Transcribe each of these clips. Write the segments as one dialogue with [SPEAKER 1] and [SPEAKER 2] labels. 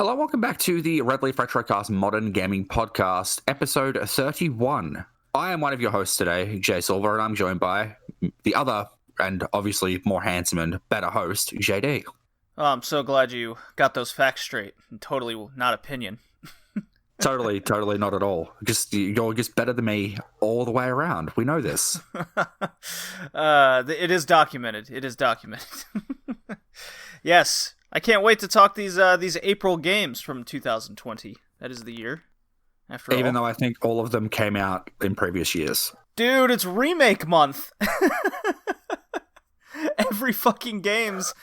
[SPEAKER 1] Hello, welcome back to the RedLeafRetrocast Modern Gaming Podcast, episode 31. I am one of your hosts today, Jay Silver, and I'm joined by the other, and obviously more handsome and better host, JD.
[SPEAKER 2] Oh, I'm so glad you got those facts straight. Totally not opinion.
[SPEAKER 1] Totally not at all. You're just better than me all the way around. We know this.
[SPEAKER 2] It is documented. It is documented. Yes, I can't wait to talk these April games from 2020. That is the year. After
[SPEAKER 1] Even
[SPEAKER 2] all.
[SPEAKER 1] though I think all of them came out in previous years.
[SPEAKER 2] Dude, it's remake month. Every fucking game's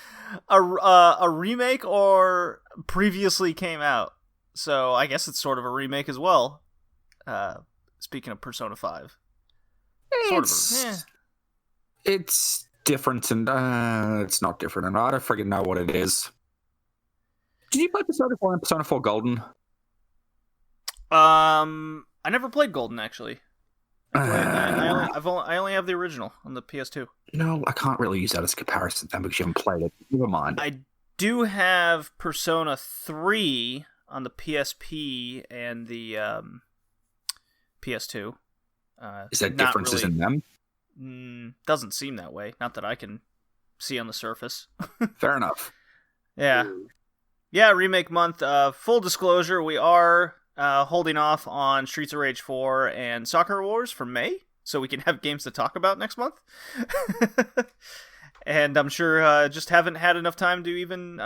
[SPEAKER 2] a remake or previously came out. So I guess it's sort of a remake as well. Speaking of Persona 5.
[SPEAKER 1] It's different and it's not different, and I don't freaking know what it is. Did you play Persona 4 and Persona 4 Golden?
[SPEAKER 2] I never played Golden, actually. I only have the original on the PS2.
[SPEAKER 1] No, I can't really use that as a comparison then because you haven't played it. Never mind.
[SPEAKER 2] I do have Persona 3 on the PSP and the PS2.
[SPEAKER 1] Is there differences in them?
[SPEAKER 2] Doesn't seem that way. Not that I can see on the surface.
[SPEAKER 1] Fair enough.
[SPEAKER 2] Yeah. Yeah, remake month. Full disclosure, we are holding off on Streets of Rage 4 and Soccer Wars for May, so we can have games to talk about next month. And I'm sure just haven't had enough time to even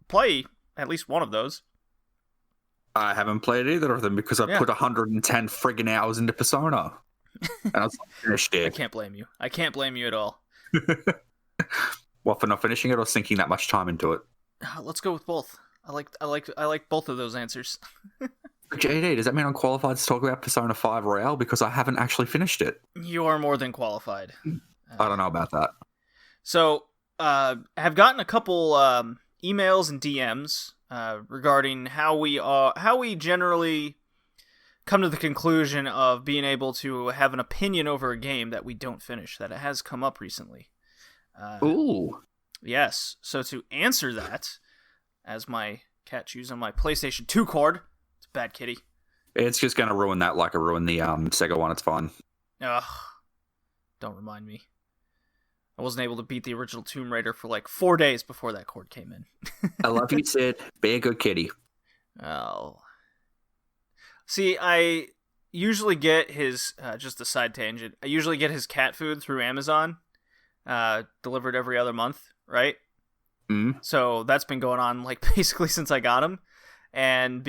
[SPEAKER 2] play at least one of those.
[SPEAKER 1] I haven't played either of them because I put 110 friggin' hours into Persona. And I was like, finished it.
[SPEAKER 2] I can't blame you. I can't blame you at all.
[SPEAKER 1] What, for not finishing it or sinking that much time into it?
[SPEAKER 2] Let's go with both. I like both of those answers.
[SPEAKER 1] JD, does that mean I'm qualified to talk about Persona 5 Royale because I haven't actually finished it?
[SPEAKER 2] You are more than qualified.
[SPEAKER 1] I don't know about that.
[SPEAKER 2] So, have gotten a couple emails and DMs regarding how we generally come to the conclusion of being able to have an opinion over a game that we don't finish. That it has come up recently.
[SPEAKER 1] Ooh.
[SPEAKER 2] Yes. So to answer that, as my cat chews on my PlayStation 2 cord, it's a bad kitty.
[SPEAKER 1] It's just going to ruin that like it ruined the Sega one. It's fine.
[SPEAKER 2] Ugh. Don't remind me. I wasn't able to beat the original Tomb Raider for like 4 days before that cord came in.
[SPEAKER 1] I love you, Sid. Be a good kitty.
[SPEAKER 2] Oh. See, I usually get his, just a side tangent, I usually get his cat food through Amazon, delivered every other month, right?
[SPEAKER 1] Mm.
[SPEAKER 2] So that's been going on, like, basically since I got him. And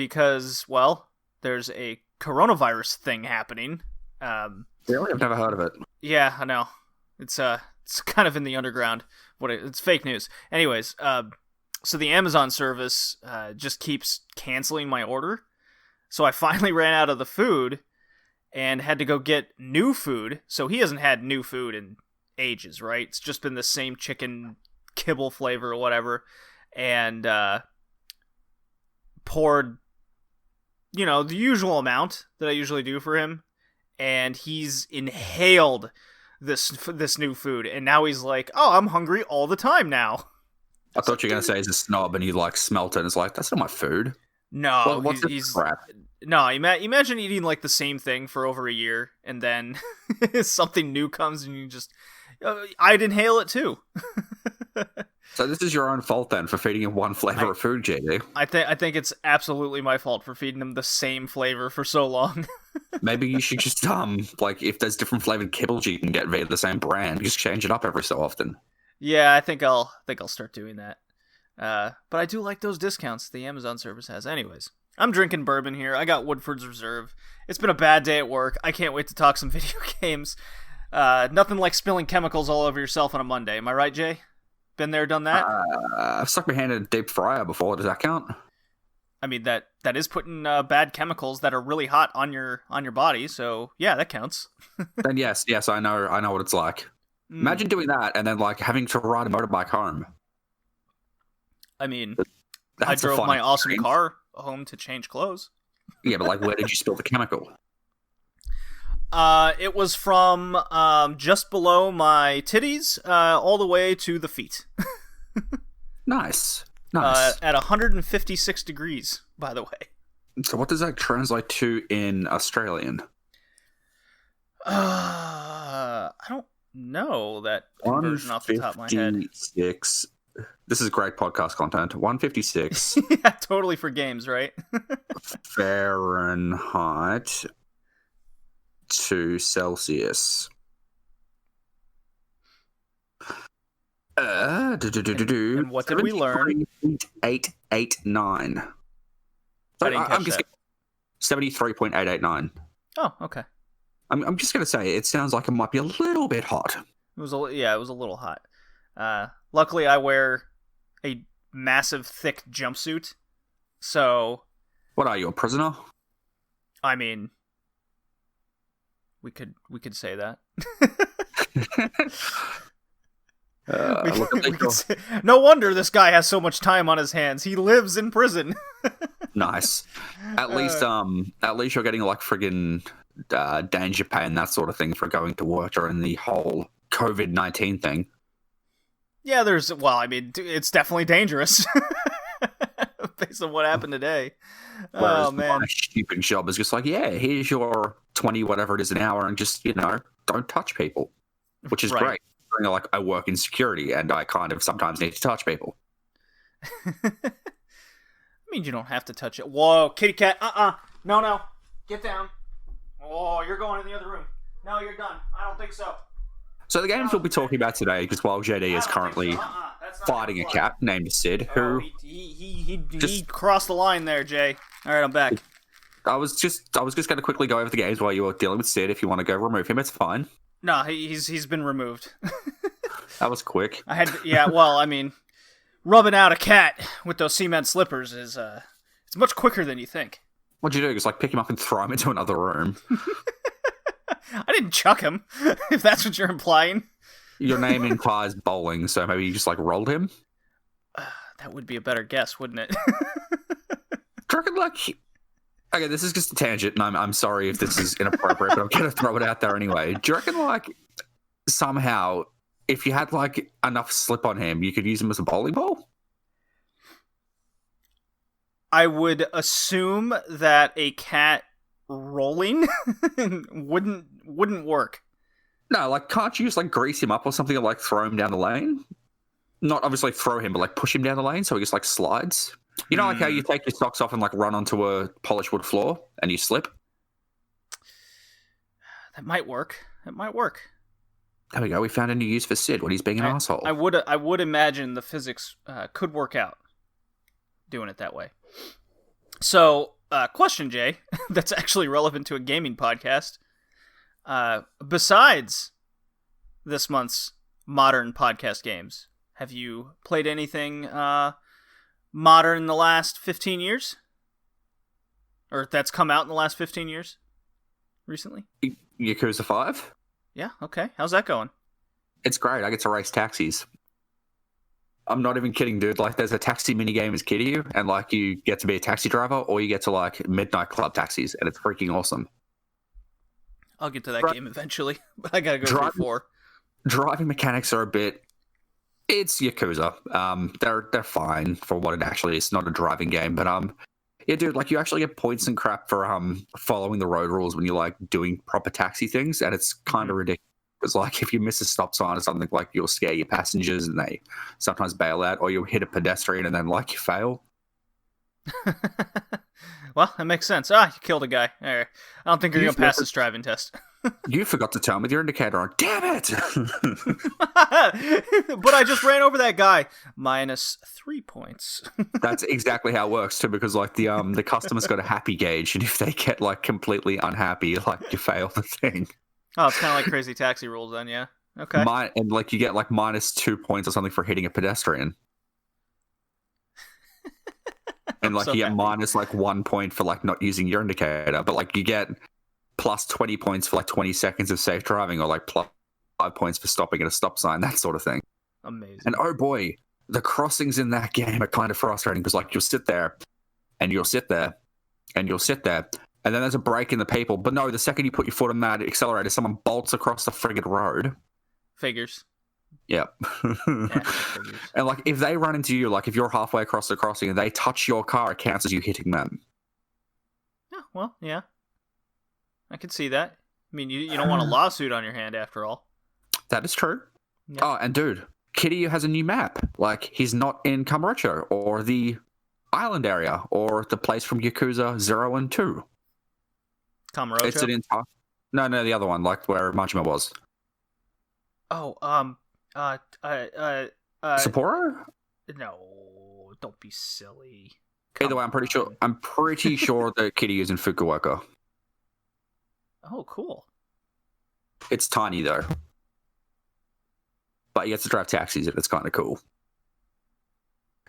[SPEAKER 2] well, there's a coronavirus thing happening.
[SPEAKER 1] Really? I've never heard of it.
[SPEAKER 2] Yeah, I know. It's kind of in the underground. It's fake news. Anyways, so the Amazon service just keeps canceling my order. So I finally ran out of the food and had to go get new food. So he hasn't had new food in ages, right? It's just been the same chicken kibble flavor or whatever. And poured, the usual amount that I usually do for him. And he's inhaled this new food. And now he's like, oh, I'm hungry all the time now.
[SPEAKER 1] I thought you were going to say he's a snob and he like smelt it and it's like, that's not my food.
[SPEAKER 2] No,
[SPEAKER 1] what's this crap?
[SPEAKER 2] No, imagine eating like the same thing for over a year, and then something new comes, and you just I'd inhale it too.
[SPEAKER 1] So this is your own fault then for feeding him one flavor of food, JD.
[SPEAKER 2] I think it's absolutely my fault for feeding him the same flavor for so long.
[SPEAKER 1] Maybe you should just like if there's different flavored kibbles you can get via the same brand, just change it up every so often.
[SPEAKER 2] Yeah, I think I'll start doing that. But I do like those discounts the Amazon service has. Anyways, I'm drinking bourbon here. I got Woodford's Reserve. It's been a bad day at work. I can't wait to talk some video games. Nothing like spilling chemicals all over yourself on a Monday. Am I right, Jay? Been there, done that?
[SPEAKER 1] I've stuck my hand in a deep fryer before. Does that count?
[SPEAKER 2] I mean, that is putting bad chemicals that are really hot on your body. So yeah, that counts.
[SPEAKER 1] Then yes, I know what it's like. Imagine doing that and then like having to ride a motorbike home.
[SPEAKER 2] I mean,
[SPEAKER 1] That's
[SPEAKER 2] I drove my awesome
[SPEAKER 1] experience.
[SPEAKER 2] car home to change clothes.
[SPEAKER 1] Yeah, but like, where did you spill the chemical?
[SPEAKER 2] It was from just below my titties all the way to the feet.
[SPEAKER 1] Nice. Nice.
[SPEAKER 2] At 156 degrees, by the way.
[SPEAKER 1] So what does that translate to in Australian?
[SPEAKER 2] I don't know that conversion off the top of my head.
[SPEAKER 1] 156. This is great podcast content. 156
[SPEAKER 2] Yeah, totally for games, right?
[SPEAKER 1] Fahrenheit to Celsius.
[SPEAKER 2] And what did we learn?
[SPEAKER 1] 73.889.
[SPEAKER 2] I didn't catch that.
[SPEAKER 1] 73.889.
[SPEAKER 2] Oh, okay.
[SPEAKER 1] I'm just gonna say it sounds like it might be a little bit hot.
[SPEAKER 2] It was a little hot. Luckily, I wear a massive, thick jumpsuit, so.
[SPEAKER 1] What are you, a prisoner?
[SPEAKER 2] I mean, we could say that. No wonder this guy has so much time on his hands. He lives in prison.
[SPEAKER 1] Nice. At least you're getting like friggin' danger pay and that sort of thing for going to work during the whole COVID-19 thing.
[SPEAKER 2] Yeah, it's definitely dangerous. Based on what happened today.
[SPEAKER 1] Whereas
[SPEAKER 2] oh, man.
[SPEAKER 1] My stupid job is just like, yeah, here's your 20 whatever it is an hour and just, don't touch people. Which is great. Like, I work in security and I kind of sometimes need to touch people.
[SPEAKER 2] I mean, you don't have to touch it. Whoa, kitty cat. No. Get down. Oh, you're going in the other room. No, you're done. I don't think so.
[SPEAKER 1] So the games we'll be talking about today, because while JD is currently fighting a cat named Sid, who
[SPEAKER 2] he crossed the line there, Jay. All right, I'm back.
[SPEAKER 1] I was just going to quickly go over the games while you were dealing with Sid. If you want to go remove him, it's fine.
[SPEAKER 2] No, he's been removed.
[SPEAKER 1] That was quick.
[SPEAKER 2] Rubbing out a cat with those cement slippers is it's much quicker than you think.
[SPEAKER 1] What'd you do? Just like pick him up and throw him into another room.
[SPEAKER 2] I didn't chuck him, if that's what you're implying.
[SPEAKER 1] Your name implies bowling, so maybe you just like rolled him?
[SPEAKER 2] That would be a better guess, wouldn't it?
[SPEAKER 1] Do you reckon, like... Okay, this is just a tangent, and I'm sorry if this is inappropriate, but I'm going to throw it out there anyway. Do you reckon, like, somehow, if you had, like, enough slip on him, you could use him as a bowling ball?
[SPEAKER 2] I would assume that a cat rolling wouldn't work.
[SPEAKER 1] No, like, can't you just, like, grease him up or something and, like, throw him down the lane? Not obviously throw him, but, like, push him down the lane so he just, like, slides? You know, like how you take your socks off and like run onto a polished wood floor and you slip?
[SPEAKER 2] That might work.
[SPEAKER 1] There we go. We found a new use for Sid when he's being an asshole.
[SPEAKER 2] I would imagine the physics could work out doing it that way. So, question, Jay, that's actually relevant to a gaming podcast. Besides this month's modern podcast games, have you played anything modern in the last 15 years? Or that's come out in the last 15 years? Recently?
[SPEAKER 1] Yakuza 5?
[SPEAKER 2] Yeah, okay. How's that going?
[SPEAKER 1] It's great. I get to race taxis. I'm not even kidding, dude. Like, there's a taxi minigame as Kiddie, and like, you get to be a taxi driver, or you get to like midnight club taxis, and it's freaking awesome.
[SPEAKER 2] I'll get to that game eventually, but I gotta go through 4.
[SPEAKER 1] Driving mechanics are a bit... It's Yakuza. They're fine for what it actually is. It's not a driving game, but yeah, dude, like you actually get points and crap for following the road rules when you're like doing proper taxi things, and it's kind of ridiculous. It's like if you miss a stop sign or something, like you'll scare your passengers and they sometimes bail out, or you'll hit a pedestrian and then like you fail.
[SPEAKER 2] Well, that makes sense. You killed a guy. All right. I don't think you're going to pass this driving test.
[SPEAKER 1] You forgot to tell me with your indicator on. Damn it!
[SPEAKER 2] But I just ran over that guy. -3 points.
[SPEAKER 1] That's exactly how it works too, because like the customer's got a happy gauge, and if they get like completely unhappy, like you fail the thing.
[SPEAKER 2] Oh, it's kind of like Crazy Taxi rules then, yeah. Okay.
[SPEAKER 1] And like you get like -2 points or something for hitting a pedestrian. And like you get minus like 1 point for like not using your indicator, but like you get plus 20 points for like 20 seconds of safe driving, or like plus 5 points for stopping at a stop sign, that sort of thing.
[SPEAKER 2] Amazing.
[SPEAKER 1] And oh boy, the crossings in that game are kind of frustrating, because like you'll sit there and you'll sit there and you'll sit there, and then there's a break in the people, but no, the second you put your foot on that accelerator, someone bolts across the friggin' road.
[SPEAKER 2] Figures.
[SPEAKER 1] Yep.
[SPEAKER 2] Yeah, figures.
[SPEAKER 1] And like, if they run into you, like if you're halfway across the crossing and they touch your car, it counts as you hitting them.
[SPEAKER 2] Yeah, well, yeah. I can see that. I mean, you don't want a lawsuit on your hand after all.
[SPEAKER 1] That is true.
[SPEAKER 2] Yeah.
[SPEAKER 1] Oh, and dude, Kitty has a new map. Like, he's not in Kamurocho or the island area or the place from Yakuza 0 and 2.
[SPEAKER 2] Kamurocho?
[SPEAKER 1] It's an entire... No, the other one, like where Majima was.
[SPEAKER 2] Oh,
[SPEAKER 1] Sapporo?
[SPEAKER 2] No, don't be silly.
[SPEAKER 1] Either way, I'm pretty sure that Kitty is in Fukuoka.
[SPEAKER 2] Oh, cool.
[SPEAKER 1] It's tiny though. But he gets to drive taxis and it's kind of cool.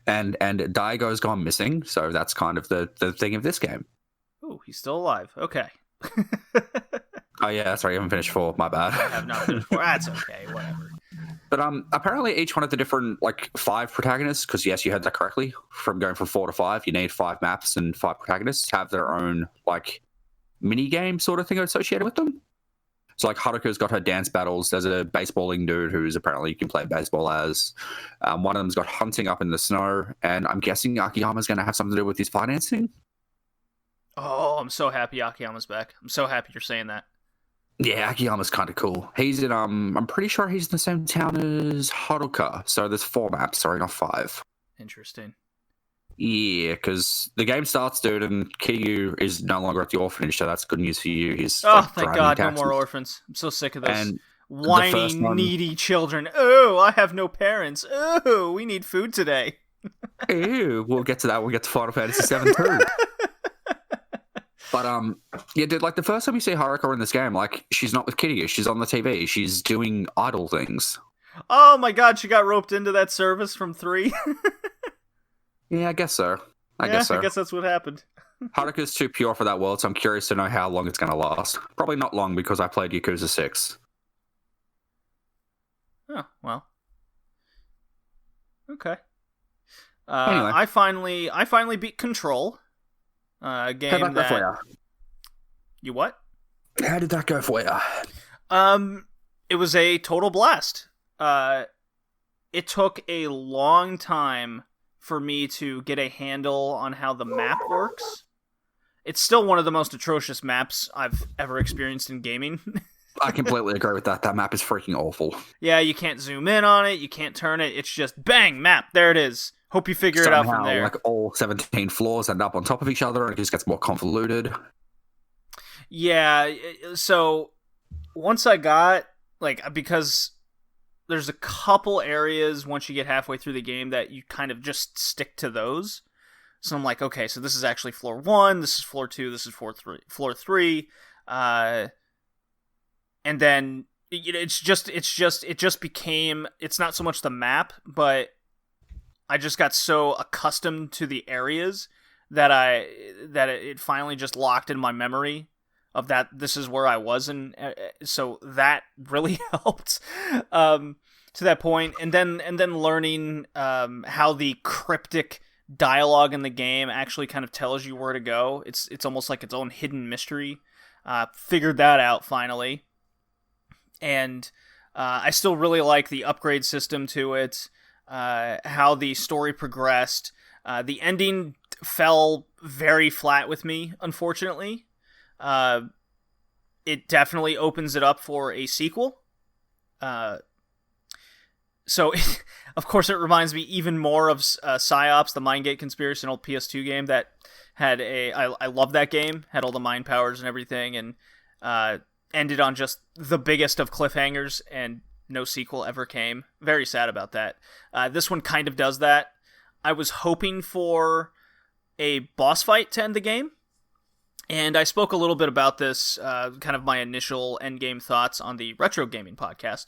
[SPEAKER 1] And Daigo's gone missing, so that's kind of the thing of this game.
[SPEAKER 2] Oh, he's still alive. Okay.
[SPEAKER 1] Oh yeah, that's right, you haven't finished 4, my bad.
[SPEAKER 2] I have not finished 4. That's okay, whatever.
[SPEAKER 1] But apparently each one of the different, like, 5 protagonists, because yes, you heard that correctly, from going from 4 to 5, you need 5 maps and 5 protagonists, have their own, like, mini-game sort of thing associated with them. So, like, Haruka's got her dance battles. There's a baseballing dude who's apparently you can play baseball as. One of them's got hunting up in the snow, and I'm guessing Akiyama's going to have something to do with his financing.
[SPEAKER 2] Oh, I'm so happy Akiyama's back. I'm so happy you're saying that.
[SPEAKER 1] Yeah, Akiyama's kind of cool. He's in, I'm pretty sure he's in the same town as Haruka. So there's 4 maps, sorry, not 5.
[SPEAKER 2] Interesting.
[SPEAKER 1] Yeah, because the game starts, dude, and Kiryu is no longer at the orphanage, so that's good news for you. He's
[SPEAKER 2] thank God, no more orphans. I'm so sick of this.
[SPEAKER 1] And
[SPEAKER 2] whiny, needy children. Oh, I have no parents. Oh, we need food today.
[SPEAKER 1] Ew, we'll get to that. We'll get to Final Fantasy 7 too. But yeah, dude, like the first time you see Haruka in this game, like she's not with Kiryu, she's on the TV, she's doing idle things.
[SPEAKER 2] Oh my God, she got roped into that service from 3.
[SPEAKER 1] Yeah, I guess so. I guess
[SPEAKER 2] that's what happened.
[SPEAKER 1] Haruka's too pure for that world, so I'm curious to know how long it's going to last. Probably not long because I played Yakuza 6.
[SPEAKER 2] Oh, well. Okay.
[SPEAKER 1] Anyway.
[SPEAKER 2] I finally beat Control. A game
[SPEAKER 1] How'd that go for you?
[SPEAKER 2] You what?
[SPEAKER 1] How did that go for you?
[SPEAKER 2] It was a total blast. It took a long time for me to get a handle on how the map works. It's still one of the most atrocious maps I've ever experienced in gaming.
[SPEAKER 1] I completely agree with that. That map is freaking awful.
[SPEAKER 2] Yeah, you can't zoom in on it, you can't turn it, it's just bang, map, there it is. Hope you figure it out from there.
[SPEAKER 1] Like all 17 floors end up on top of each other and it just gets more convoluted.
[SPEAKER 2] Yeah, so once I got, because there's a couple areas once you get halfway through the game that you kind of just stick to those. So I'm like, okay, so this is actually floor 1, this is floor 2, this is floor 3. And then it just became, it's not so much the map, but I just got so accustomed to the areas that it finally just locked in my memory of that this is where I was, and so that really helped to that point. And then learning how the cryptic dialogue in the game actually kind of tells you where to go. It's almost like its own hidden mystery. Figured that out finally, and I still really like the upgrade system to it. How the story progressed. The ending fell very flat with me, unfortunately. It definitely opens it up for a sequel. So, of course, it reminds me even more of PsyOps, the Mindgate Conspiracy, an old PS2 game that had I love that game, had all the mind powers and everything, and ended on just the biggest of cliffhangers, and no sequel ever came. Very sad about that. This one kind of does that. I was hoping for a boss fight to end the game, and I spoke a little bit about this, kind of my initial endgame thoughts on the Retro Gaming podcast,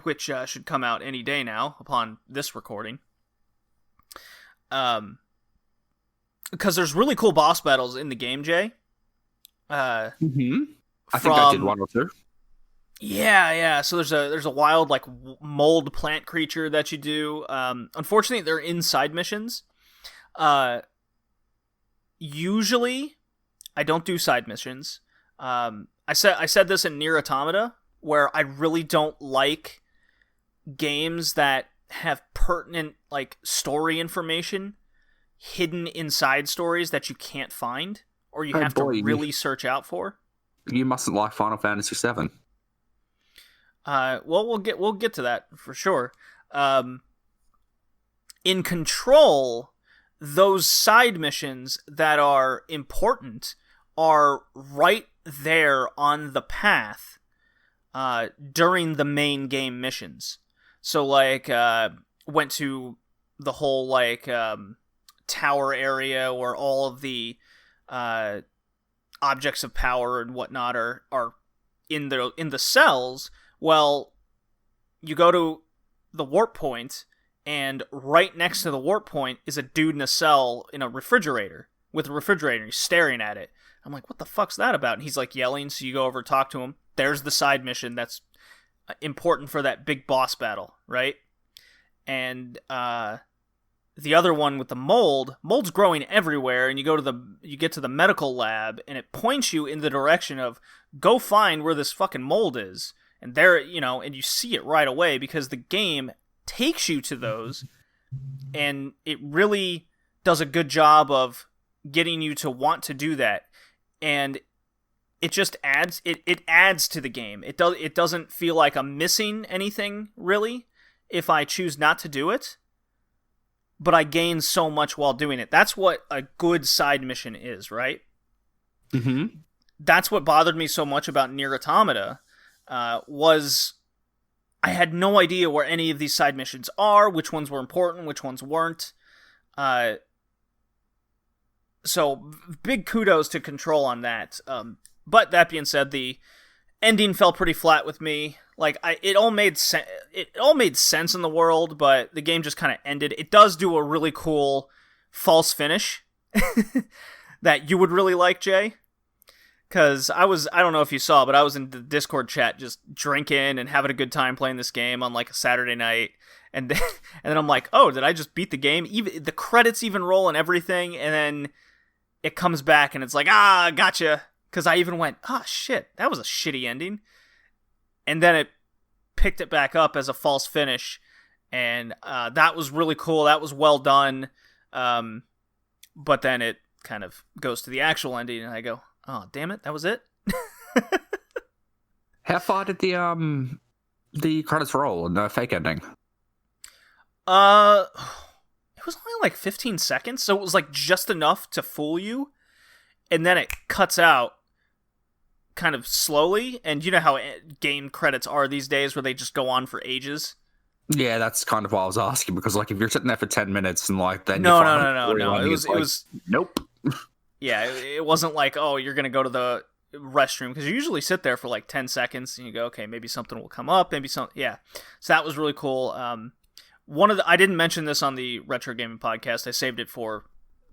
[SPEAKER 2] which should come out any day now upon this recording. Because there's really cool boss battles in the game, Jay.
[SPEAKER 1] I think I did 1 or 2.
[SPEAKER 2] Yeah. So there's a wild mold plant creature that you do. Unfortunately, they're inside missions. Usually, I don't do side missions. I said this in Nier Automata, where I really don't like games that have pertinent like story information hidden inside stories that you can't find or you have to really search out for.
[SPEAKER 1] You mustn't like Final Fantasy VII.
[SPEAKER 2] Well, we'll get to that for sure. In Control, those side missions that are important are right there on the path during the main game missions. So, like, went to the whole, like, tower area where all of the objects of power and whatnot are in the cells. Well, you go to the warp point, and right next to the warp point is a dude in a cell in a refrigerator, with a refrigerator, he's staring at it. I'm like, what the fuck's that about? And he's like yelling, so you go over, talk to him. There's the side mission that's important for that big boss battle, right? And the other one with the mold's growing everywhere, and you get to the medical lab, and it points you in the direction of go find where this fucking mold is. And there, and you see it right away because the game takes you to those, and it really does a good job of getting you to want to do that. And it just adds to the game. It doesn't feel like I'm missing anything really if I choose not to do it, but I gain so much while doing it. That's what a good side mission is, right?
[SPEAKER 1] Mm-hmm.
[SPEAKER 2] That's what bothered me so much about Nier Automata, was I had no idea where any of these side missions are, which ones were important, which ones weren't. So big kudos to Control on that. But that being said, the ending fell pretty flat with me. Like it all made sense in the world, but the game just kind of ended. It does do a really cool false finish that you would really like, Jay. Because I don't know if you saw, but I was in the Discord chat just drinking and having a good time playing this game on like a Saturday night. And then I'm like, oh, did I just beat the game? Even the credits even roll and everything. And then it comes back and it's like, gotcha. Because I even went, shit, that was a shitty ending. And then it picked it back up as a false finish. And that was really cool. That was well done. But then it kind of goes to the actual ending and I go, oh, damn it, that was it?
[SPEAKER 1] How far did the credits roll and the fake ending?
[SPEAKER 2] It was only like 15 seconds, so it was like just enough to fool you, and then it cuts out kind of slowly, and you know how game credits are these days where they just go on for ages?
[SPEAKER 1] Yeah, that's kind of why I was asking, because like if you're sitting there for 10 minutes and like then
[SPEAKER 2] No.
[SPEAKER 1] It was nope.
[SPEAKER 2] Yeah, it wasn't like, oh, you're going to go to the restroom, because you usually sit there for like 10 seconds and you go, okay, maybe something will come up, yeah. So that was really cool. I didn't mention this on the Retro Gaming podcast. I saved it for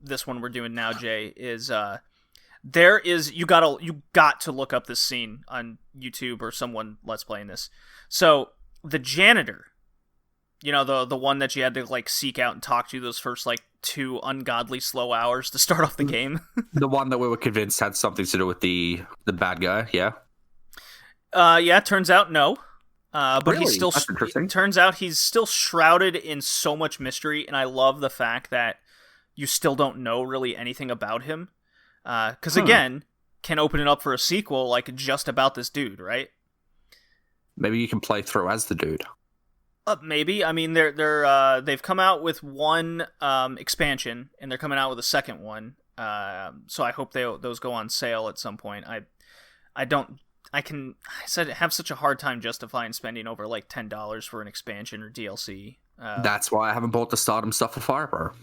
[SPEAKER 2] this one we're doing now, Jay, is you got to look up this scene on YouTube or someone Let's Playing this. So the janitor, the one that you had to like seek out and talk to those first like 2 ungodly slow hours to start off the game.
[SPEAKER 1] The one that we were convinced had something to do with the bad guy, yeah?
[SPEAKER 2] Yeah, turns out no. But
[SPEAKER 1] really?
[SPEAKER 2] He's still...
[SPEAKER 1] That's interesting.
[SPEAKER 2] Turns out he's still shrouded in so much mystery, and I love the fact that you still don't know really anything about him. Because again, can open it up for a sequel like just about this dude, right?
[SPEAKER 1] Maybe you can play through as the dude.
[SPEAKER 2] Maybe. I mean, they've come out with one expansion, and they're coming out with a second one. So I hope those go on sale at some point. I have such a hard time justifying spending over like $10 for an expansion or DLC.
[SPEAKER 1] That's why I haven't bought the Stardom stuff for Firebro.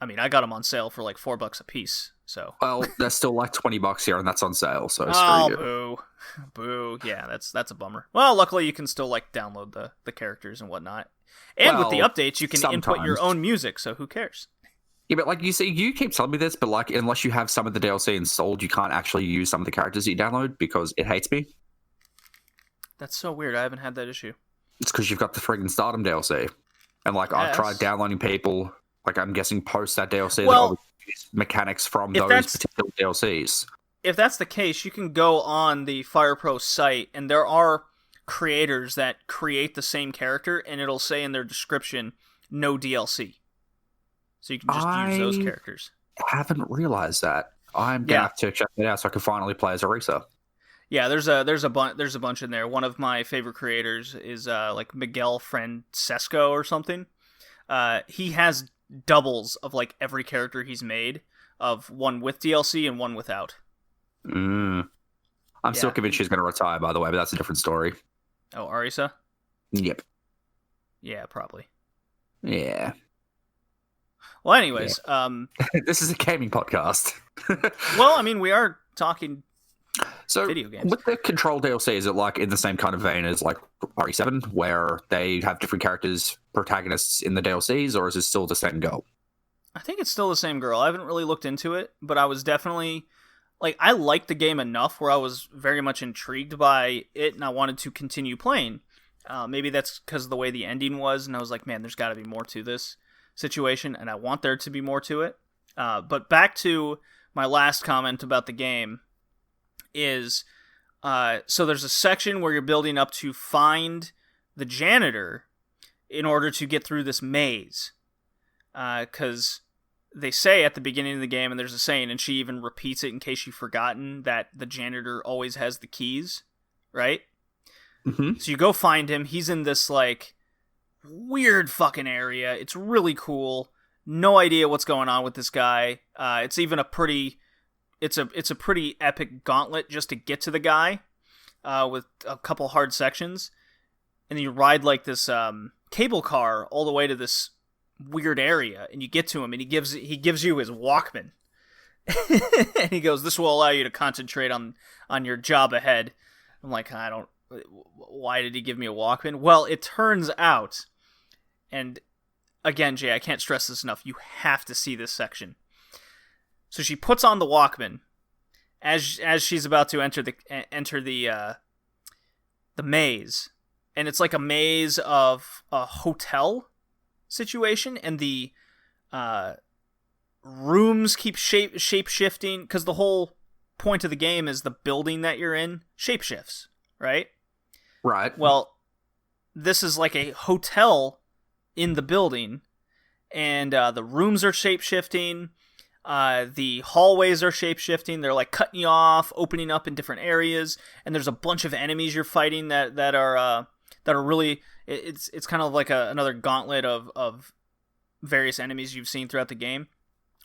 [SPEAKER 2] I mean, I got them on sale for like $4 a piece. So
[SPEAKER 1] well, they're still like $20 here, and that's on sale. So screw you.
[SPEAKER 2] Boo! Yeah, that's a bummer. Well, luckily you can still like download the characters and whatnot, and with the updates you can input your own music. So who cares?
[SPEAKER 1] Yeah, but like you see, you keep telling me this, but like unless you have some of the DLC installed, you can't actually use some of the characters that you download because it hates me.
[SPEAKER 2] That's so weird. I haven't had that issue.
[SPEAKER 1] It's because you've got the friggin' Stardom DLC, and like I've tried downloading people. Like I'm guessing post that DLC, that use mechanics from those particular DLCs.
[SPEAKER 2] If that's the case, you can go on the Fire Pro site, and there are creators that create the same character, and it'll say in their description, no DLC. So you can just use those characters.
[SPEAKER 1] Haven't realized that. I'm gonna have to check it out so I can finally play as Arisa.
[SPEAKER 2] Yeah, there's a bunch in there. One of my favorite creators is like Miguel Francesco or something. He has doubles of like every character he's made, of one with DLC and one without.
[SPEAKER 1] I'm still convinced she's gonna retire, by the way, but that's a different story.
[SPEAKER 2] Oh, Arisa?
[SPEAKER 1] Yep.
[SPEAKER 2] Yeah, probably.
[SPEAKER 1] Yeah.
[SPEAKER 2] Well, anyways,
[SPEAKER 1] this is a gaming podcast.
[SPEAKER 2] Well, I mean, we are talking
[SPEAKER 1] so
[SPEAKER 2] video games.
[SPEAKER 1] With the Control DLC, is it like in the same kind of vein as like RE7, where they have different characters, protagonists in the DLCs, or is it still the same girl?
[SPEAKER 2] I think it's still the same girl. I haven't really looked into it, but I was definitely like, I liked the game enough where I was very much intrigued by it, and I wanted to continue playing. Maybe that's because of the way the ending was, and I was like, man, there's got to be more to this situation, and I want there to be more to it. But back to my last comment about the game is, so there's a section where you're building up to find the janitor in order to get through this maze. Because they say at the beginning of the game, and there's a saying, and she even repeats it in case you've forgotten, that the janitor always has the keys, right?
[SPEAKER 1] Mm-hmm. So
[SPEAKER 2] you go find him. He's in this, like, weird fucking area. It's really cool. No idea what's going on with this guy. It's even a pretty... It's a pretty epic gauntlet just to get to the guy, with a couple hard sections. And then you ride, like, this cable car all the way to this weird area, and you get to him, and he gives you his Walkman. And he goes, this will allow you to concentrate on your job ahead. I'm like, why did he give me a Walkman? Well, it turns out, and again, Jay, I can't stress this enough, you have to see this section. So she puts on the Walkman as she's about to enter the maze, and it's like a maze of a hotel situation, and the rooms keep shape shifting, because the whole point of the game is the building that you're in shape shifts, right?
[SPEAKER 1] Right.
[SPEAKER 2] Well, this is like a hotel in the building, and the rooms are shape shifting. The hallways are shape shifting. They're like cutting you off, opening up in different areas, and there's a bunch of enemies you're fighting that are really. It's kind of like another gauntlet of various enemies you've seen throughout the game.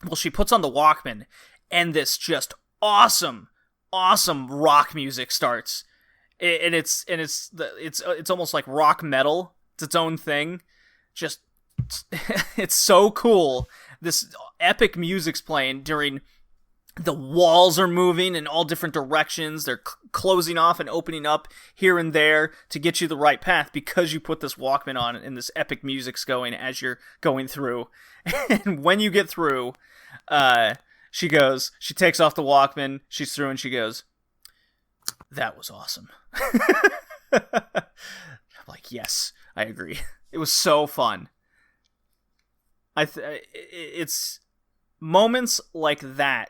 [SPEAKER 2] Well, she puts on the Walkman, and this just awesome rock music starts. And it's almost like rock metal. It's its own thing. Just it's so cool. This epic music's playing during the walls are moving in all different directions. They're closing off and opening up here and there to get you the right path, because you put this Walkman on and this epic music's going as you're going through. And when you get through, she takes off the Walkman, she's through, and she goes, that was awesome. I'm like, yes, I agree. It was so fun. It's moments like that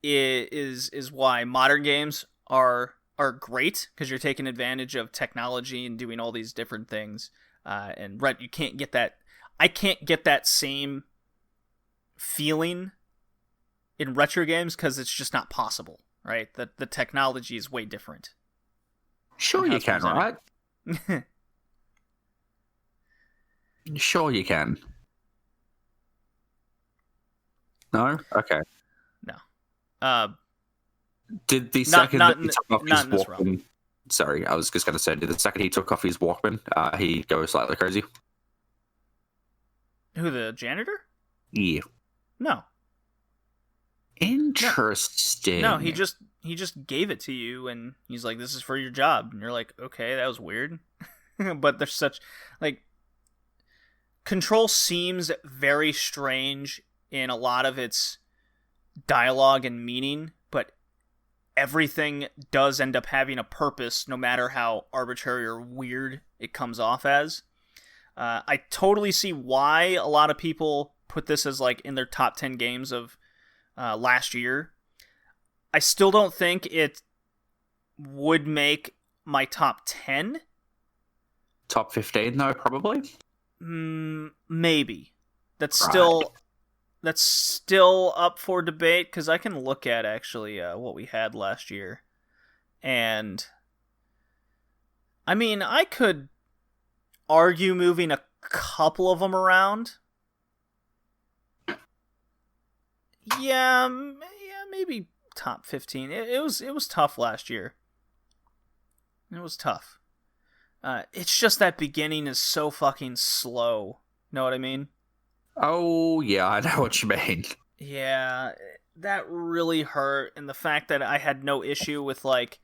[SPEAKER 2] is why modern games are great, because you're taking advantage of technology and doing all these different things. And you can't get that. I can't get that same feeling in retro games because it's just not possible, right? The technology is way different.
[SPEAKER 1] Sure you can, right? Sure you can. No? Okay.
[SPEAKER 2] No.
[SPEAKER 1] Did the second that he took off his Walkman... Sorry, I was just going to say, did the second he took off his Walkman, he go slightly crazy?
[SPEAKER 2] Who, the janitor?
[SPEAKER 1] Yeah.
[SPEAKER 2] No.
[SPEAKER 1] Interesting.
[SPEAKER 2] No, he just gave it to you, and he's like, this is for your job. And you're like, okay, that was weird. But there's such... like, Control seems very strange in a lot of its dialogue and meaning, but everything does end up having a purpose, no matter how arbitrary or weird it comes off as. I totally see why a lot of people put this as like in their top 10 games of last year. I still don't think it would make my top 10.
[SPEAKER 1] Top 15, though, probably?
[SPEAKER 2] Maybe. That's
[SPEAKER 1] Right.
[SPEAKER 2] still up for debate, because I can look at, actually, what we had last year. And, I mean, I could argue moving a couple of them around. Yeah, maybe top 15. It was tough last year. It was tough. It's just that beginning is so fucking slow. Know what I mean?
[SPEAKER 1] Oh, yeah, I know what you mean.
[SPEAKER 2] Yeah, that really hurt. And the fact that I had no issue with, like,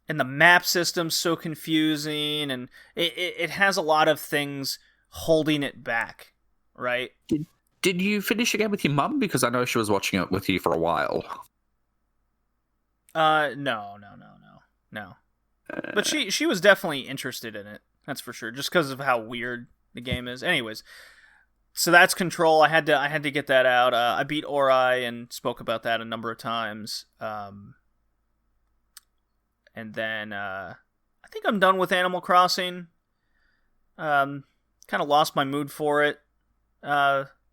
[SPEAKER 2] and the map system's so confusing, and it has a lot of things holding it back, right?
[SPEAKER 1] Did you finish again with your mum? Because I know she was watching it with you for a while.
[SPEAKER 2] No. But she was definitely interested in it. That's for sure. Just because of how weird the game is. Anyways, so that's Control. I had to get that out. I beat Ori and spoke about that a number of times. And then I think I'm done with Animal Crossing. Kind of lost my mood for it.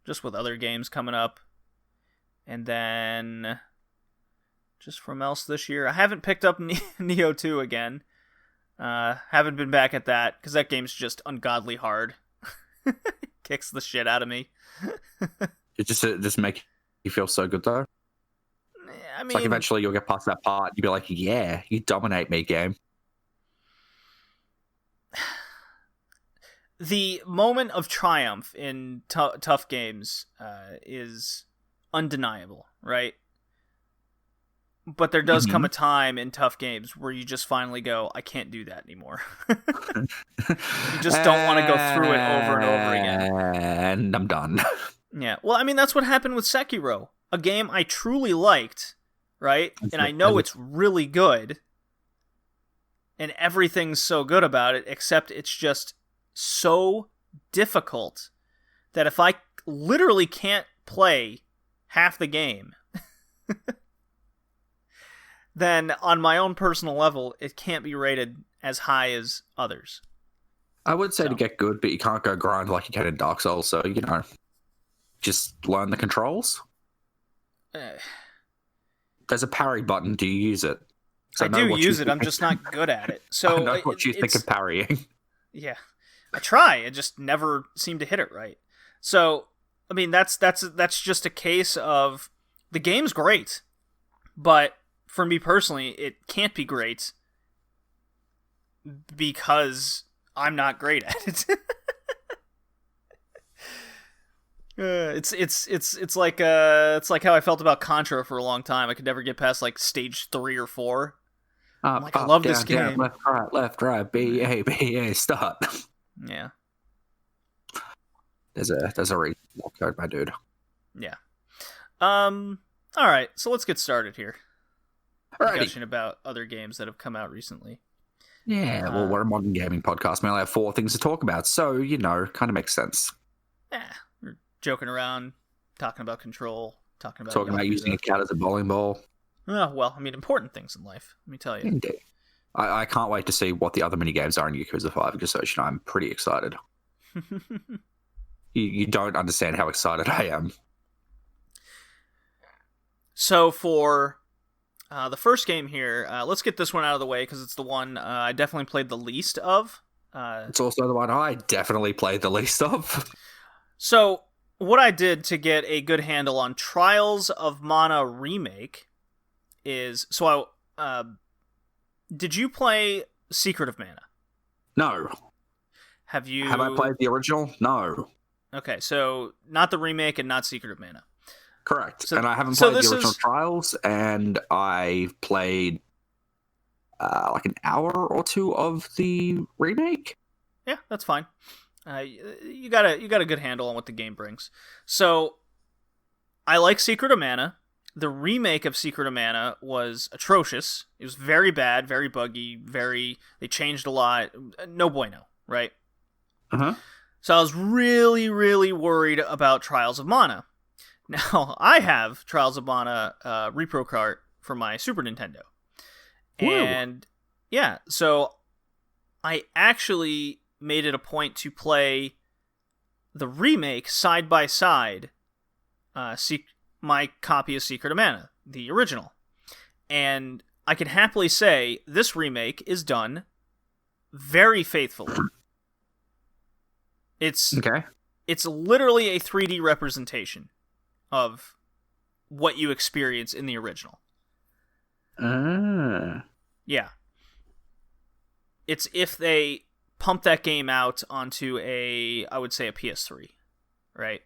[SPEAKER 2] Just with other games coming up. And then just from else this year, I haven't picked up Neo 2 again. Haven't been back at that, because that game's just ungodly hard. Kicks the shit out of me.
[SPEAKER 1] It just make you feel so good, though.
[SPEAKER 2] I mean,
[SPEAKER 1] It's like eventually you'll get past that part, you'll be like, yeah, you dominate me, game.
[SPEAKER 2] The moment of triumph in tough games is undeniable, right? But there does come a time in tough games where you just finally go, I can't do that anymore. You just don't want to go through it over and over again.
[SPEAKER 1] And I'm done.
[SPEAKER 2] Yeah. Well, I mean, that's what happened with Sekiro. A game I truly liked, right? And I know it's really good. And everything's so good about it, except it's just so difficult that if I literally can't play half the game, then on my own personal level, it can't be rated as high as others.
[SPEAKER 1] I would say to get good, but you can't go grind like you can in Dark Souls, so, just learn the controls. There's a parry button. Do you use it?
[SPEAKER 2] I do use it. I'm just not good at it. So
[SPEAKER 1] I know what you think of parrying.
[SPEAKER 2] Yeah. I try. I just never seem to hit it right. So, I mean, that's just a case of the game's great, but for me personally, it can't be great because I'm not great at it. It's like how I felt about Contra for a long time. I could never get past like stage 3 or 4. I'm like, I love this game.
[SPEAKER 1] Down, left, right, B, A, start.
[SPEAKER 2] Yeah.
[SPEAKER 1] There's a read code, my dude.
[SPEAKER 2] Yeah. All right, so let's get started here. Discussion about other games that have come out recently.
[SPEAKER 1] Yeah, well, we're a modern gaming podcast. We only have 4 things to talk about, so, kind of makes sense.
[SPEAKER 2] Yeah, we're joking around, talking about Control, talking about
[SPEAKER 1] Yakuza. Using a cat as a bowling ball.
[SPEAKER 2] Oh, well, I mean, important things in life, let me tell you.
[SPEAKER 1] Indeed. I can't wait to see what the other minigames are in Yakuza 5, just so I'm pretty excited. You don't understand how excited I am.
[SPEAKER 2] So for the first game here, let's get this one out of the way, because it's the one I definitely played the least of.
[SPEAKER 1] It's also the one I definitely played the least of.
[SPEAKER 2] So what I did to get a good handle on Trials of Mana Remake is... did you play Secret of Mana?
[SPEAKER 1] No. Have I played the original? No.
[SPEAKER 2] Okay, so not the remake and not Secret of Mana.
[SPEAKER 1] Correct. So, and I haven't played the original Trials, and I played like an hour or 2 of the remake.
[SPEAKER 2] Yeah, that's fine. You got a good handle on what the game brings. So I like Secret of Mana. The remake of Secret of Mana was atrocious. It was very bad, very buggy, they changed a lot. No bueno, right?
[SPEAKER 1] Uh-huh.
[SPEAKER 2] So I was really, really worried about Trials of Mana. Now, I have Trials of Mana Repro cart for my Super Nintendo.
[SPEAKER 1] Woo.
[SPEAKER 2] And Yeah, so I actually made it a point to play the remake side by side, my copy of Secret of Mana, the original. And I can happily say this remake is done very faithfully. It's literally a 3D representation of what you experience in the original. Yeah. It's if they pump that game out onto I would say a PS3, right?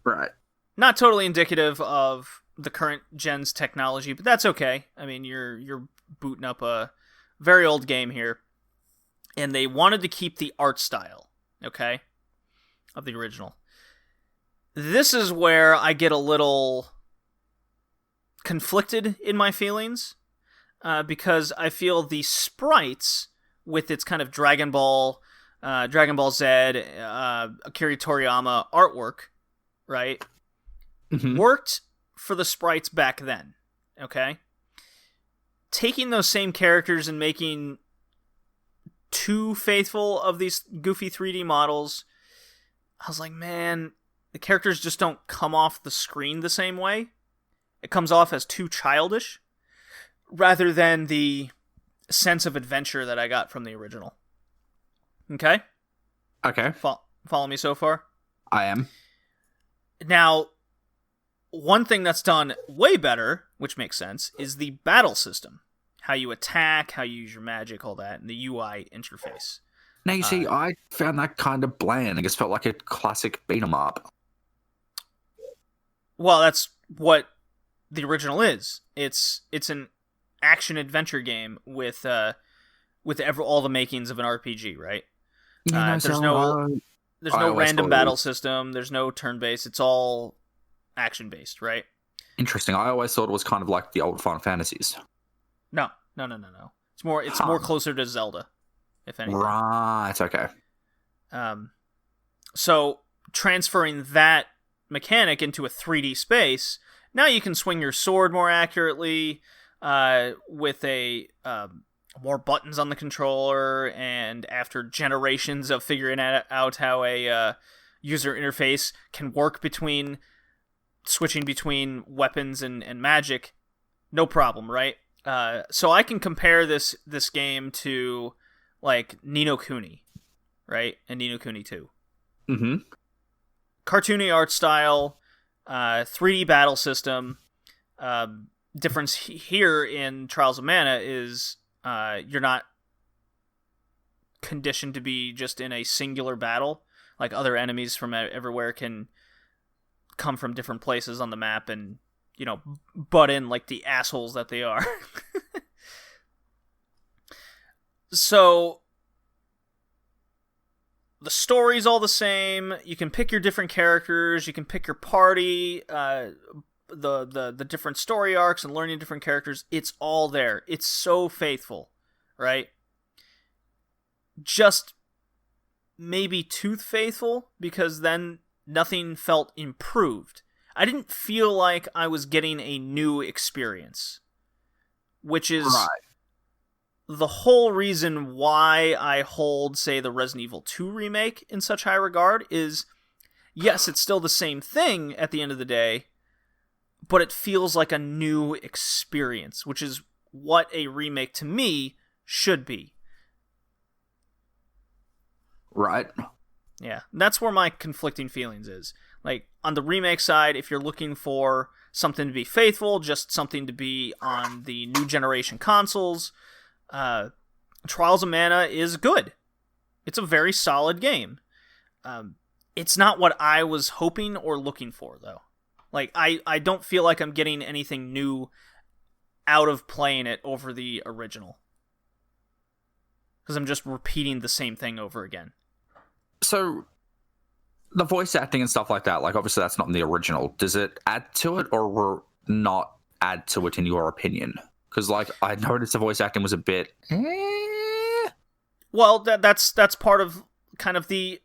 [SPEAKER 1] Right.
[SPEAKER 2] Not totally indicative of the current gen's technology, but that's okay. I mean, you're booting up a very old game here, and they wanted to keep the art style, okay, of the original. This is where I get a little conflicted in my feelings, because I feel the sprites with its kind of Dragon Ball Z, Akira Toriyama artwork, right, worked for the sprites back then, okay? Taking those same characters and making too faithful of these goofy 3D models, I was like, man, the characters just don't come off the screen the same way. It comes off as too childish, rather than the sense of adventure that I got from the original. Okay?
[SPEAKER 1] Okay.
[SPEAKER 2] Follow me so far?
[SPEAKER 1] I am.
[SPEAKER 2] Now, one thing that's done way better, which makes sense, is the battle system. How you attack, how you use your magic, all that, and the UI interface.
[SPEAKER 1] Now, you see, I found that kind of bland. It just felt like a classic beat-em-up.
[SPEAKER 2] Well, that's what the original is. It's an action-adventure game with all the makings of an RPG, right?
[SPEAKER 1] Yeah,
[SPEAKER 2] there's no random battle system. There's no turn-based. It's all action-based, right?
[SPEAKER 1] Interesting. I always thought it was kind of like the old Final Fantasies.
[SPEAKER 2] No. It's more closer to Zelda, if anything.
[SPEAKER 1] Right. Okay.
[SPEAKER 2] So transferring that mechanic into a 3D space, now you can swing your sword more accurately, with more buttons on the controller, and after generations of figuring out how a user interface can work between switching between weapons and magic, no problem, right? So I can compare this game to like Ni no Kuni, right? And Ni no Kuni 2.
[SPEAKER 1] Mm-hmm.
[SPEAKER 2] Cartoony art style, 3D battle system. Difference here in Trials of Mana is you're not conditioned to be just in a singular battle. Like other enemies from everywhere can come from different places on the map and, butt in like the assholes that they are. So the story's all the same. You can pick your different characters. You can pick your party. The different story arcs and learning different characters. It's all there. It's so faithful, right? Just maybe too faithful, because then nothing felt improved. I didn't feel like I was getting a new experience, which is the whole reason why I hold, say, the Resident Evil 2 remake in such high regard. Is, yes, it's still the same thing at the end of the day, but it feels like a new experience, which is what a remake to me should be.
[SPEAKER 1] Right.
[SPEAKER 2] Yeah, that's where my conflicting feelings is. Like, on the remake side, if you're looking for something to be faithful, just something to be on the new generation consoles, Trials of Mana is good. It's a very solid game. It's not what I was hoping or looking for, though. Like, I don't feel like I'm getting anything new out of playing it over the original. Because I'm just repeating the same thing over again.
[SPEAKER 1] So, the voice acting and stuff like that, like, obviously that's not in the original. Does it add to it, or not add to it in your opinion? Because, like, I noticed the voice acting was a bit...
[SPEAKER 2] Well, that's part of kind of the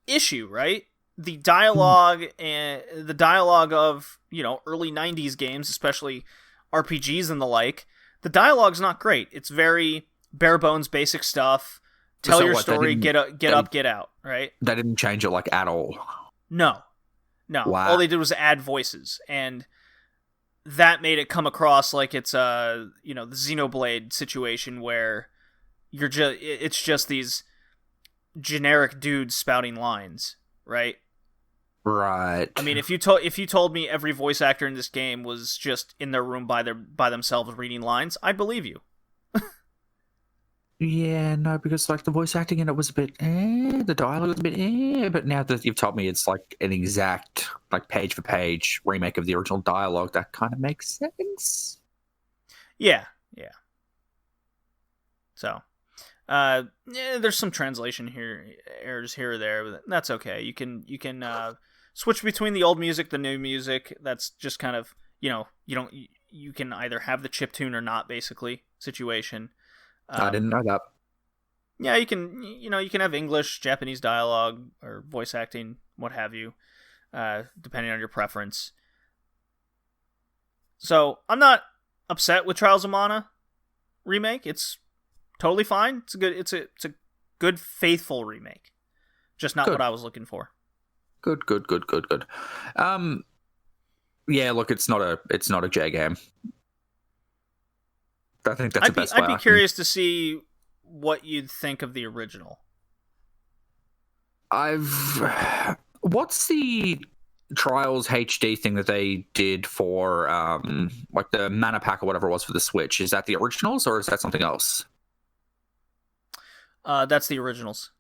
[SPEAKER 2] issue, right? The dialogue of, early 90s games, especially RPGs and the like, the dialogue's not great. It's very bare bones, basic stuff. Tell
[SPEAKER 1] So
[SPEAKER 2] your
[SPEAKER 1] what, they
[SPEAKER 2] story,
[SPEAKER 1] didn't-
[SPEAKER 2] get up, get out, right?
[SPEAKER 1] They didn't change it like at all.
[SPEAKER 2] No.
[SPEAKER 1] Wow.
[SPEAKER 2] All they did was add voices, and that made it come across like it's the Xenoblade situation where it's just these generic dudes spouting lines, right?
[SPEAKER 1] Right.
[SPEAKER 2] I mean, if you told me every voice actor in this game was just in their room by themselves reading lines, I'd believe you.
[SPEAKER 1] Yeah, no, because like the voice acting in it was a bit, the dialogue was a bit, but now that you've told me it's like an exact, like page for page remake of the original dialogue, that kind of makes sense.
[SPEAKER 2] Yeah. So, there's some translation errors here or there, but that's okay. You can switch between the old music, the new music. That's just kind of, you can either have the chiptune or not, basically, situation.
[SPEAKER 1] I didn't know that.
[SPEAKER 2] Yeah, you can have English, Japanese dialogue, or voice acting, what have you, depending on your preference. So, I'm not upset with Trials of Mana remake. It's totally fine. It's a good, faithful remake. Just not
[SPEAKER 1] Good.
[SPEAKER 2] what I was looking for.
[SPEAKER 1] Good. Yeah, look, it's not a J game. I think that's the best way.
[SPEAKER 2] I'd be curious to see what you'd think of the original.
[SPEAKER 1] What's the Trials HD thing that they did for like the mana pack or whatever it was for the Switch? Is that the originals or is that something else?
[SPEAKER 2] That's the originals.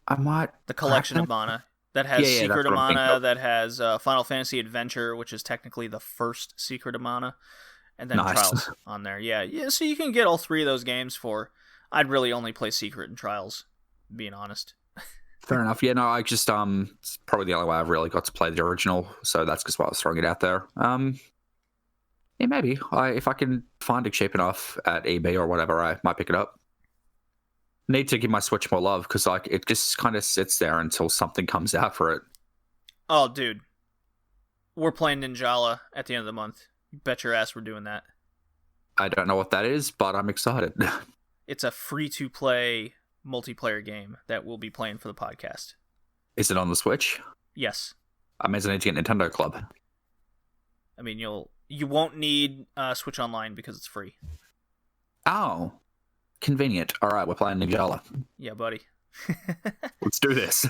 [SPEAKER 1] The
[SPEAKER 2] collection of mana that has Secret of Mana, that has Final Fantasy Adventure, which is technically the first Secret of Mana, and then Trials on there. Yeah. So you can get all three of those games for. I'd really only play Secret and Trials, being honest.
[SPEAKER 1] Fair enough. Yeah, no, I just it's probably the only way I've really got to play the original, so that's just why I was throwing it out there. Yeah, maybe if I can find it cheap enough at eBay or whatever, I might pick it up. Need to give my Switch more love because like it just kind of sits there until something comes out for it.
[SPEAKER 2] Oh, dude, we're playing Ninjala at the end of the month. You bet your ass we're doing that.
[SPEAKER 1] I don't know what that is, but I'm excited.
[SPEAKER 2] It's a free-to-play multiplayer game that we'll be playing for the podcast.
[SPEAKER 1] Is it on the Switch?
[SPEAKER 2] Yes.
[SPEAKER 1] I mean, I need to get Nintendo Club.
[SPEAKER 2] I mean, you won't need Switch Online because it's free.
[SPEAKER 1] Oh, convenient. All right, we're playing Ninjala.
[SPEAKER 2] Yeah, buddy.
[SPEAKER 1] Let's do this.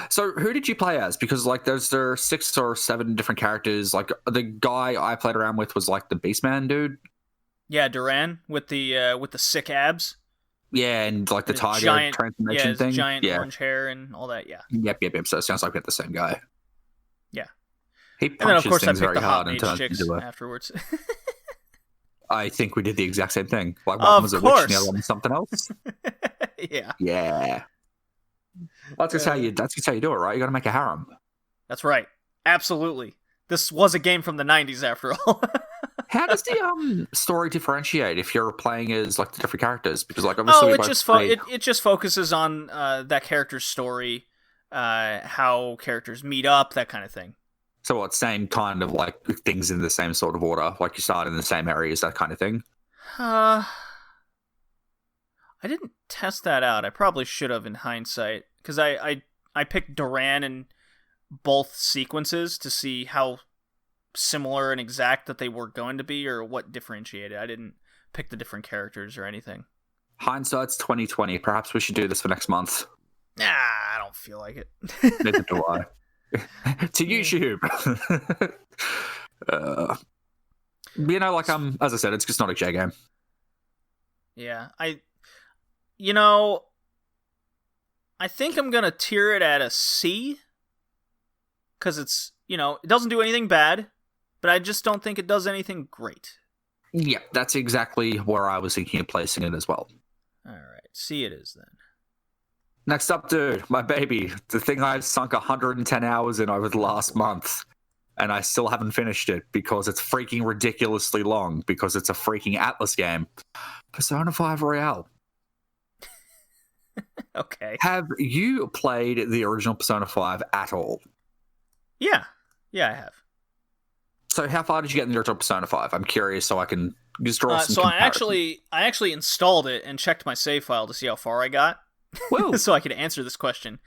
[SPEAKER 1] So who did you play as? Because like there are 6 or 7 different characters. Like the guy I played around with was like the Beastman dude.
[SPEAKER 2] Yeah, Duran with the sick abs.
[SPEAKER 1] Yeah, and like the tiger
[SPEAKER 2] giant,
[SPEAKER 1] transformation thing.
[SPEAKER 2] Giant orange hair and all that. Yeah.
[SPEAKER 1] Yep. So it sounds like we have the same guy.
[SPEAKER 2] Yeah.
[SPEAKER 1] He
[SPEAKER 2] and then of
[SPEAKER 1] punches
[SPEAKER 2] course I
[SPEAKER 1] things
[SPEAKER 2] picked
[SPEAKER 1] very
[SPEAKER 2] the hot
[SPEAKER 1] hard and
[SPEAKER 2] mage
[SPEAKER 1] turns
[SPEAKER 2] chicks
[SPEAKER 1] into
[SPEAKER 2] afterwards.
[SPEAKER 1] I think we did the exact same thing. Like one was a witch and the other one was something else.
[SPEAKER 2] Yeah.
[SPEAKER 1] Yeah. That's just how you do it, right? You got to make a harem.
[SPEAKER 2] That's right. Absolutely. This was a game from the 90s after all.
[SPEAKER 1] How does the story differentiate if you're playing as like the different characters? Because like obviously
[SPEAKER 2] it just focuses on that character's story, how characters meet up, that kind of thing.
[SPEAKER 1] So what, same kind of like things in the same sort of order, like you start in the same areas, that kind of thing?
[SPEAKER 2] I didn't test that out. I probably should have in hindsight, because I picked Duran in both sequences to see how similar and exact that they were going to be, or what differentiated. I didn't pick the different characters or anything.
[SPEAKER 1] Hindsight's 2020. Perhaps we should do this for next month.
[SPEAKER 2] Nah, I don't feel like it.
[SPEAKER 1] Neither do I. To YouTube. Like as I said, it's just not a J game.
[SPEAKER 2] Yeah, I think I'm gonna tier it at a C, because it's it doesn't do anything bad, but I just don't think it does anything great.
[SPEAKER 1] Yeah, that's exactly where I was thinking of placing it as well.
[SPEAKER 2] All right, C it is then.
[SPEAKER 1] Next up, dude, my baby, the thing I've sunk 110 hours in over the last month, and I still haven't finished it because it's freaking ridiculously long, because it's a freaking Atlas game. Persona 5 Royale.
[SPEAKER 2] Okay.
[SPEAKER 1] Have you played the original Persona 5 at all?
[SPEAKER 2] Yeah, I have.
[SPEAKER 1] So how far did you get in the original Persona 5? I'm curious so I can Just draw some
[SPEAKER 2] so
[SPEAKER 1] comparisons.
[SPEAKER 2] I actually installed it and checked my save file to see how far I got,
[SPEAKER 1] Whoa.
[SPEAKER 2] so I could answer this question.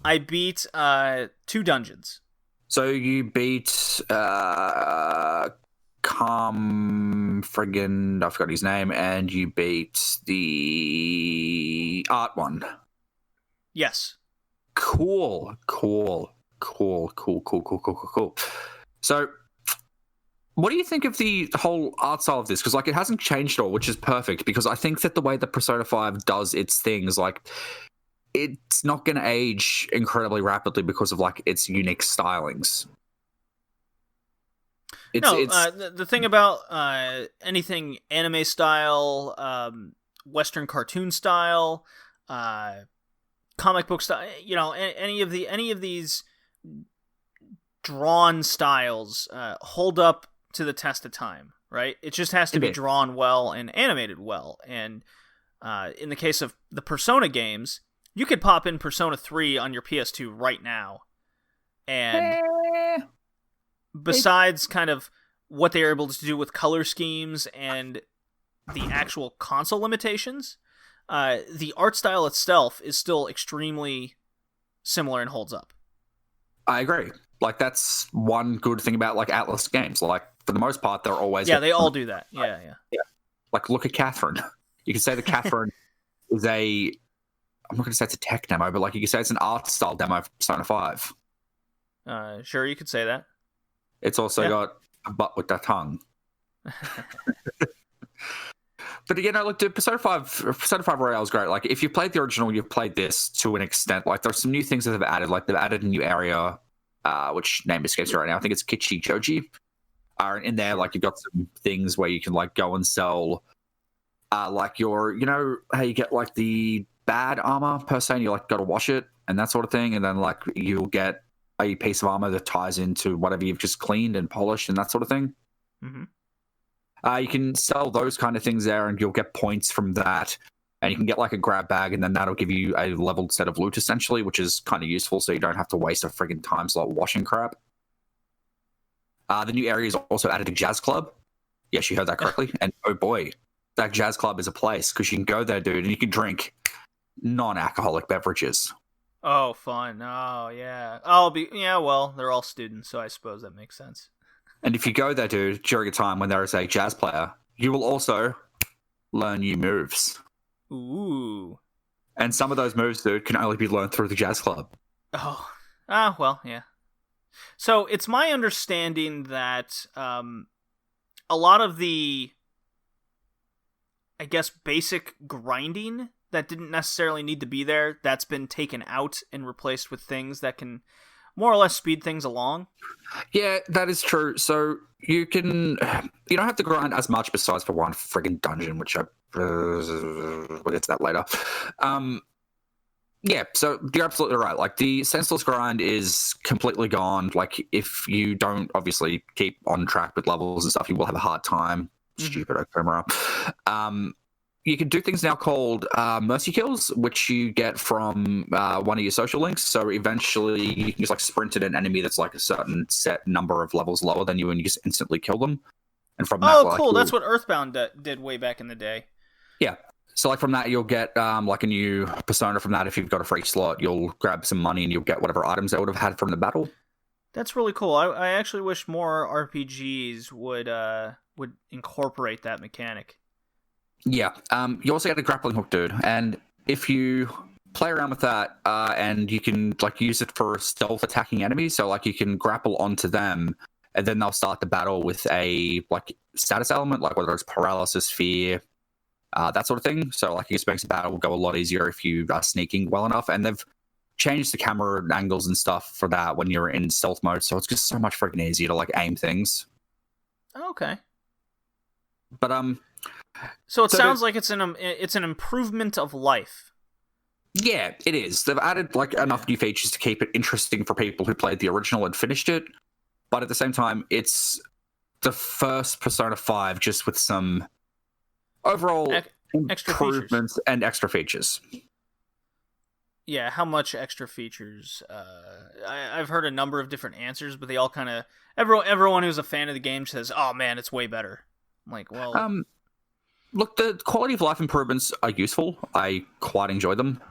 [SPEAKER 2] I beat 2 dungeons.
[SPEAKER 1] So you beat friggin' I forgot his name, and you beat the art one.
[SPEAKER 2] Yes.
[SPEAKER 1] Cool. So, what do you think of the whole art style of this? Because like it hasn't changed at all, which is perfect. Because I think that the way that Persona 5 does its things, like it's not going to age incredibly rapidly because of like its unique stylings.
[SPEAKER 2] The thing about anything anime style, Western cartoon style, comic book style, any of these drawn styles hold up to the test of time, right? It just has to be drawn well and animated well. And in the case of the Persona games, you could pop in Persona 3 on your PS2 right now, and besides kind of what they are able to do with color schemes and the actual console limitations, the art style itself is still extremely similar and holds up.
[SPEAKER 1] I agree. Like that's one good thing about like Atlas games. Like for the most part, they're always
[SPEAKER 2] they all do that. Yeah.
[SPEAKER 1] Like look at Catherine. You can say that Catherine is a. I'm not going to say it's a tech demo, but like you can say it's an art style demo for Persona 5.
[SPEAKER 2] Sure, you could say that.
[SPEAKER 1] It's also got a butt with that tongue. But again, look, Persona 5 Royale is great. Like, if you played the original, you've played this to an extent. Like, there's some new things that they've added. Like, they've added a new area, which name escapes me right now. I think it's Kichi Joji. In there, like, you've got some things where you can, like, go and sell, like, your, how you get, like, the bad armor, per se, and you, like, got to wash it and that sort of thing. And then, like, you'll get a piece of armor that ties into whatever you've just cleaned and polished and that sort of thing.
[SPEAKER 2] Mm-hmm.
[SPEAKER 1] You can sell those kind of things there, and you'll get points from that. And you can get like a grab bag, and then that'll give you a leveled set of loot, essentially, which is kind of useful, so you don't have to waste a friggin' time slot washing crap. The new area is also added a jazz club. Yes, you heard that correctly. And oh boy, that jazz club is a place, because you can go there, dude, and you can drink non-alcoholic beverages.
[SPEAKER 2] Oh, fun. Oh, yeah. Well, they're all students, so I suppose that makes sense.
[SPEAKER 1] And if you go there, dude, during a time when there is a jazz player, you will also learn new moves.
[SPEAKER 2] Ooh.
[SPEAKER 1] And some of those moves, dude, can only be learned through the jazz club.
[SPEAKER 2] Oh. Well, yeah. So it's my understanding that a lot of the, I guess, basic grinding that didn't necessarily need to be there, that's been taken out and replaced with things that can more or less speed things along.
[SPEAKER 1] Yeah, that is true. So you don't have to grind as much besides for one friggin' dungeon, which we'll get to that later. Yeah, so you're absolutely right. Like the senseless grind is completely gone. Like if you don't obviously keep on track with levels and stuff, you will have a hard time. Stupid Okumura. You can do things now called mercy kills, which you get from one of your social links. So eventually you can just like sprint at an enemy that's like a certain set number of levels lower than you, and you just instantly kill them. And from that,
[SPEAKER 2] cool. That's what Earthbound did way back in the day.
[SPEAKER 1] Yeah. So like from that, you'll get like a new persona from that. If you've got a free slot, you'll grab some money and you'll get whatever items they would have had from the battle.
[SPEAKER 2] That's really cool. I actually wish more RPGs would incorporate that mechanic.
[SPEAKER 1] Yeah, you also get a grappling hook, dude, and if you play around with that, and you can like use it for stealth attacking enemies, so like you can grapple onto them, and then they'll start the battle with a like status element, like whether it's paralysis, fear, that sort of thing. So like it just makes the battle go a lot easier if you are sneaking well enough, and they've changed the camera angles and stuff for that when you're in stealth mode, so it's just so much freaking easier to like aim things.
[SPEAKER 2] Okay,
[SPEAKER 1] but
[SPEAKER 2] So it sounds like it's an improvement of life.
[SPEAKER 1] Yeah, it is. They've added like enough new features to keep it interesting for people who played the original and finished it. But at the same time, it's the first Persona 5 just with some overall improvements and extra features.
[SPEAKER 2] Yeah, how much extra features? I've heard a number of different answers, but they all kind of everyone who's a fan of the game says, "Oh man, it's way better." I'm like, well,
[SPEAKER 1] Look, the quality of life improvements are useful. I quite enjoy them.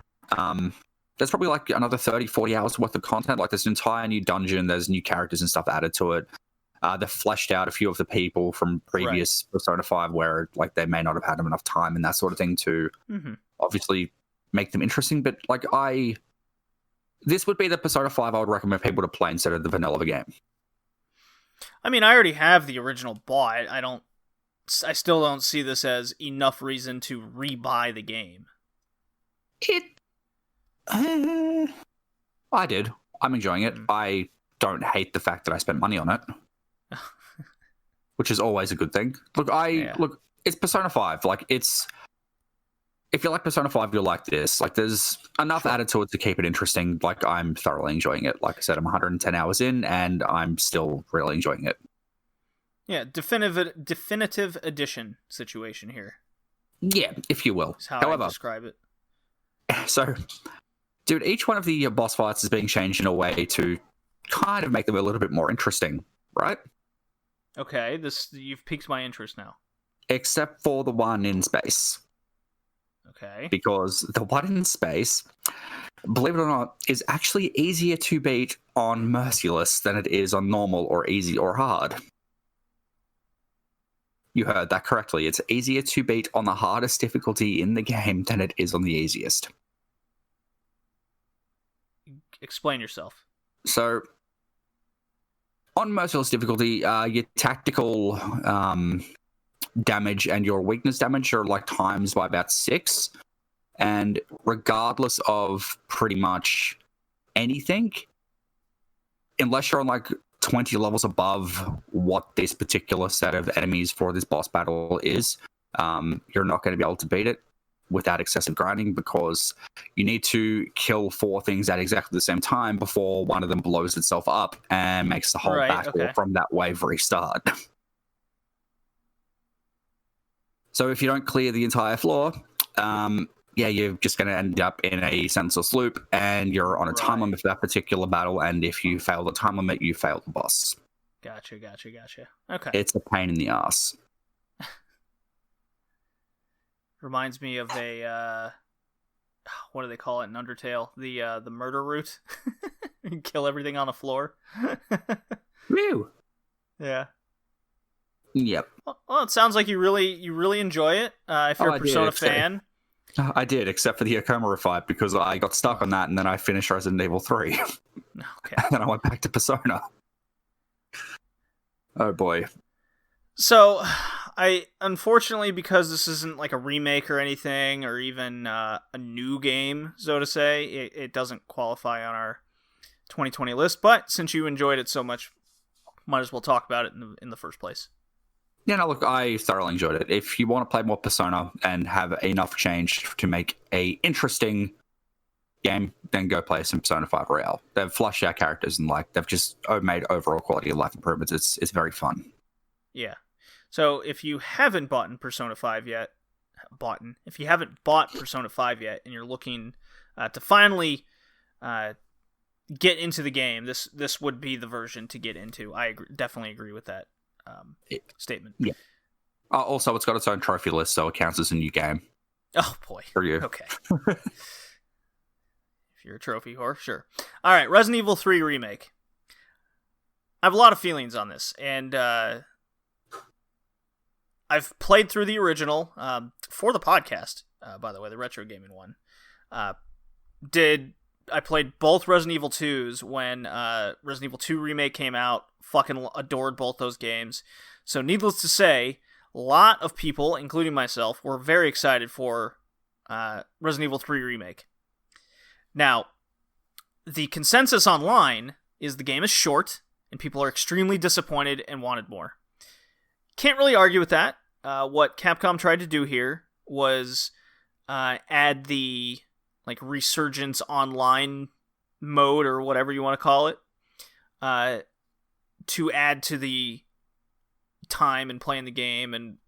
[SPEAKER 1] There's probably like another 30, 40 hours worth of content. Like there's an entire new dungeon, there's new characters and stuff added to it. They've fleshed out a few of the people from previous Persona 5 where like they may not have had enough time and that sort of thing to obviously make them interesting. But like this would be the Persona 5 I would recommend people to play instead of the vanilla game.
[SPEAKER 2] I mean, I already have the original bought. I still don't see this as enough reason to rebuy the game.
[SPEAKER 1] I did. I'm enjoying it. I don't hate the fact that I spent money on it, which is always a good thing. Look, it's Persona 5. Like, if you like Persona 5, you'll like this. Like, there's enough added to it to keep it interesting. Like, I'm thoroughly enjoying it. Like I said, I'm 110 hours in, and I'm still really enjoying it.
[SPEAKER 2] Yeah, definitive edition situation here.
[SPEAKER 1] Yeah, if you will.
[SPEAKER 2] Is how I describe it.
[SPEAKER 1] So, dude, each one of the boss fights is being changed in a way to kind of make them a little bit more interesting, right?
[SPEAKER 2] Okay, you've piqued my interest now.
[SPEAKER 1] Except for the one in space.
[SPEAKER 2] Okay.
[SPEAKER 1] Because the one in space, believe it or not, is actually easier to beat on Merciless than it is on normal or easy or hard. You heard that correctly. It's easier to beat on the hardest difficulty in the game than it is on the easiest.
[SPEAKER 2] Explain yourself.
[SPEAKER 1] So, on Merciless difficulty, your tactical damage and your weakness damage are like times by about 6. And regardless of pretty much anything, unless you're on like 20 levels above what this particular set of enemies for this boss battle is, you're not going to be able to beat it without excessive grinding, because you need to kill 4 things at exactly the same time before one of them blows itself up and makes the whole battle from that wave restart. So if you don't clear the entire floor, you're just going to end up in a senseless loop, and you're on a time limit for that particular battle, and if you fail the time limit, you fail the boss.
[SPEAKER 2] Gotcha. Okay.
[SPEAKER 1] It's a pain in the ass.
[SPEAKER 2] Reminds me of a, what do they call it in Undertale? The murder route? You kill everything on the floor.
[SPEAKER 1] Woo!
[SPEAKER 2] Yeah.
[SPEAKER 1] Yep.
[SPEAKER 2] Well, it sounds like you really enjoy it. If you're a Persona fan.
[SPEAKER 1] I did, except for the Okamura fight, because I got stuck on that, and then I finished Resident Evil 3.
[SPEAKER 2] Okay.
[SPEAKER 1] And then I went back to Persona. Oh boy.
[SPEAKER 2] So, unfortunately, because this isn't like a remake or anything, or even a new game, so to say, it doesn't qualify on our 2020 list. But since you enjoyed it so much, might as well talk about it in the first place.
[SPEAKER 1] Yeah, no, look, I thoroughly enjoyed it. If you want to play more Persona and have enough change to make a interesting game, then go play some Persona 5 Royale. They've flushed out characters and they've just made overall quality of life improvements. It's very fun.
[SPEAKER 2] Yeah. So if you haven't bought Persona 5 yet, if you haven't bought Persona 5 yet, and you're looking to finally get into the game, this would be the version to get into. I definitely agree with that statement.
[SPEAKER 1] Yeah. Also, it's got its own trophy list, so it counts as a new game.
[SPEAKER 2] Oh boy.
[SPEAKER 1] For you.
[SPEAKER 2] Okay. If you're a trophy whore, sure. All right, Resident Evil 3 Remake. I have a lot of feelings on this, and I've played through the original for the podcast, by the way, the Retro Gaming one. I played both Resident Evil 2s when Resident Evil 2 Remake came out. Fucking adored both those games. So needless to say, a lot of people, including myself, were very excited for Resident Evil 3 Remake. Now, the consensus online is the game is short, and people are extremely disappointed and wanted more. Can't really argue with that. What Capcom tried to do here was add the Resurgence Online mode, or whatever you want to call it, to add to the time and playing the game. And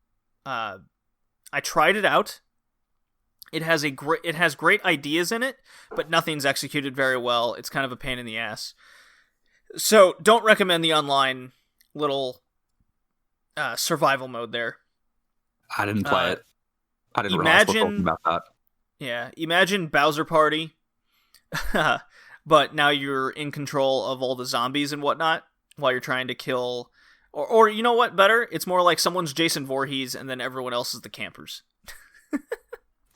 [SPEAKER 2] I tried it out. It has great ideas in it, but nothing's executed very well. It's kind of a pain in the ass. So don't recommend the online little survival mode there.
[SPEAKER 1] I didn't play it. I didn't realize we're talking
[SPEAKER 2] Imagine,
[SPEAKER 1] about that.
[SPEAKER 2] yeah, imagine Bowser Party, but now you're in control of all the zombies and whatnot while you're trying to kill. Or you know what? Better, it's more like someone's Jason Voorhees and then everyone else is the campers.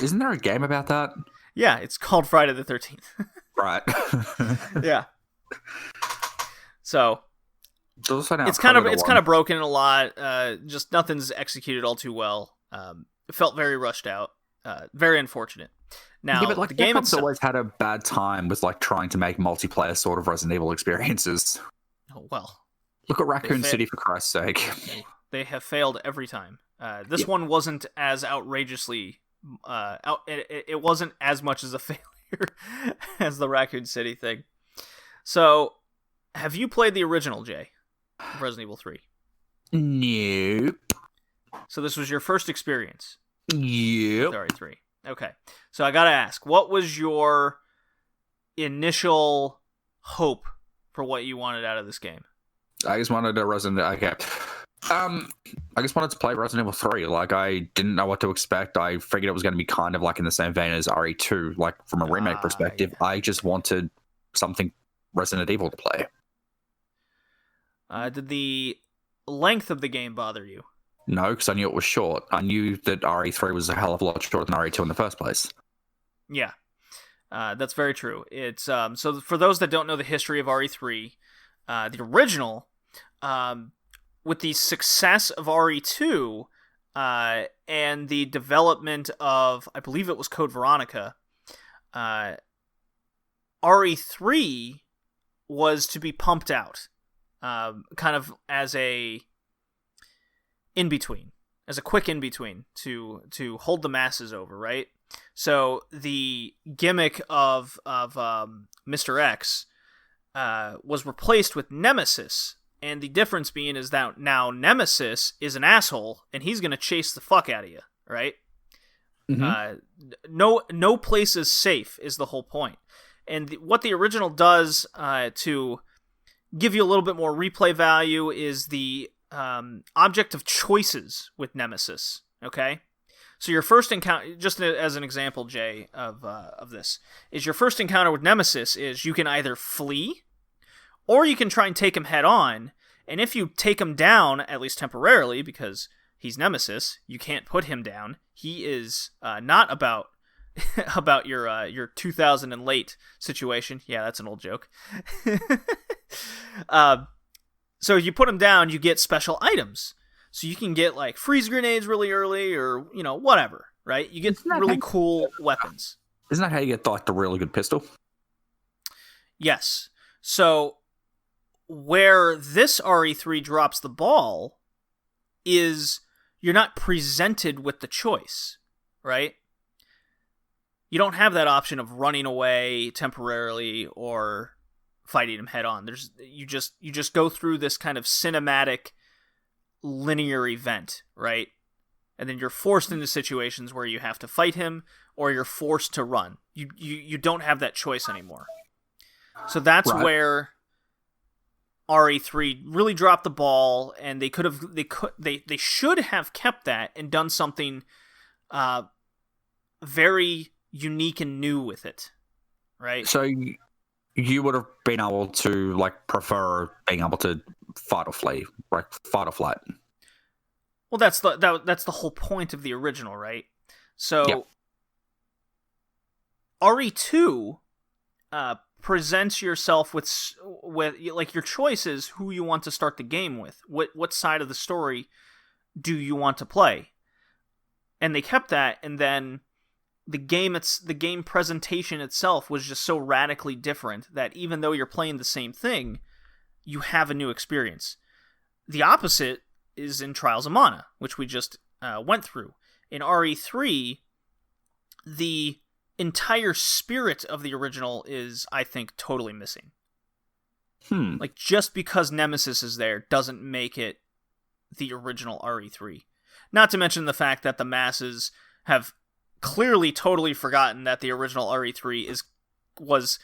[SPEAKER 1] Isn't there a game about that?
[SPEAKER 2] Yeah, it's called Friday the 13th.
[SPEAKER 1] Right.
[SPEAKER 2] Yeah. So
[SPEAKER 1] it's
[SPEAKER 2] kind of broken a lot. Just nothing's executed all too well. It felt very rushed out. Very unfortunate. Now,
[SPEAKER 1] yeah, but like
[SPEAKER 2] the game
[SPEAKER 1] Capcom's
[SPEAKER 2] itself
[SPEAKER 1] always had a bad time with like trying to make multiplayer sort of Resident Evil experiences.
[SPEAKER 2] Oh, well.
[SPEAKER 1] Look at Raccoon City, for Christ's sake.
[SPEAKER 2] They have failed every time. This one wasn't as outrageously... it wasn't as much as a failure as the Raccoon City thing. So, have you played the original, Jay? Resident Evil 3?
[SPEAKER 1] Nope.
[SPEAKER 2] So this was your first experience?
[SPEAKER 1] Yep.
[SPEAKER 2] With RE3. Okay. So I gotta ask, what was your initial hope for what you wanted out of this game?
[SPEAKER 1] I just wanted a Resident... Okay. I just wanted to play Resident Evil 3. Like, I didn't know what to expect. I figured it was going to be kind of like in the same vein as RE2. Like, from a remake perspective, yeah. I just wanted something Resident Evil to play.
[SPEAKER 2] Did the length of the game bother you?
[SPEAKER 1] No, because I knew it was short. I knew that RE3 was a hell of a lot shorter than RE2 in the first place.
[SPEAKER 2] Yeah, that's very true. It's so for those that don't know the history of RE3, the original... with the success of RE2 and the development of, I believe it was Code Veronica, RE3 was to be pumped out, kind of as a in-between, as a quick in-between to hold the masses over, right? So the gimmick of Mr. X was replaced with Nemesis. And the difference being is that now Nemesis is an asshole, and he's going to chase the fuck out of you, right? Mm-hmm. No place is safe is the whole point. And what the original does to give you a little bit more replay value is the object of choices with Nemesis, okay? So your first encounter, just as an example, Jay, of this, is your first encounter with Nemesis is you can either flee, or you can try and take him head on, and if you take him down, at least temporarily, because he's Nemesis, you can't put him down. He is not about your 2000 and late situation. Yeah, that's an old joke. So you put him down, you get special items. So you can get like freeze grenades really early, or whatever, right? You get really cool weapons.
[SPEAKER 1] Isn't that how you get like the really good pistol?
[SPEAKER 2] Yes. So where this RE3 drops the ball is you're not presented with the choice, right? You don't have that option of running away temporarily or fighting him head on. You just go through this kind of cinematic linear event, right? And then you're forced into situations where you have to fight him or you're forced to run. You don't have that choice anymore. So that's right. Where RE3 really dropped the ball, and they should have kept that and done something very unique and new with it, right?
[SPEAKER 1] So you would have been able to like prefer being able to fight or flee, right? Fight or flight.
[SPEAKER 2] Well, that's the whole point of the original, right? So yep. RE2 presents yourself with like your choices, who you want to start the game with, what side of the story do you want to play, and they kept that. And then the game presentation itself was just so radically different that even though you're playing the same thing, you have a new experience. The opposite is in Trials of Mana, which we just went through. In RE3, the entire spirit of the original is, I think, totally missing. Like, just because Nemesis is there doesn't make it the original RE3. Not to mention the fact that the masses have clearly totally forgotten that the original RE3 was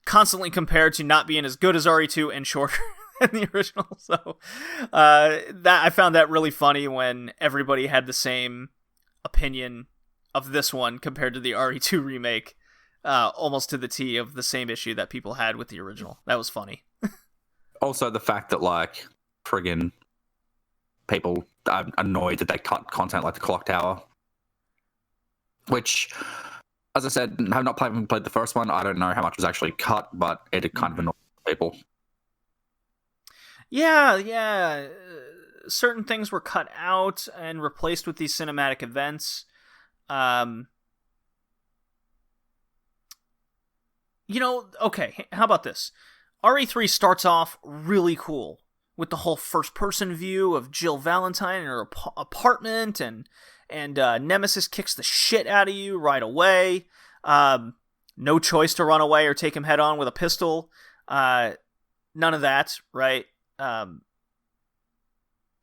[SPEAKER 2] constantly compared to not being as good as RE2 and shorter than the original. So that I found that really funny when everybody had the same opinion of this one compared to the RE2 remake, almost to the T of the same issue that people had with the original. That was funny.
[SPEAKER 1] Also, the fact that, like, friggin' people are annoyed that they cut content like the clock tower. Which, as I said, I have not played the first one. I don't know how much was actually cut, but it kind of annoyed people.
[SPEAKER 2] Yeah. Certain things were cut out and replaced with these cinematic events. Okay, how about this? RE3 starts off really cool with the whole first-person view of Jill Valentine in her apartment, and Nemesis kicks the shit out of you right away. No choice to run away or take him head-on with a pistol. None of that, right?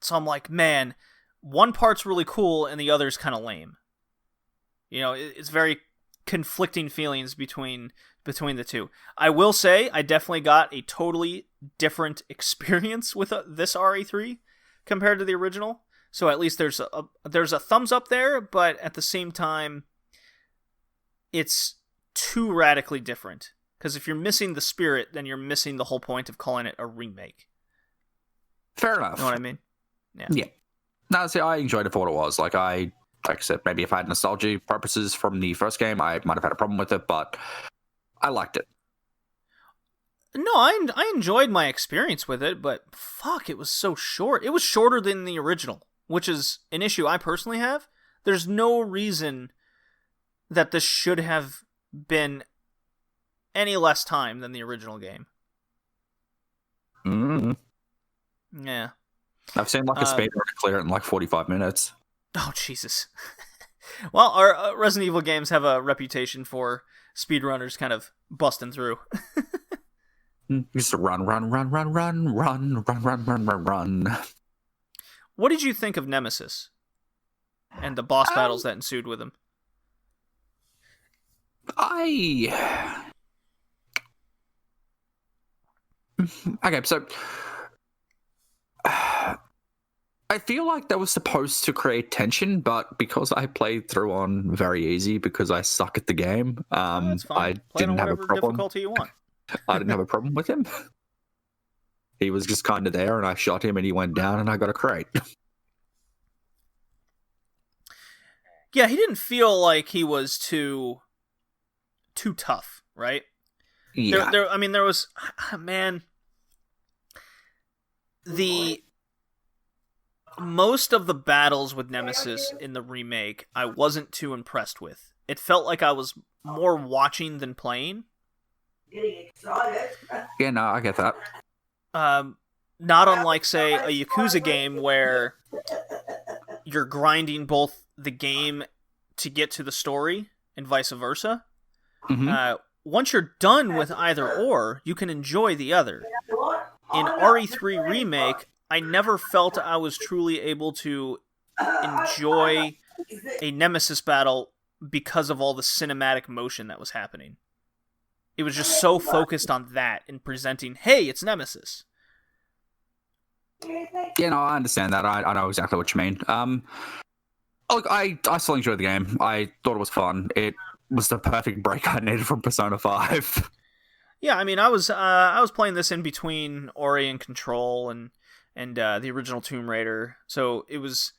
[SPEAKER 2] So I'm like, man, one part's really cool and the other's kind of lame. It's very conflicting feelings between the two. I will say I definitely got a totally different experience with this RE3 compared to the original. So at least there's a thumbs up there, but at the same time, it's too radically different. Because if you're missing the spirit, then you're missing the whole point of calling it a remake.
[SPEAKER 1] Fair enough.
[SPEAKER 2] You know what I mean?
[SPEAKER 1] Yeah. No, see, I enjoyed it for what it was. Like I said, maybe if I had nostalgia purposes from the first game, I might have had a problem with it, but I liked it.
[SPEAKER 2] No, I enjoyed my experience with it, but fuck, it was so short. It was shorter than the original, which is an issue I personally have. There's no reason that this should have been any less time than the original game. Yeah.
[SPEAKER 1] I've seen like a speedrunner clear it in like 45 minutes.
[SPEAKER 2] Oh, Jesus. Well, our Resident Evil games have a reputation for speedrunners kind of busting through.
[SPEAKER 1] Just run.
[SPEAKER 2] What did you think of Nemesis and the boss battles that ensued with him?
[SPEAKER 1] Okay, so I feel like that was supposed to create tension, but because I played through on very easy because I suck at the game, I didn't have a problem.
[SPEAKER 2] Difficulty you want.
[SPEAKER 1] I didn't have a problem with him. He was just kind of there, and I shot him, and he went down, and I got a crate.
[SPEAKER 2] Yeah, he didn't feel like he was too tough, right?
[SPEAKER 1] Yeah.
[SPEAKER 2] There was, man, most of the battles with Nemesis in the remake, I wasn't too impressed with. It felt like I was more watching than playing.
[SPEAKER 1] Yeah, no, I get that.
[SPEAKER 2] Not unlike, say, a Yakuza game where you're grinding both the game to get to the story and vice versa.
[SPEAKER 1] Mm-hmm.
[SPEAKER 2] Once you're done with either or, you can enjoy the other. In RE3 Remake, I never felt I was truly able to enjoy a Nemesis battle because of all the cinematic motion that was happening. It was just so focused on that and presenting, hey, it's Nemesis.
[SPEAKER 1] Yeah, no, I understand that. I know exactly what you mean. Look, I still enjoyed the game. I thought it was fun. It was the perfect break I needed from Persona 5.
[SPEAKER 2] Yeah, I mean, I was playing this in between Ori and Control and the original Tomb Raider, so it was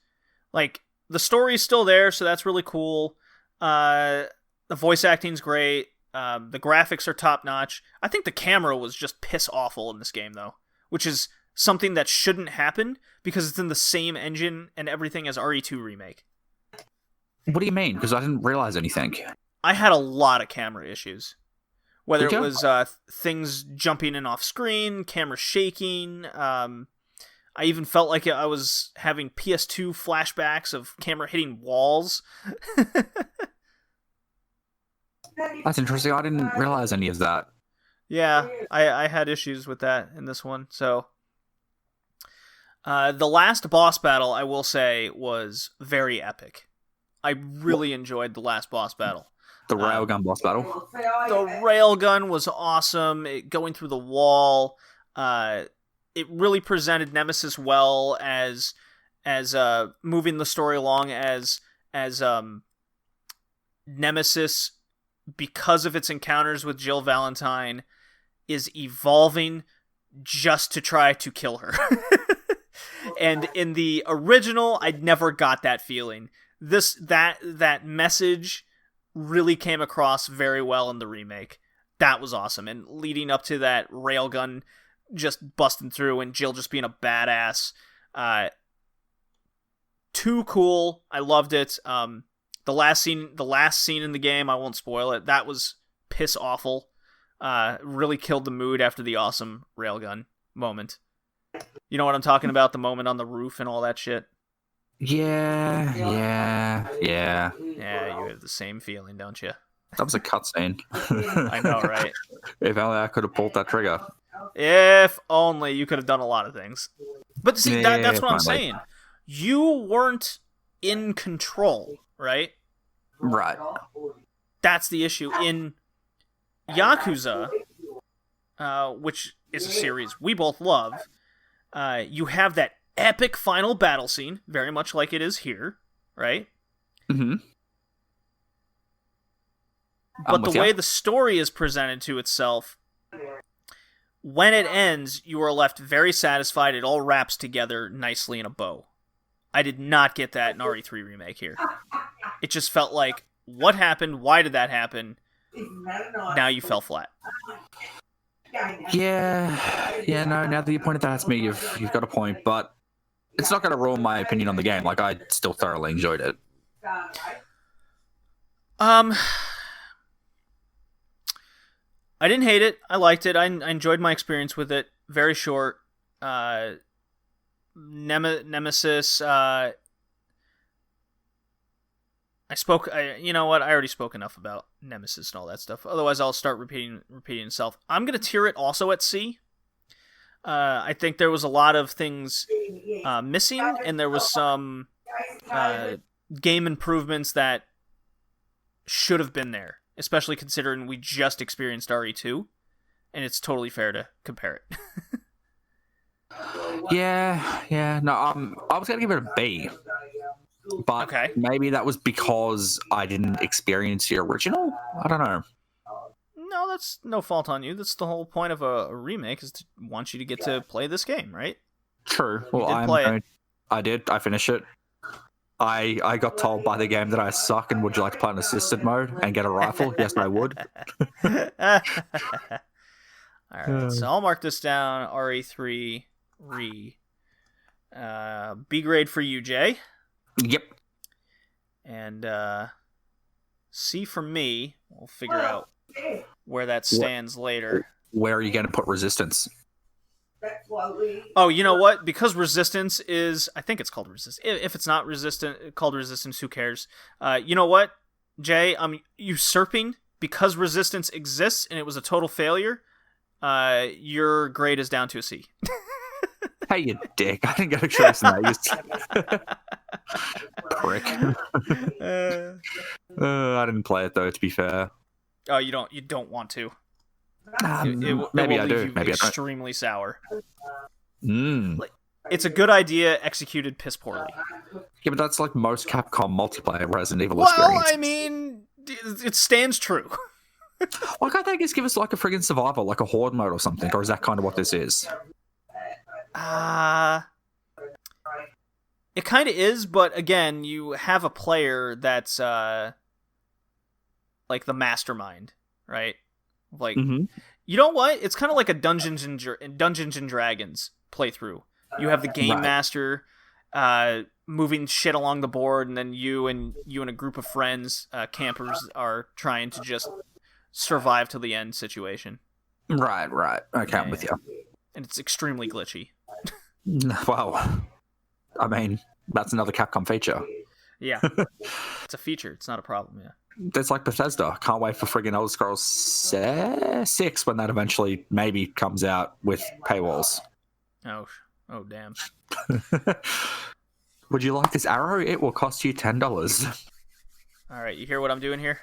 [SPEAKER 2] like the story's still there, so that's really cool. The voice acting's great. The graphics are top notch. I think the camera was just piss awful in this game, though, which is something that shouldn't happen because it's in the same engine and everything as RE2 Remake.
[SPEAKER 1] What do you mean? Because I didn't realize anything.
[SPEAKER 2] I had a lot of camera issues. Whether it was things jumping in off screen, camera shaking. I even felt like I was having PS2 flashbacks of camera hitting walls.
[SPEAKER 1] That's interesting. I didn't realize any of that.
[SPEAKER 2] Yeah, I had issues with that in this one. So, the last boss battle, I will say, was very epic. I really enjoyed the last boss battle.
[SPEAKER 1] The railgun boss battle?
[SPEAKER 2] The railgun was awesome. Going through the wall. It really presented Nemesis well as moving the story along as as Nemesis, because of its encounters with Jill Valentine, is evolving just to try to kill her. And in the original, I never got that feeling. That message really came across very well in the remake. That was awesome. And leading up to that railgun just busting through and Jill just being a badass. Too cool. I loved it. The last scene in the game, I won't spoil it. That was piss awful. Really killed the mood after the awesome railgun moment. You know what I'm talking about? The moment on the roof and all that shit.
[SPEAKER 1] Yeah.
[SPEAKER 2] Yeah, you have the same feeling, don't you?
[SPEAKER 1] That was a cutscene.
[SPEAKER 2] I know, right?
[SPEAKER 1] If only I could have pulled that trigger.
[SPEAKER 2] If only you could have done a lot of things. But see,
[SPEAKER 1] Yeah,
[SPEAKER 2] that's what I'm
[SPEAKER 1] finally.
[SPEAKER 2] saying. You weren't in control, right?
[SPEAKER 1] Right.
[SPEAKER 2] That's the issue. In Yakuza, which is a series we both love, you have that epic final battle scene, very much like it is here, right?
[SPEAKER 1] Mm-hmm.
[SPEAKER 2] But the way the story is presented to itself, when it ends, you are left very satisfied. It all wraps together nicely in a bow. I did not get that in RE3 Remake here. It just felt like, what happened? Why did that happen? Now you fell flat.
[SPEAKER 1] Yeah, no, now that you pointed that at me, you've got a point, but it's not going to ruin my opinion on the game. Like, I still thoroughly enjoyed it.
[SPEAKER 2] I didn't hate it. I liked it. I enjoyed my experience with it. Very short. Nemesis. You know what? I already spoke enough about Nemesis and all that stuff. Otherwise, I'll start repeating itself. I'm gonna tier it also at C. I think there was a lot of things missing, and there was some game improvements that should have been there, especially considering we just experienced RE2, and it's totally fair to compare it.
[SPEAKER 1] Yeah. No, I was gonna give it a B, but
[SPEAKER 2] Okay.
[SPEAKER 1] maybe that was because I didn't experience the original. I don't know.
[SPEAKER 2] No, that's no fault on you. That's the whole point of a remake, is to want you to get to play this game, right?
[SPEAKER 1] True. Well, I did. I finished it. I got told by the game that I suck, and would you like to play in assisted mode and get a rifle? Yes, I would.
[SPEAKER 2] All right, so I'll mark this down. RE3 B grade for you, Jay.
[SPEAKER 1] Yep.
[SPEAKER 2] And C for me. We'll figure out where that stands later.
[SPEAKER 1] Where are you going to put Resistance?
[SPEAKER 2] Oh, you know what? Because Resistance is... I think it's called Resistance. If it's not called Resistance, who cares? You know what, Jay? I'm usurping. Because Resistance exists and it was a total failure, your grade is down to a C.
[SPEAKER 1] Hey, you dick. I didn't get a choice in that. Prick. I didn't play it, though, to be fair.
[SPEAKER 2] Oh, you don't want to.
[SPEAKER 1] Maybe
[SPEAKER 2] it will
[SPEAKER 1] I do.
[SPEAKER 2] leave you
[SPEAKER 1] Maybe
[SPEAKER 2] extremely sour.
[SPEAKER 1] Like,
[SPEAKER 2] it's a good idea, executed piss poorly.
[SPEAKER 1] Yeah, but that's like most Capcom multiplayer Resident Evil
[SPEAKER 2] Well,
[SPEAKER 1] experiences.
[SPEAKER 2] I mean, it stands true.
[SPEAKER 1] Why can't they just give us like a friggin' survival, like a horde mode or something? Or is that kind of what this is?
[SPEAKER 2] It kind of is, but again, you have a player that's like the mastermind, right? Like, You know what? It's kind of like a Dungeons and Dragons playthrough. You have the game master moving shit along the board, and then you and a group of friends, campers, are trying to just survive till the end situation.
[SPEAKER 1] Right. Okay, I'm with you.
[SPEAKER 2] And it's extremely glitchy.
[SPEAKER 1] Wow. I mean, that's another Capcom feature.
[SPEAKER 2] Yeah. It's a feature. It's not a problem, yeah.
[SPEAKER 1] It's like Bethesda. Can't wait for friggin' Elder Scrolls 6 when that eventually maybe comes out with paywalls.
[SPEAKER 2] Oh damn.
[SPEAKER 1] Would you like this arrow? It will cost you $10.
[SPEAKER 2] All right, you hear what I'm doing here?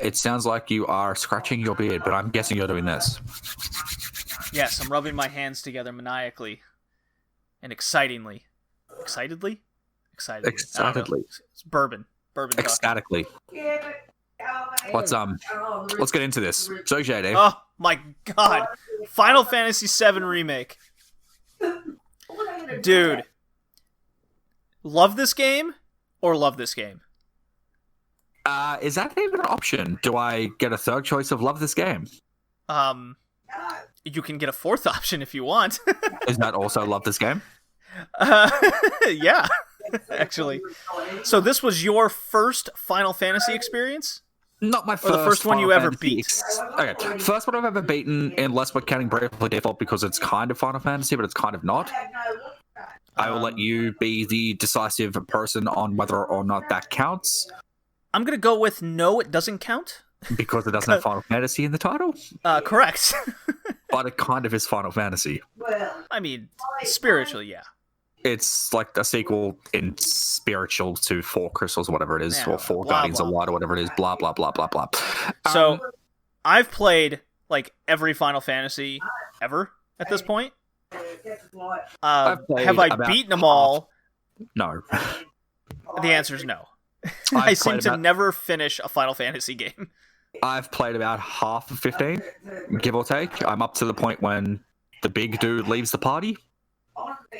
[SPEAKER 1] It sounds like you are scratching your beard, but I'm guessing you're doing this.
[SPEAKER 2] Yes, I'm rubbing my hands together maniacally and excitedly. excitedly.
[SPEAKER 1] Excitedly.
[SPEAKER 2] It's bourbon talking.
[SPEAKER 1] Ecstatically. Let's get into this. So, JD.
[SPEAKER 2] Oh my god. Final Fantasy VII Remake. Dude. Love this game or love this game?
[SPEAKER 1] Is that even an option? Do I get a third choice of love this game?
[SPEAKER 2] You can get a fourth option if you want.
[SPEAKER 1] Is that also love this game?
[SPEAKER 2] Yeah, actually. So this was your first Final Fantasy experience?
[SPEAKER 1] Not my first.
[SPEAKER 2] Or the first one you ever beat?
[SPEAKER 1] Okay, first one I've ever beaten, unless we're counting Bravely Default because it's kind of Final Fantasy, but it's kind of not. I will let you be the decisive person on whether or not that counts.
[SPEAKER 2] I'm gonna go with no, it doesn't count.
[SPEAKER 1] Because it doesn't have Final Fantasy in the title?
[SPEAKER 2] Correct.
[SPEAKER 1] But it kind of is Final Fantasy.
[SPEAKER 2] I mean, spiritually, yeah.
[SPEAKER 1] It's like a sequel in spiritual to Four Crystals or whatever it is,
[SPEAKER 2] Yeah,
[SPEAKER 1] or Four
[SPEAKER 2] blah,
[SPEAKER 1] Guardians
[SPEAKER 2] blah,
[SPEAKER 1] of Light or whatever it is, blah, blah, blah, blah, blah.
[SPEAKER 2] So, I've played, like, every Final Fantasy ever at this point. Have I beaten them all?
[SPEAKER 1] No.
[SPEAKER 2] The answer is no. I seem to never finish a Final Fantasy game.
[SPEAKER 1] I've played about half of 15, give or take. I'm up to the point when the big dude leaves the party.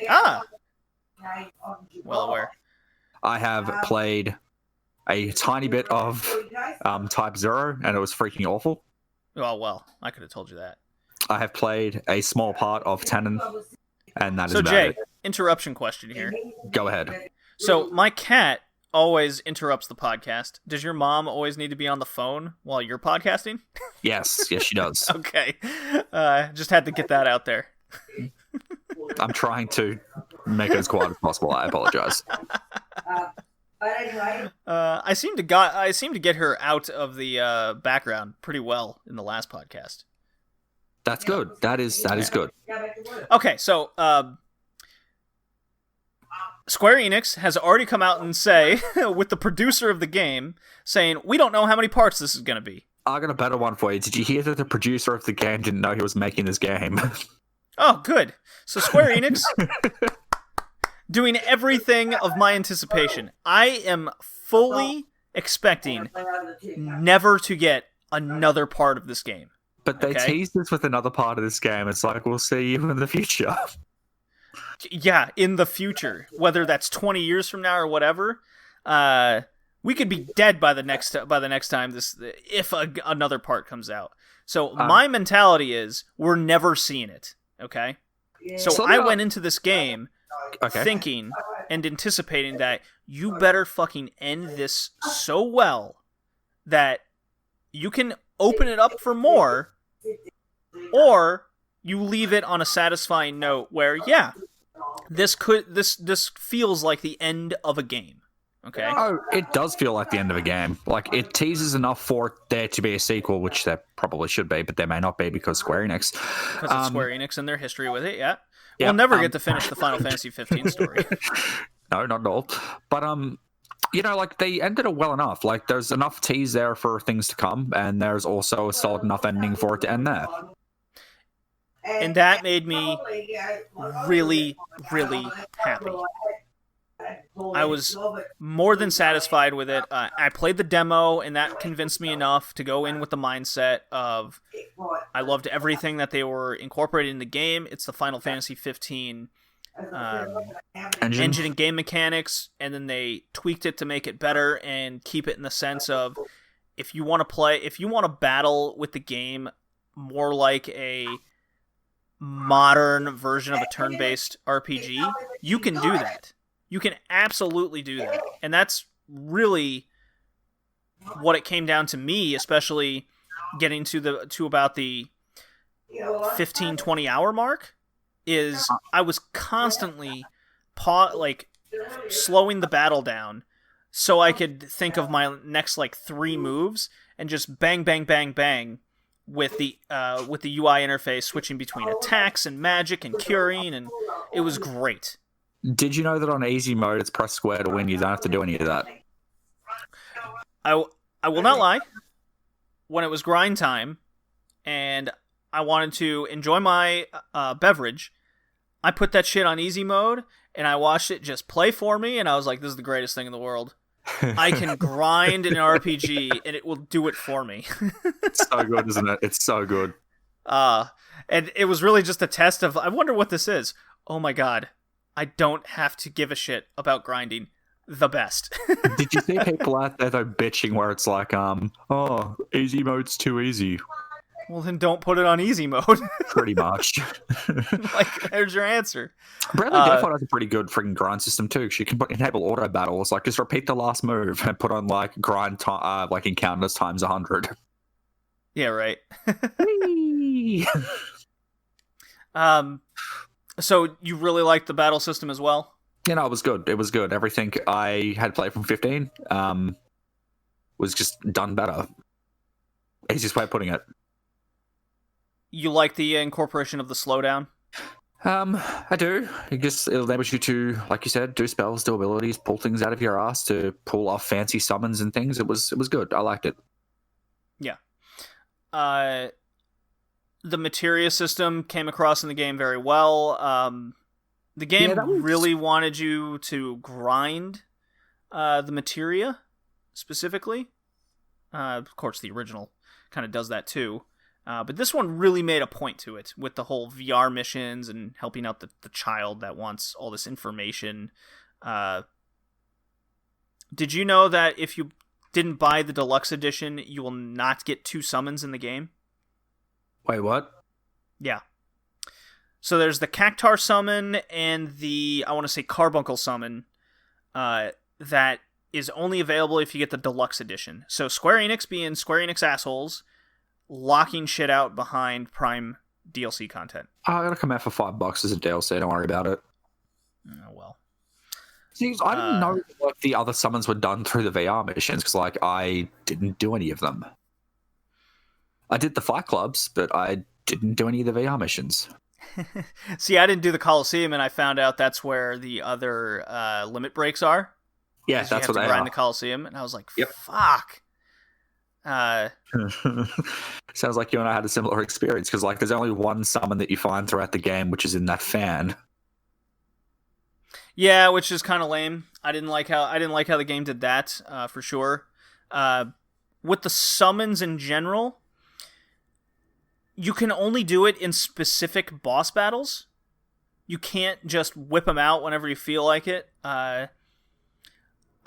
[SPEAKER 2] Ah. Well aware.
[SPEAKER 1] I have played a tiny bit of Type 0, and it was freaking awful.
[SPEAKER 2] Oh, well, I could have told you that.
[SPEAKER 1] I have played a small part of Tenon, and that is about
[SPEAKER 2] Jay,
[SPEAKER 1] it.
[SPEAKER 2] interruption question here.
[SPEAKER 1] Go ahead.
[SPEAKER 2] So, my cat always interrupts the podcast. Does your mom always need to be on the phone while you're podcasting?
[SPEAKER 1] Yes, she does.
[SPEAKER 2] Okay. Just had to get that out there.
[SPEAKER 1] I'm trying to make it as quiet as possible. I apologize.
[SPEAKER 2] I seem to get her out of the background pretty well in the last podcast.
[SPEAKER 1] That's good. That is good.
[SPEAKER 2] Okay, so Square Enix has already come out and say, with the producer of the game, saying, we don't know how many parts this is going to be.
[SPEAKER 1] I got a better one for you. Did you hear that the producer of the game didn't know he was making this game?
[SPEAKER 2] Oh, good. So Square Enix, doing everything of my anticipation. I am fully expecting never to get another part of this game.
[SPEAKER 1] But they teased us with another part of this game. It's like, we'll see you in the future.
[SPEAKER 2] Yeah, in the future. Whether that's 20 years from now or whatever. We could be dead by the next time if another part comes out. So my mentality is we're never seeing it. Okay? So I went into this game thinking and anticipating that you better fucking end this so well that you can open it up for more, or you leave it on a satisfying note where, yeah, this feels like the end of a game. Okay.
[SPEAKER 1] Oh, it does feel like the end of a game. Like, it teases enough for there to be a sequel, which there probably should be, but there may not be because Square Enix.
[SPEAKER 2] Because of Square Enix and their history with it, yeah. We'll never get to finish the Final Fantasy 15 story.
[SPEAKER 1] No, not at all. But, like, they ended it well enough. Like, there's enough tease there for things to come, and there's also a solid enough ending for it to end there.
[SPEAKER 2] And that made me really, really happy. I was more than satisfied with it. I played the demo, and that convinced me enough to go in with the mindset of I loved everything that they were incorporating in the game. It's the Final Fantasy 15 engine and game mechanics, and then they tweaked it to make it better and keep it in the sense of if you want to battle with the game more like a modern version of a turn-based RPG, you can do that. You can absolutely do that. And that's really what it came down to me, especially getting to about the 15-20 hour mark, is I was constantly slowing the battle down so I could think of my next 3 moves and just bang bang bang bang with the UI interface, switching between attacks and magic and curing, and it was great.
[SPEAKER 1] Did you know that on easy mode, it's press square to win? You don't have to do any of that.
[SPEAKER 2] I will not lie. When it was grind time, and I wanted to enjoy my beverage, I put that shit on easy mode, and I watched it just play for me, and I was like, this is the greatest thing in the world. I can grind an RPG, and it will do it for me.
[SPEAKER 1] It's so good, isn't it? It's so good.
[SPEAKER 2] And it was really just a test of, I wonder what this is. Oh my god, I don't have to give a shit about grinding. The best.
[SPEAKER 1] Did you see people out there though bitching where it's like, oh, easy mode's too easy?
[SPEAKER 2] Well, then don't put it on easy mode.
[SPEAKER 1] Pretty much.
[SPEAKER 2] Like, there's your answer.
[SPEAKER 1] Bradley Default has a pretty good freaking grind system too. She can enable auto battles, like just repeat the last move and put on like grind like encounters times 100.
[SPEAKER 2] Yeah, right. So you really liked the battle system as well?
[SPEAKER 1] You know, it was good. It was good. Everything I had played from 15 was just done better. Easiest way of putting it.
[SPEAKER 2] You like the incorporation of the slowdown?
[SPEAKER 1] I do. It enables you to, like you said, do spells, do abilities, pull things out of your ass to pull off fancy summons and things. It was good. I liked it.
[SPEAKER 2] Yeah. The materia system came across in the game very well. The game really wanted you to grind the materia, specifically. Of course, the original kind of does that too. But this one really made a point to it with the whole VR missions and helping out the child that wants all this information. Did you know that if you didn't buy the deluxe edition, you will not get 2 summons in the game?
[SPEAKER 1] Wait, what?
[SPEAKER 2] Yeah. So there's the Cactar summon and the, I want to say, Carbuncle summon that is only available if you get the deluxe edition. So Square Enix being Square Enix assholes, locking shit out behind Prime DLC content.
[SPEAKER 1] I gotta come out for $5 as a DLC. Don't worry about it.
[SPEAKER 2] Oh, well.
[SPEAKER 1] See, I didn't know what the other summons were done through the VR missions because, like, I didn't do any of them. I did the Fight Clubs, but I didn't do any of the VR missions.
[SPEAKER 2] See, I didn't do the Coliseum, and I found out that's where the other limit breaks are.
[SPEAKER 1] Yeah, that's what they are.
[SPEAKER 2] grind the Coliseum, and I was like,
[SPEAKER 1] yep.
[SPEAKER 2] Fuck.
[SPEAKER 1] Sounds like you and I had a similar experience because, like, there's only one summon that you find throughout the game, which is in that fan.
[SPEAKER 2] Yeah, which is kind of lame. I didn't like how the game did that, for sure. With the summons in general, you can only do it in specific boss battles. You can't just whip them out whenever you feel like it. I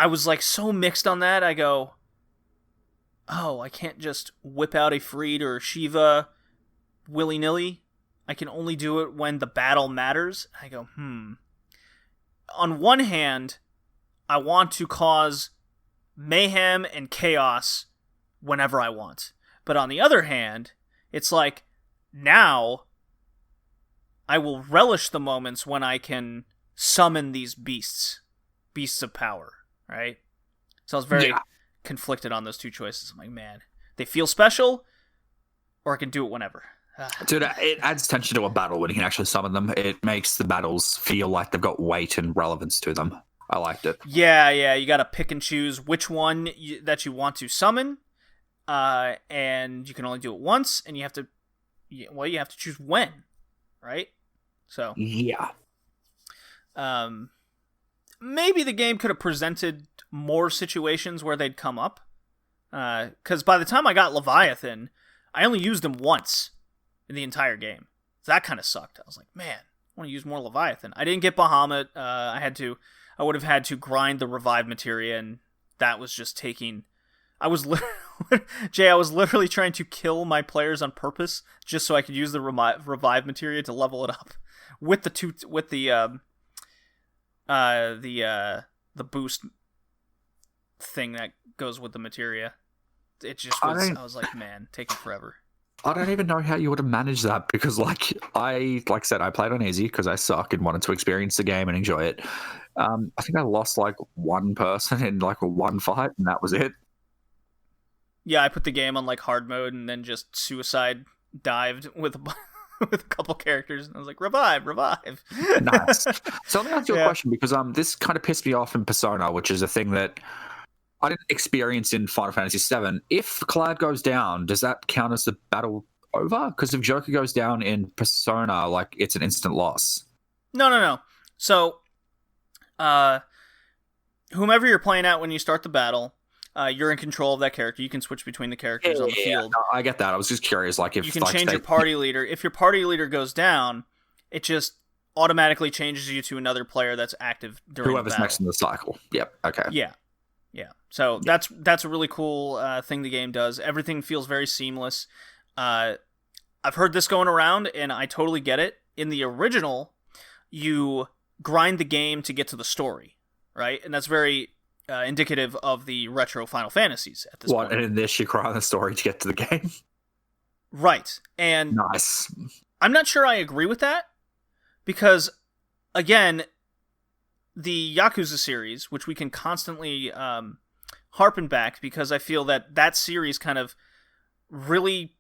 [SPEAKER 2] was like so mixed on that. I go, oh, I can't just whip out a Freed or a Shiva willy-nilly. I can only do it when the battle matters. I go, On one hand, I want to cause mayhem and chaos whenever I want. But on the other hand, it's like, now I will relish the moments when I can summon these beasts of power, right? So I was very conflicted on those two choices. I'm like, man, they feel special, or I can do it whenever.
[SPEAKER 1] Dude, it adds tension to a battle when you can actually summon them. It makes the battles feel like they've got weight and relevance to them. I liked it.
[SPEAKER 2] Yeah, you gotta pick and choose which one that you want to summon, and you can only do it once, and you have to choose when, right? So
[SPEAKER 1] yeah.
[SPEAKER 2] Maybe the game could have presented more situations where they'd come up, because by the time I got Leviathan, I only used him once in the entire game. So that kind of sucked. I was like, man, I want to use more Leviathan. I didn't get Bahamut. I would have had to grind the revive materia, and that was just taking. I was literally trying to kill my players on purpose just so I could use the revive materia to level it up with the boost thing that goes with the materia. It just was. I was like, man, taking forever.
[SPEAKER 1] I don't even know how you would have managed that because, like I said, I played on easy because I suck and wanted to experience the game and enjoy it. I think I lost like one person in like one fight, and that was it.
[SPEAKER 2] Yeah, I put the game on like hard mode and then just suicide dived with a couple characters, and I was like, revive.
[SPEAKER 1] Nice. So let me ask you a question because this kind of pissed me off in Persona, which is a thing that I didn't experience in Final Fantasy VII. If Cloud goes down, does that count as the battle over? Because if Joker goes down in Persona, like, it's an instant loss.
[SPEAKER 2] No. So, whomever you're playing at when you start the battle, you're in control of that character. You can switch between the characters on the field.
[SPEAKER 1] No, I get that. I was just curious, like if
[SPEAKER 2] you can change your party leader. If your party leader goes down, it just automatically changes you to another player that's active during
[SPEAKER 1] whoever's
[SPEAKER 2] the battle.
[SPEAKER 1] next in the cycle. Yep. Okay.
[SPEAKER 2] Yeah. So that's a really cool thing the game does. Everything feels very seamless. I've heard this going around, and I totally get it. In the original, you grind the game to get to the story, right? And that's very indicative of the retro Final Fantasies at this point.
[SPEAKER 1] And in this, you grind the story to get to the game.
[SPEAKER 2] Right. And
[SPEAKER 1] nice.
[SPEAKER 2] I'm not sure I agree with that, because, again, the Yakuza series, which we can constantly harpen back, because I feel that series kind of really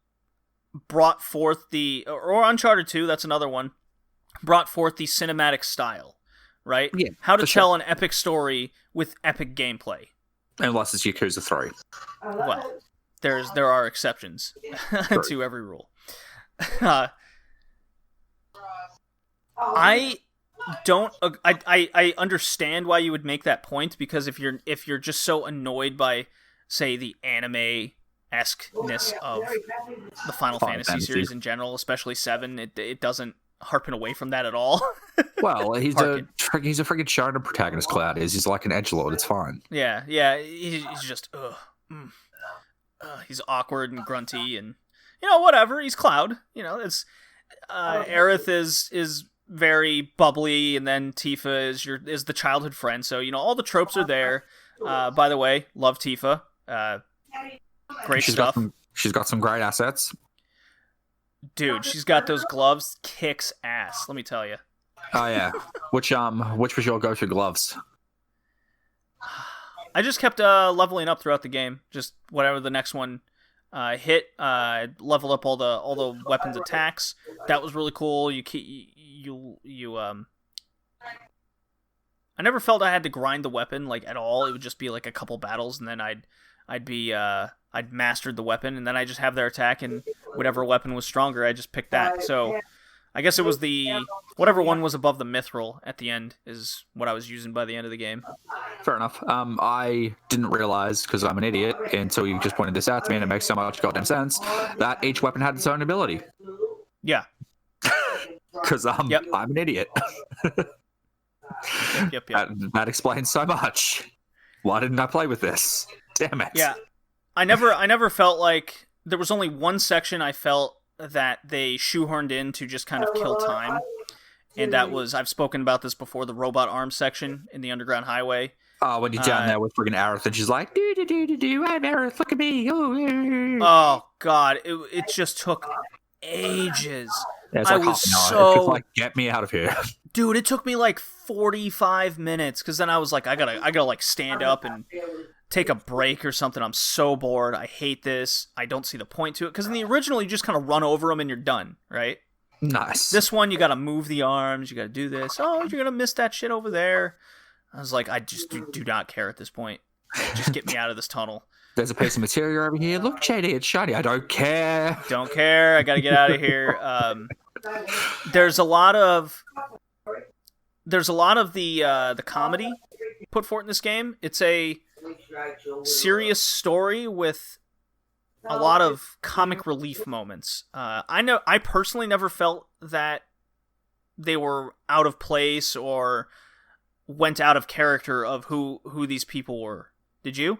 [SPEAKER 2] brought forth or Uncharted 2, that's another one, brought forth the cinematic style, right?
[SPEAKER 1] Yeah,
[SPEAKER 2] how to tell an epic story with epic gameplay.
[SPEAKER 1] Unless it's Yakuza 3.
[SPEAKER 2] Well, there are exceptions to every rule. I understand why you would make that point, because if you're just so annoyed by, say, the anime-esque-ness of the Final Fantasy series in general, especially 7, it doesn't harpen away from that at all.
[SPEAKER 1] Well, he's a freaking shonen protagonist. Cloud is. He's like an edgelord. It's fine.
[SPEAKER 2] Yeah. He's just he's awkward and grunty, and whatever. He's Cloud. It's Aerith is very bubbly, and then Tifa is the childhood friend. So all the tropes are there. By the way, love Tifa. Great stuff.
[SPEAKER 1] She's got some great assets.
[SPEAKER 2] Dude, she's got those gloves. Kicks ass. Let me tell you.
[SPEAKER 1] Oh yeah. Which was your go-to gloves?
[SPEAKER 2] I just kept leveling up throughout the game. Just whatever the next one hit, leveled up all the weapons attacks. That was really cool. I never felt I had to grind the weapon like at all. It would just be like a couple battles, and then I'd mastered the weapon, and then I just have their attack, and whatever weapon was stronger, I just picked that. So I guess it was whatever one was above the mithril at the end is what I was using by the end of the game.
[SPEAKER 1] Fair enough. I didn't realize, because I'm an idiot, until you just pointed this out to me, and it makes so much goddamn sense, that each weapon had its own ability.
[SPEAKER 2] Yeah.
[SPEAKER 1] Because I'm an idiot.
[SPEAKER 2] Yep.
[SPEAKER 1] That explains so much. Why didn't I play with this? Damn it.
[SPEAKER 2] Yeah. I never felt like there was only one section I felt that they shoehorned in to just kind of kill time. And that was, I've spoken about this before, the robot arms section in the Underground Highway.
[SPEAKER 1] Oh, when you're down there with friggin' Aerith, and she's like, I'm Aerith, look at me.
[SPEAKER 2] Oh, God. It just took ages.
[SPEAKER 1] Yeah, it's like
[SPEAKER 2] I was
[SPEAKER 1] half an hour. It's just like, get me out of here.
[SPEAKER 2] Dude, it took me like 45 minutes, because then I was like, I gotta like stand up and take a break or something. I'm so bored. I hate this. I don't see the point to it. Because in the original, you just kind of run over them and you're done, right?
[SPEAKER 1] Nice.
[SPEAKER 2] This one, you gotta move the arms. You gotta do this. Oh, you're gonna miss that shit over there. I was like, I just do not care at this point. Just get me out of this tunnel.
[SPEAKER 1] There's a piece of material over here. Look, JD, it's shiny. I don't care.
[SPEAKER 2] Don't care. I gotta get out of here. There's a lot of the comedy put forth in this game. It's a serious story with a lot of comic relief moments. I personally never felt that they were out of place or went out of character of who these people were. Did you?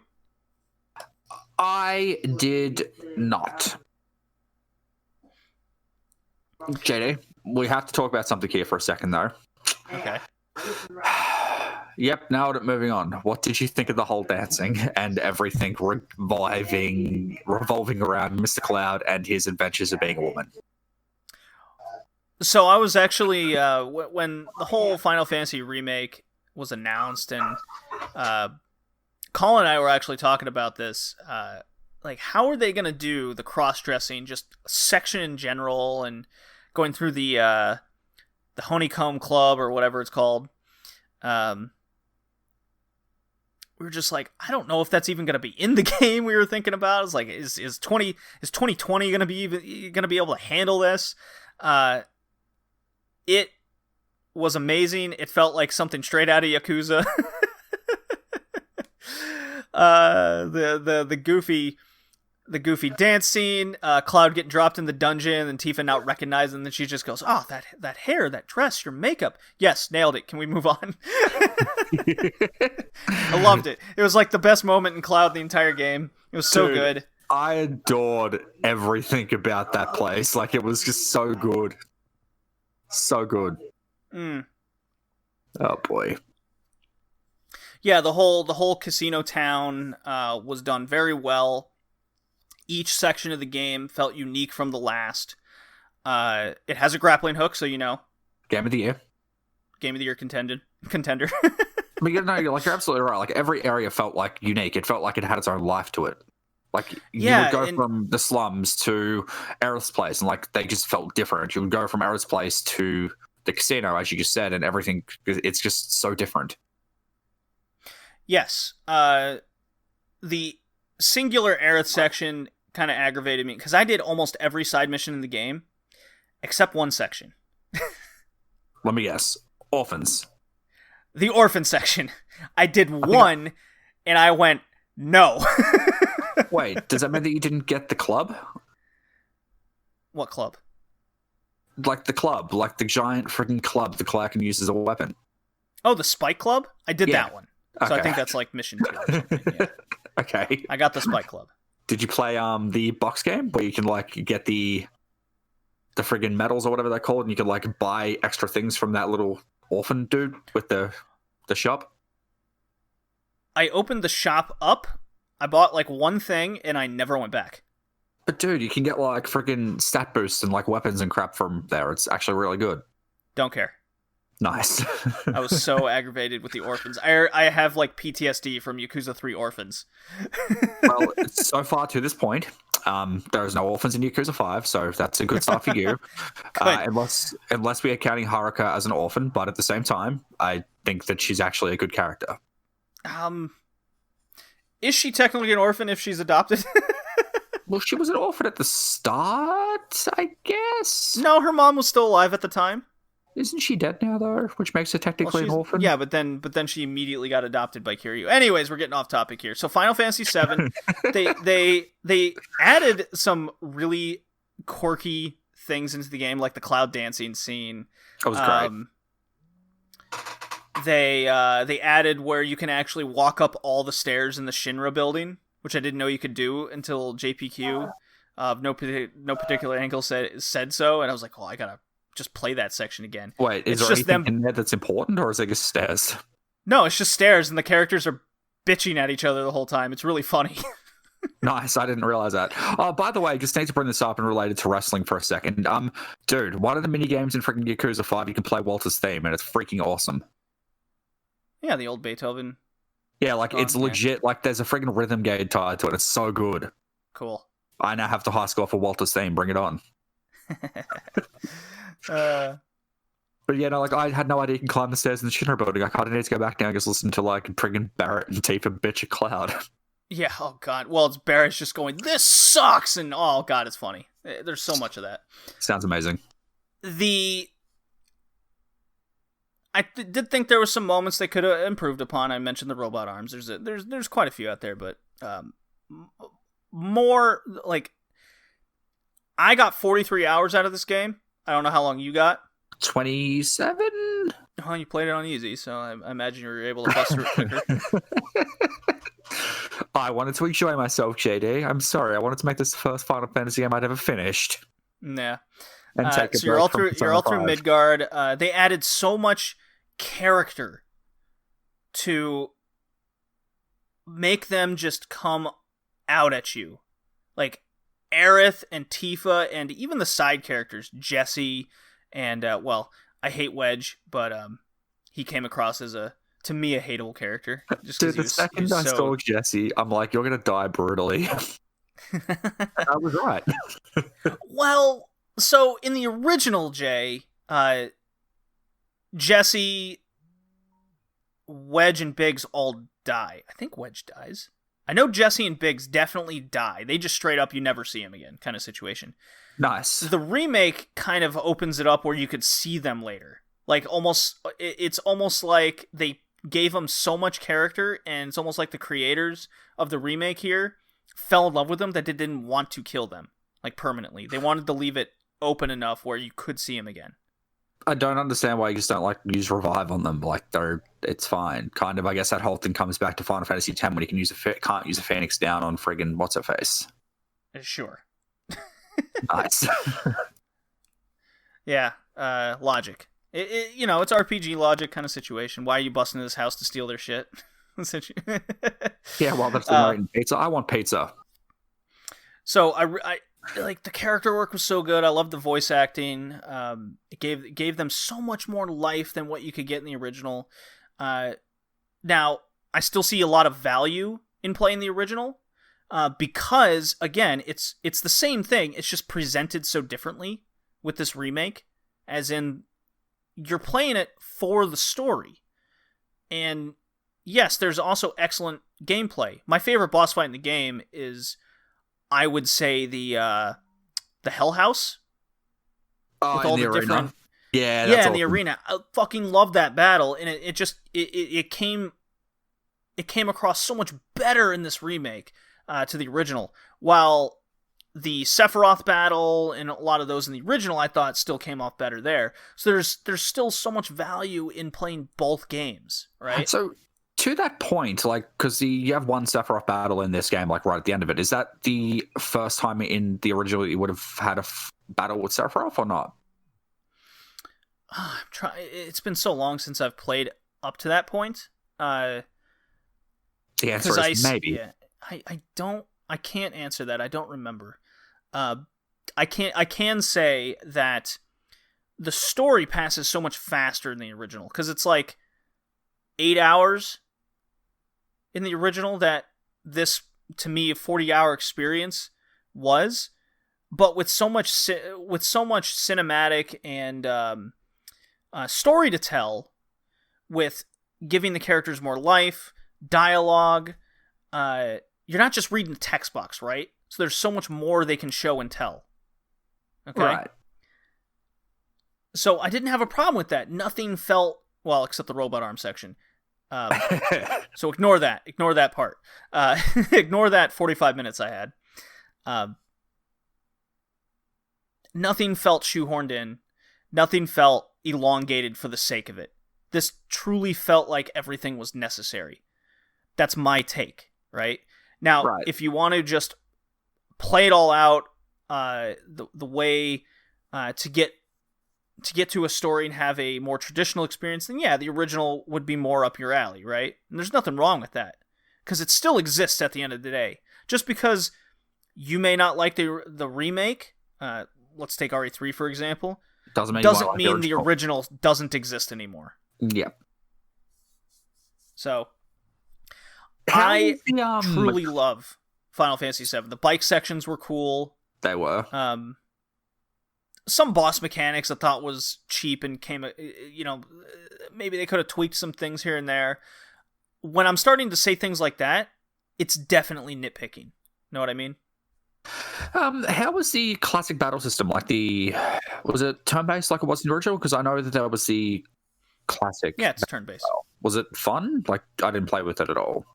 [SPEAKER 1] I did not. JD, we have to talk about something here for a second, though.
[SPEAKER 2] Okay.
[SPEAKER 1] Yep, now moving on. What did you think of the whole dancing and everything revolving around Mr. Cloud and his adventures of being a woman?
[SPEAKER 2] So I was actually, when the whole Final Fantasy remake was announced, and Colin and I were actually talking about this, like, how are they going to do the cross-dressing, just section in general, and going through the Honeycomb Club, or whatever it's called. We were just like, I don't know if that's even going to be in the game. We were thinking about, it's like, is 2020 going to be able to handle this? It was amazing. It felt like something straight out of Yakuza. The goofy dance scene, Cloud getting dropped in the dungeon, and Tifa not recognizing, and then she just goes, "Oh, that hair, that dress, your makeup. Yes, nailed it. Can we move on?" I loved it. It was like the best moment in Cloud the entire game. It was so good.
[SPEAKER 1] I adored everything about that place. Like, it was just so good. So good.
[SPEAKER 2] Mm.
[SPEAKER 1] Oh boy.
[SPEAKER 2] Yeah, the whole casino town was done very well. Each section of the game felt unique from the last. It has a grappling hook, so you know.
[SPEAKER 1] Game of the year.
[SPEAKER 2] Game of the year contender.
[SPEAKER 1] I mean, no, you're absolutely right. Like, every area felt like unique. It felt like it had its own life to it. Like, you would go from the slums to Aerith's place, and like they just felt different. You would go from Aerith's place to the casino, as you just said, and everything. It's just so different.
[SPEAKER 2] Yes. The singular Aerith section kind of aggravated me because I did almost every side mission in the game except one section.
[SPEAKER 1] Let me guess. Orphans.
[SPEAKER 2] The orphan section. I did one, and I went, no.
[SPEAKER 1] Wait, does that mean that you didn't get the club?
[SPEAKER 2] What club?
[SPEAKER 1] Like the club, like the giant freaking club the Claire can use as a weapon.
[SPEAKER 2] Oh, the Spike Club? I did that one. So
[SPEAKER 1] Okay.
[SPEAKER 2] I think that's like mission 2 or something. Yeah.
[SPEAKER 1] Okay.
[SPEAKER 2] I got the Spike Club.
[SPEAKER 1] Did you play the box game where you can like get the friggin' medals or whatever they're called, and you can like buy extra things from that little orphan dude with the shop?
[SPEAKER 2] I opened the shop up. I bought like one thing, and I never went back.
[SPEAKER 1] But dude, you can get like friggin' stat boosts and like weapons and crap from there. It's actually really good.
[SPEAKER 2] Don't care.
[SPEAKER 1] Nice.
[SPEAKER 2] I was so aggravated with the orphans. I have like PTSD from Yakuza 3 orphans.
[SPEAKER 1] Well, so far to this point, there is no orphans in Yakuza 5, so that's a good start for you. Unless we are counting Haruka as an orphan, but at the same time, I think that she's actually a good character.
[SPEAKER 2] Is she technically an orphan if she's adopted?
[SPEAKER 1] Well, she was an orphan at the start, I guess.
[SPEAKER 2] No, her mom was still alive at the time.
[SPEAKER 1] Isn't she dead now, though? Which makes her technically an orphan?
[SPEAKER 2] Yeah, but then she immediately got adopted by Kiryu. Anyways, we're getting off topic here. So Final Fantasy VII, they added some really quirky things into the game, like the cloud dancing scene.
[SPEAKER 1] That was great.
[SPEAKER 2] They added where you can actually walk up all the stairs in the Shinra building, which I didn't know you could do until JPQ of no particular angle said so, and I was like, oh, I gotta just play that section again.
[SPEAKER 1] Wait, is there anything in there that's important, or is it just stairs?
[SPEAKER 2] No, it's just stairs, and the characters are bitching at each other the whole time. It's really funny.
[SPEAKER 1] Nice, I didn't realize that. Oh, by the way, just need to bring this up and related to wrestling for a second. Dude, one of the mini games in freaking Yakuza 5, you can play Walter's theme, and it's freaking awesome.
[SPEAKER 2] Yeah, the old Beethoven.
[SPEAKER 1] Yeah, like it's legit. Like there's a freaking rhythm guide tied to it. It's so good.
[SPEAKER 2] Cool. I
[SPEAKER 1] now have to high score for Walter's theme. Bring it on. But yeah, no, like I had no idea you can climb the stairs in the Shinra building. I kind of need to go back now and just listen to like friggin' Barrett and Tifa bitch a Cloud.
[SPEAKER 2] Yeah, oh god. Well, it's Barrett's just going, this sucks, and oh god, it's funny. There's so much of that.
[SPEAKER 1] Sounds amazing.
[SPEAKER 2] I did think there were some moments they could have improved upon. I mentioned the robot arms. There's quite a few out there, but more like I got 43 hours out of this game. I don't know how long you got.
[SPEAKER 1] 27?
[SPEAKER 2] Oh, you played it on easy, so I imagine you were able to bust through it quicker.
[SPEAKER 1] I wanted to enjoy myself, JD. I'm sorry. I wanted to make this the first Final Fantasy game I'd ever finished.
[SPEAKER 2] Nah.
[SPEAKER 1] And take
[SPEAKER 2] so you're all through Midgard. They added so much character to make them just come out at you. Like Aerith and Tifa and even the side characters, Jesse and, I hate Wedge, but he came across as to me, a hateable character. Just
[SPEAKER 1] dude, the second I saw Jesse, I'm like, you're going to die brutally. I was right.
[SPEAKER 2] Well, so in the original Jay, Jesse, Wedge, and Biggs all die. I think Wedge dies. I know Jesse and Biggs definitely die. They just straight up, you never see him again kind of situation.
[SPEAKER 1] Nice.
[SPEAKER 2] The remake kind of opens it up where you could see them later. Like it's almost like they gave them so much character, and it's almost like the creators of the remake here fell in love with them that they didn't want to kill them like permanently. They wanted to leave it open enough where you could see him again.
[SPEAKER 1] I don't understand why you just don't like use revive on them. Like it's fine. Kind of, I guess that whole thing comes back to Final Fantasy X when you can't use a Phoenix down on friggin' what's her face.
[SPEAKER 2] Sure.
[SPEAKER 1] Nice.
[SPEAKER 2] Yeah. Logic. It's RPG logic kind of situation. Why are you busting into this house to steal their shit?
[SPEAKER 1] Yeah, well, that's the pizza. I want pizza.
[SPEAKER 2] So I like the character work was so good. I loved the voice acting. It gave them so much more life than what you could get in the original. Now I still see a lot of value in playing the original, because again, it's the same thing. It's just presented so differently with this remake, as in you're playing it for the story. And yes, there's also excellent gameplay. My favorite boss fight in the game is, I would say, the Hell House.
[SPEAKER 1] Oh, with all the
[SPEAKER 2] different
[SPEAKER 1] arena. Yeah,
[SPEAKER 2] in
[SPEAKER 1] awesome.
[SPEAKER 2] the arena. I fucking love that battle, and it came across so much better in this remake to the original. While the Sephiroth battle and a lot of those in the original, I thought still came off better there. So there's still so much value in playing both games, right?
[SPEAKER 1] So to that point, like, because you have one Sephiroth battle in this game, like right at the end of it. Is that the first time in the original you would have had a battle with Sephiroth or not?
[SPEAKER 2] It's been so long since I've played up to that point.
[SPEAKER 1] The answer is maybe.
[SPEAKER 2] Yeah, I can't answer that. I don't remember. I can say that the story passes so much faster in the original, because it's like 8 hours in the original that this, to me, a 40-hour experience was, but with so much cinematic and story to tell, with giving the characters more life, dialogue. You're not just reading the text box, right? So there's so much more they can show and tell. Okay?
[SPEAKER 1] Right.
[SPEAKER 2] So I didn't have a problem with that. Nothing felt, well, except the robot arm section. So ignore that. Ignore that part. Ignore that 45 minutes I had. Nothing felt shoehorned in. Nothing felt elongated for the sake of it. This truly felt like everything was necessary. That's my take, right? Now,
[SPEAKER 1] Right.
[SPEAKER 2] If you want to just play it all out, the way to get to a story and have a more traditional experience, then yeah, the original would be more up your alley, right? And there's nothing wrong with that, because it still exists at the end of the day. Just because you may not like the remake, let's take RE3 for example, doesn't mean the original doesn't exist anymore.
[SPEAKER 1] Yep.
[SPEAKER 2] So I truly love Final Fantasy VII. The bike sections were cool.
[SPEAKER 1] They were.
[SPEAKER 2] Some boss mechanics I thought was cheap and maybe they could have tweaked some things here and there. When I'm starting to say things like that, it's definitely nitpicking. Know what I mean?
[SPEAKER 1] How was the classic battle system? Like was it turn-based like it was in the original? Because I know that there was the classic.
[SPEAKER 2] Yeah, it's turn-based.
[SPEAKER 1] Was it fun? Like, I didn't play with it at all.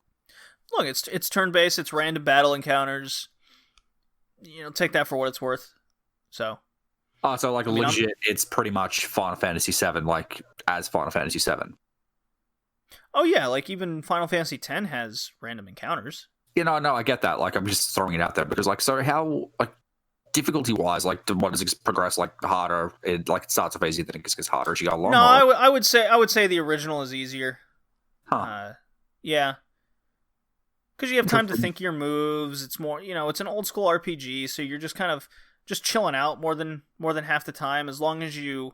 [SPEAKER 2] Look, it's turn-based. It's random battle encounters. Take that for what it's worth. So.
[SPEAKER 1] Oh, so like legit, it's pretty much Final Fantasy VII, like as Final Fantasy VII.
[SPEAKER 2] Oh yeah, like even Final Fantasy X has random encounters.
[SPEAKER 1] No, I get that. Like, I'm just throwing it out there because, like, so how, like, difficulty-wise, like, what does it progress, like, harder? It starts off easier, then it gets harder as you go along.
[SPEAKER 2] No, I would say the original is easier.
[SPEAKER 1] Huh.
[SPEAKER 2] Yeah. Because you have time to think your moves. It's more, it's an old school RPG, so you're just kind of just chilling out more than half the time. As long as you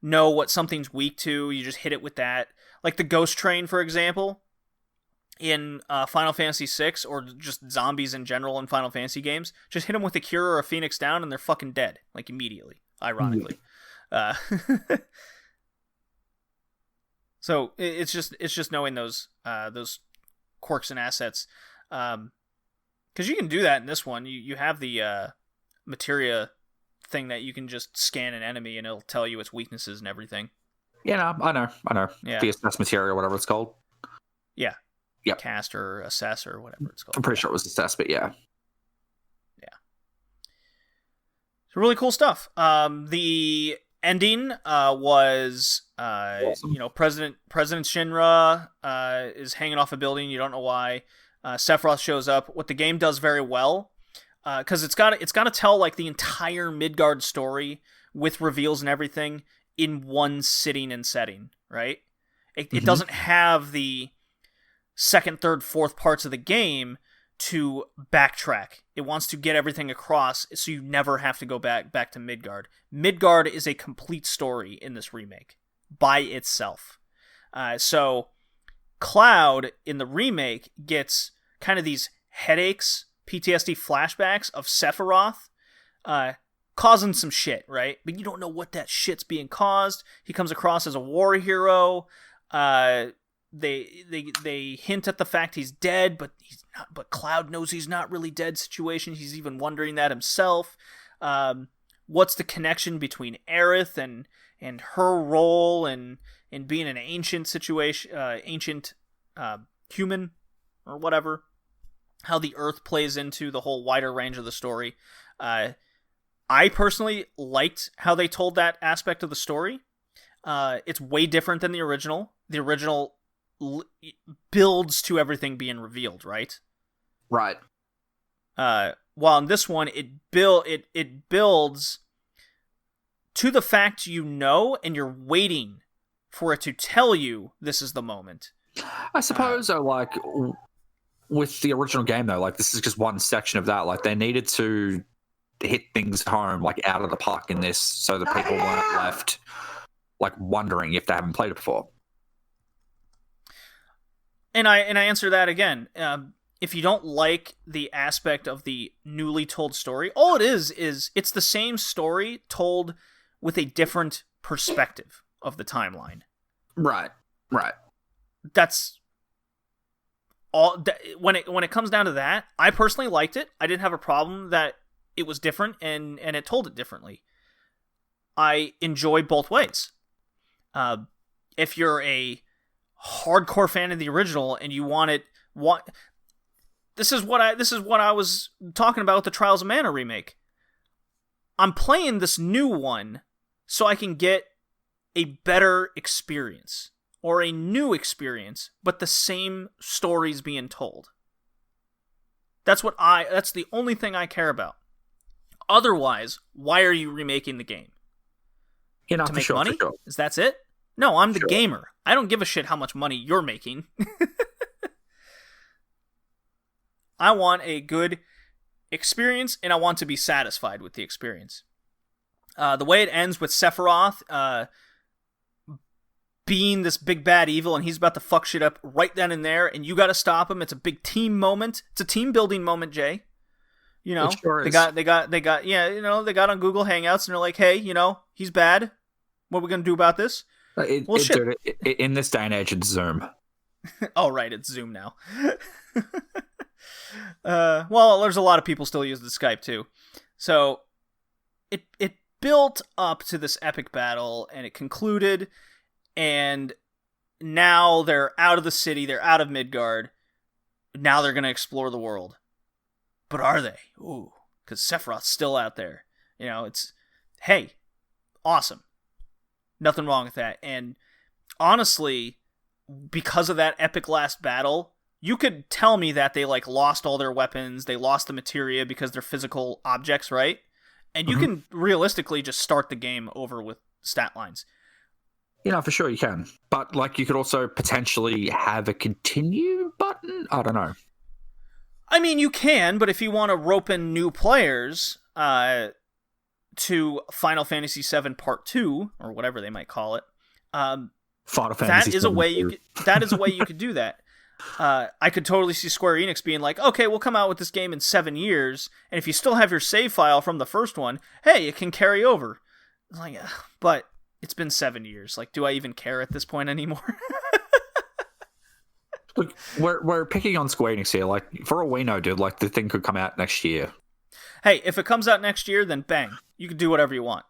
[SPEAKER 2] know what something's weak to, you just hit it with that. Like the Ghost Train, for example, in Final Fantasy VI, or just zombies in general in Final Fantasy games, just hit them with a Cure or a Phoenix down, and they're fucking dead, like immediately. Ironically, so it's just knowing those quirks and assets, because you can do that in this one. You have the materia thing that you can just scan an enemy and it'll tell you its weaknesses and everything.
[SPEAKER 1] Yeah, no, I know.
[SPEAKER 2] Yeah.
[SPEAKER 1] The assess material, whatever it's called.
[SPEAKER 2] Yeah.
[SPEAKER 1] Yep.
[SPEAKER 2] Cast or assess or whatever it's called.
[SPEAKER 1] I'm pretty sure it was assess, but yeah.
[SPEAKER 2] So really cool stuff. The ending was
[SPEAKER 1] Awesome.
[SPEAKER 2] President Shinra is hanging off a building. You don't know why. Sephiroth shows up. What the game does very well, because it's got to tell like the entire Midgard story with reveals and everything in one sitting and setting. Right? It doesn't have the second, third, fourth parts of the game to backtrack. It wants to get everything across so you never have to go back to Midgard. Midgard is a complete story in this remake by itself. So Cloud in the remake gets kind of these headaches, PTSD flashbacks of Sephiroth causing some shit, right? But you don't know what that shit's being caused. He comes across as a war hero. They hint at the fact he's dead, but he's not. But Cloud knows he's not really dead. Situation. He's even wondering that himself. What's the connection between Aerith and her role in being an ancient situation, ancient human or whatever? How the Earth plays into the whole wider range of the story. I personally liked how they told that aspect of the story. It's way different than the original. The original builds to everything being revealed, right?
[SPEAKER 1] Right.
[SPEAKER 2] While in this one, it builds to the fact and you're waiting for it to tell you this is the moment.
[SPEAKER 1] I suppose, like, with the original game, though, like, this is just one section of that. Like, they needed to hit things home, like, out of the park in this so that people weren't left, like, wondering if they haven't played it before.
[SPEAKER 2] And I answer that again. If you don't like the aspect of the newly told story, all it is it's the same story told with a different perspective of the timeline.
[SPEAKER 1] Right.
[SPEAKER 2] That's all. When it comes down to that, I personally liked it. I didn't have a problem that it was different and it told it differently. I enjoy both ways. If you're a hardcore fan of the original and you this is what I was talking about with the Trials of Mana remake. I'm playing this new one so I can get a better experience or a new experience, but the same stories being told. That's the only thing I care about. Otherwise, why are you remaking the game? To make money?
[SPEAKER 1] Sure.
[SPEAKER 2] Is that it? No, I'm the gamer. I don't give a shit how much money you're making. I want a good experience, and I want to be satisfied with the experience. The way it ends with Sephiroth being this big bad evil, and he's about to fuck shit up right then and there, and you got to stop him. It's a big team moment. It's a team building moment, Jay. You know, they got on Google Hangouts, and they're like, hey, he's bad. What are we gonna do about this?
[SPEAKER 1] Dude, in this day and age, it's Zoom.
[SPEAKER 2] Oh, right, it's Zoom now. Well, there's a lot of people still use the Skype too. So it built up to this epic battle, and it concluded, and now they're out of the city, they're out of Midgard. Now they're gonna explore the world. But are they? Ooh, because Sephiroth's still out there. It's, hey, awesome. Nothing wrong with that. And honestly, because of that epic last battle, you could tell me that they lost all their weapons, they lost the materia because they're physical objects, right? And you can realistically just start the game over with stat lines.
[SPEAKER 1] For sure you can. But you could also potentially have a continue button. I don't know.
[SPEAKER 2] I mean, you can, but if you want to rope in new players to Final Fantasy VII Part 2, or whatever they might call it,
[SPEAKER 1] Final Fantasy
[SPEAKER 2] that is a way you could do that. I could totally see Square Enix being like, okay, we'll come out with this game in 7 years, and if you still have your save file from the first one, hey, it can carry over. But it's been 7 years. Do I even care at this point anymore?
[SPEAKER 1] Look, we're picking on Square Enix here. For all we know, dude, the thing could come out next year.
[SPEAKER 2] Hey, if it comes out next year, then bang. You can do whatever you want.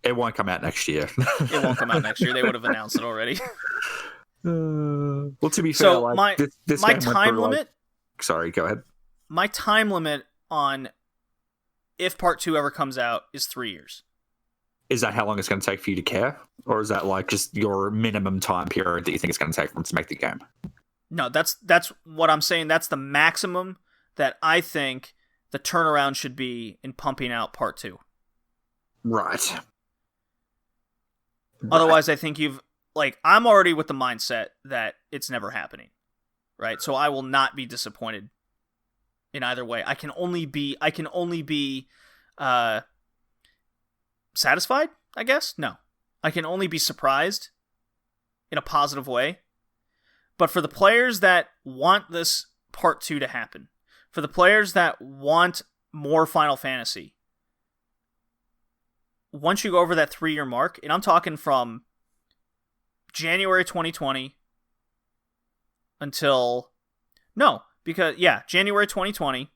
[SPEAKER 1] It won't come out next year.
[SPEAKER 2] It won't come out next year. They would have announced it already.
[SPEAKER 1] Well, to be fair,
[SPEAKER 2] So
[SPEAKER 1] like this
[SPEAKER 2] my
[SPEAKER 1] game went
[SPEAKER 2] time
[SPEAKER 1] through,
[SPEAKER 2] limit.
[SPEAKER 1] Sorry, go ahead.
[SPEAKER 2] My time limit on if Part 2 ever comes out is 3 years.
[SPEAKER 1] Is that how long it's going to take for you to care? Or is that like just your minimum time period that you think it's going to take for them to make the game?
[SPEAKER 2] No, that's what I'm saying. That's the maximum that I think the turnaround should be in pumping out Part 2.
[SPEAKER 1] Right.
[SPEAKER 2] Otherwise, I think I'm already with the mindset that it's never happening. Right? So I will not be disappointed in either way. I can only be satisfied, I guess? No. I can only be surprised in a positive way. But for the players that want this Part 2 to happen, for the players that want more Final Fantasy, once you go over that 3-year mark, and I'm talking from January 2020 until... January 2020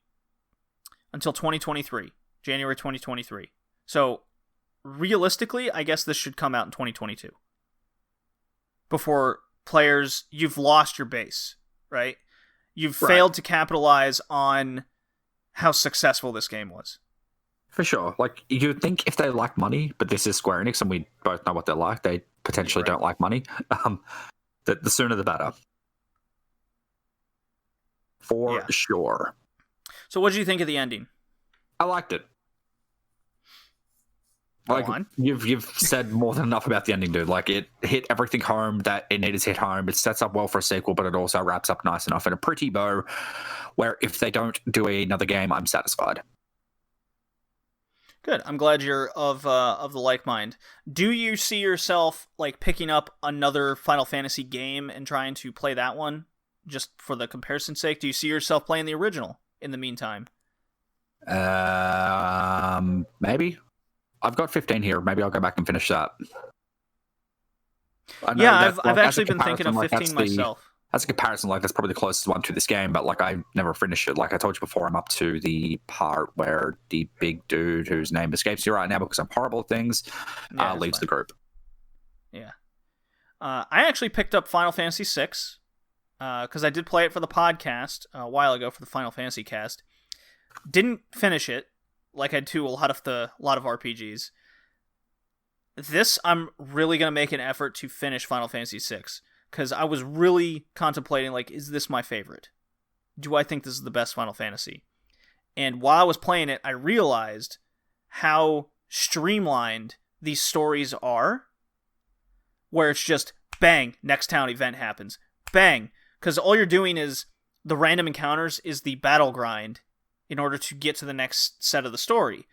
[SPEAKER 2] until 2023. January 2023. So, realistically, I guess this should come out in 2022. Before players, you've lost your base, right? You've failed to capitalize on how successful this game was.
[SPEAKER 1] For sure. Like, you'd think if they like money, but this is Square Enix, and we both know what they're like, they potentially don't like money, that the sooner the better. For sure.
[SPEAKER 2] So what did you think of the ending?
[SPEAKER 1] I liked it. Like, you've said more than enough about the ending, dude. Like, it hit everything home that it needed to hit home. It sets up well for a sequel, but it also wraps up nice enough in a pretty bow where if they don't do another game, I'm satisfied.
[SPEAKER 2] Good. I'm glad you're of the like mind. Do you see yourself like picking up another Final Fantasy game and trying to play that one just for the comparison's sake? Do you see yourself playing the original in the meantime?
[SPEAKER 1] Maybe. I've got 15 here. Maybe I'll go back and finish that.
[SPEAKER 2] I've actually been thinking of 15 myself.
[SPEAKER 1] As a comparison, like, that's probably the closest one to this game, but like, I never finished it. Like I told you before, I'm up to the part where the big dude whose name escapes me right now because I'm horrible at things leaves the group.
[SPEAKER 2] Yeah. I actually picked up Final Fantasy VI because I did play it for the podcast a while ago for the Final Fantasy cast. Didn't finish it like I do a lot of RPGs. This, I'm really going to make an effort to finish Final Fantasy VI. Because I was really contemplating, like, is this my favorite? Do I think this is the best Final Fantasy? And while I was playing it, I realized how streamlined these stories are. Where it's just, bang, next town event happens. Bang. Because all you're doing is, the random encounters is the battle grind in order to get to the next set of the story.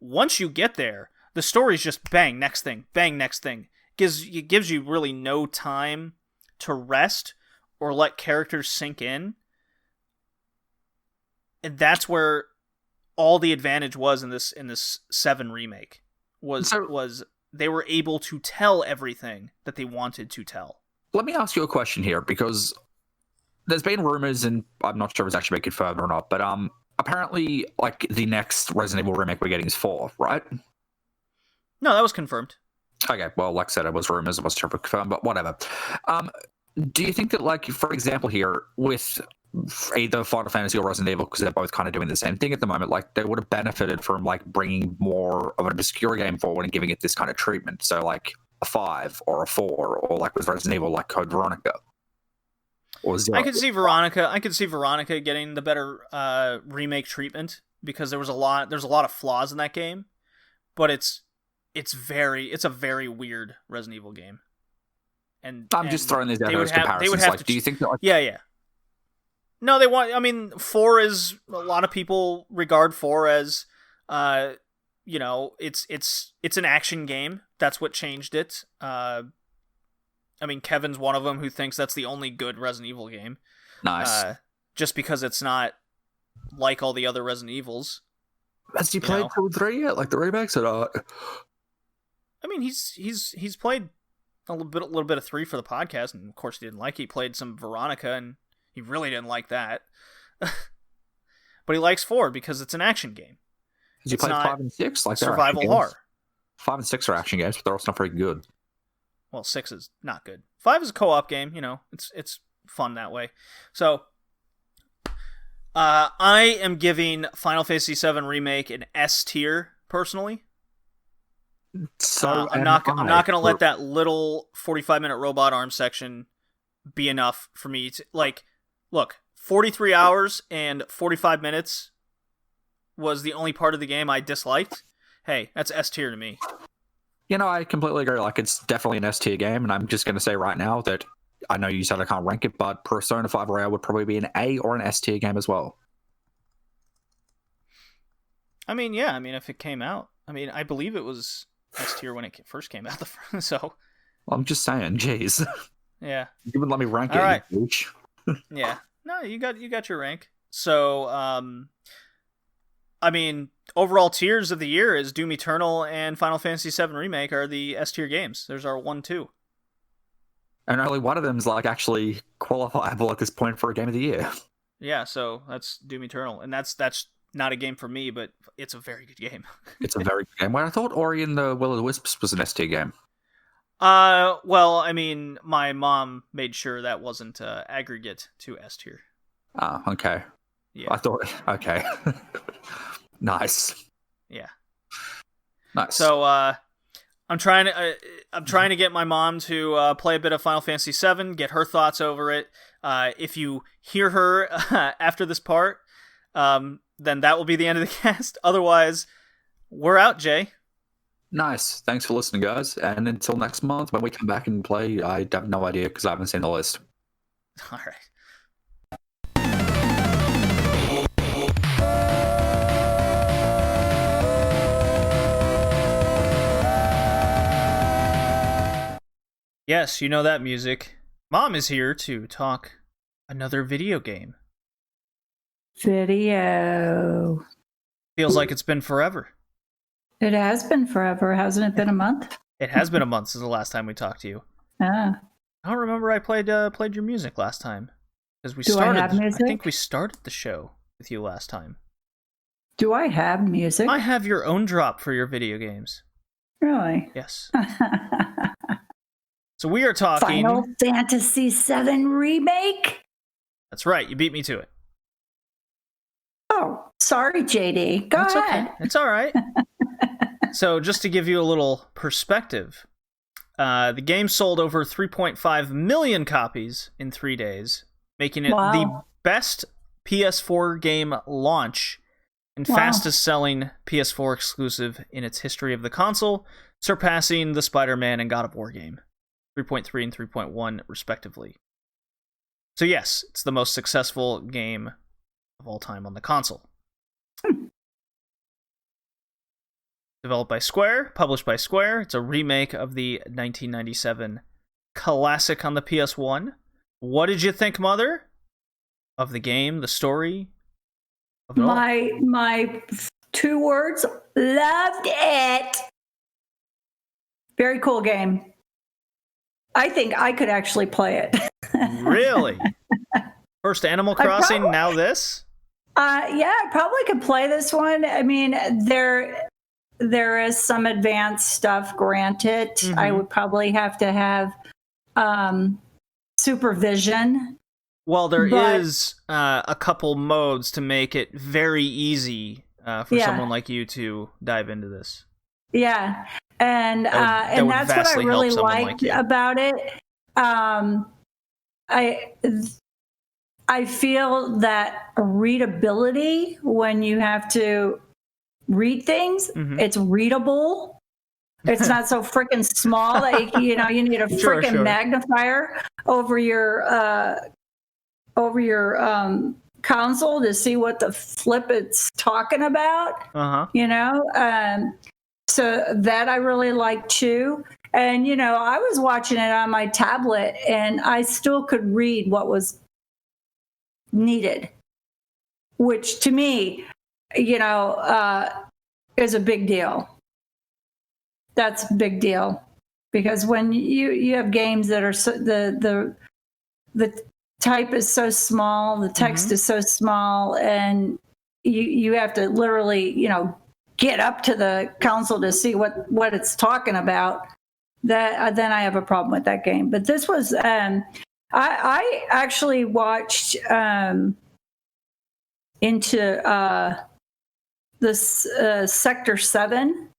[SPEAKER 2] Once you get there, the story's just bang, next thing, bang, next thing. It gives you really no time to rest or let characters sink in. And that's where all the advantage was in this 7 remake. Was they were able to tell everything that they wanted to tell.
[SPEAKER 1] Let me ask you a question here, because there's been rumors, and I'm not sure if it's actually been confirmed or not, but apparently, like, the next Resident Evil remake we're getting is 4, right?
[SPEAKER 2] No, that was confirmed.
[SPEAKER 1] Okay, well, like I said, it was rumors. I wasn't sure if it was confirmed, but whatever. Do you think that, like, for example here, with either Final Fantasy or Resident Evil, because they're both kind of doing the same thing at the moment, like, they would have benefited from, like, bringing more of an obscure game forward and giving it this kind of treatment? So, like, a 5 or a 4, or, like, with Resident Evil, like Code Veronica. Or Zero.
[SPEAKER 2] I could see Veronica getting the better remake treatment, because there's a lot of flaws in that game, but it's a very weird Resident Evil game. And I'm
[SPEAKER 1] just throwing these out as comparisons. Like, do you think that? Like...
[SPEAKER 2] Yeah. No, they want. I mean, 4 is, a lot of people regard 4 as, it's an action game. That's what changed it. I mean, Kevin's one of them who thinks that's the only good Resident Evil game.
[SPEAKER 1] Nice.
[SPEAKER 2] Just because it's not like all the other Resident Evils.
[SPEAKER 1] Has he played 2 and 3 yet? Like the remakes or not?
[SPEAKER 2] I mean, he's played a little bit of 3 for the podcast, and of course he didn't like it. He played some Veronica, and he really didn't like that. But he likes 4 because it's an action game.
[SPEAKER 1] Did you play 5 and 6? Like
[SPEAKER 2] survival horror.
[SPEAKER 1] 5 and 6 are action games, but they're also not very good.
[SPEAKER 2] Well, 6 is not good. 5 is a co-op game. It's fun that way. So, I am giving Final Fantasy VII Remake an S tier personally.
[SPEAKER 1] So
[SPEAKER 2] I'm not going to let that little 45-minute robot arm section be enough for me to look. 43 hours and 45 minutes was the only part of the game I disliked. Hey, that's S tier to me.
[SPEAKER 1] I completely agree. It's definitely an S tier game, and I'm just going to say right now that I know you said I can't rank it, but Persona 5 Royale would probably be an A or an S tier game as well.
[SPEAKER 2] I mean, yeah. I mean, if it came out, I believe it was S tier when it first came out. So,
[SPEAKER 1] well, I'm just saying, jeez.
[SPEAKER 2] Yeah.
[SPEAKER 1] You wouldn't let me rank
[SPEAKER 2] All
[SPEAKER 1] it,
[SPEAKER 2] right.
[SPEAKER 1] you bitch.
[SPEAKER 2] Yeah. No, you got your rank. So, overall tiers of the year is Doom Eternal and Final Fantasy VII Remake are the S tier games. There's our 1-2.
[SPEAKER 1] And only one of them is actually qualifiable at this point for a game of the year.
[SPEAKER 2] Yeah, so that's Doom Eternal, and that's not a game for me, but it's a very good game.
[SPEAKER 1] It's a very good game. Well, I thought Ori and the Will of the Wisps was an S tier game.
[SPEAKER 2] Well, my mom made sure that wasn't aggregate to S tier.
[SPEAKER 1] Ah, okay.
[SPEAKER 2] Yeah.
[SPEAKER 1] I thought, okay. Nice.
[SPEAKER 2] Yeah.
[SPEAKER 1] Nice.
[SPEAKER 2] So, I'm trying to get my mom to play a bit of Final Fantasy VII, get her thoughts over it. If you hear her after this part, then that will be the end of the cast. Otherwise, we're out, Jay.
[SPEAKER 1] Nice. Thanks for listening, guys. And until next month, when we come back and play, I have no idea because I haven't seen the list.
[SPEAKER 2] All right. Yes, you know that music. Mom is here to talk another video game.
[SPEAKER 3] Video.
[SPEAKER 2] Feels like it's been forever.
[SPEAKER 3] It has been forever. Hasn't it been a month?
[SPEAKER 2] It has been a month since the last time we talked to you.
[SPEAKER 3] Ah.
[SPEAKER 2] I don't remember I played your music last time. Because we
[SPEAKER 3] Do
[SPEAKER 2] started.
[SPEAKER 3] I have music?
[SPEAKER 2] I think we started the show with you last time.
[SPEAKER 3] Do I have music?
[SPEAKER 2] I have your own drop for your video games.
[SPEAKER 3] Really?
[SPEAKER 2] Yes. So we are talking
[SPEAKER 3] Final Fantasy VII Remake?
[SPEAKER 2] That's right, you beat me to it.
[SPEAKER 3] Oh, sorry, JD. Go
[SPEAKER 2] That's
[SPEAKER 3] ahead.
[SPEAKER 2] okay. It's all right. So just to give you a little perspective, the game sold over 3.5 million copies in 3 days, making it the best PS4 game launch and fastest selling PS4 exclusive in its history of the console, surpassing the Spider-Man and God of War game, 3.3 and 3.1 respectively. So yes, it's the most successful game of all time on the console. Developed by Square, published by Square, it's a remake of the 1997 classic on the PS1. What did you think, Mother, of the game, the story? Of it all?
[SPEAKER 3] My 2 words, loved it. Very cool game. I think I could actually play it.
[SPEAKER 2] Really? First Animal Crossing, now this?
[SPEAKER 3] Yeah, I probably could play this one. I mean, there is some advanced stuff, granted.
[SPEAKER 2] Mm-hmm.
[SPEAKER 3] I would probably have to have supervision.
[SPEAKER 2] Well, there is a couple modes to make it very easy for someone like you to dive into this.
[SPEAKER 3] Yeah, and
[SPEAKER 2] that would
[SPEAKER 3] that's what I
[SPEAKER 2] vastly
[SPEAKER 3] really
[SPEAKER 2] help someone
[SPEAKER 3] liked
[SPEAKER 2] like you.
[SPEAKER 3] about it. I feel that readability when you have to read things, it's readable. It's not so freaking small that you need a freaking magnifier over your console to see what the flip it's talking about. So that I really like too. And I was watching it on my tablet and I still could read what was needed, which to me is a big deal. That's a big deal because when you have games that are the type is so small, the text is so small, and you have to literally get up to the console to see what it's talking about, that then I have a problem with that game. But this was I actually watched into this Sector 7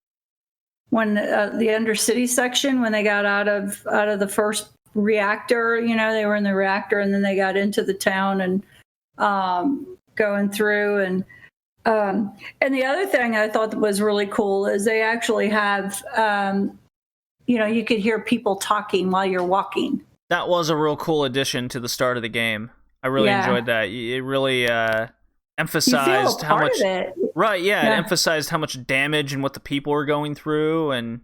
[SPEAKER 3] when the Undercity section, when they got out of the first reactor. They were in the reactor, and then they got into the town and going through. And the other thing I thought that was really cool is they actually have you could hear people talking while you're walking.
[SPEAKER 2] That was a real cool addition to the start of the game. I really enjoyed that. It really emphasized how much. Right, yeah, it emphasized how much damage and what the people are going through, and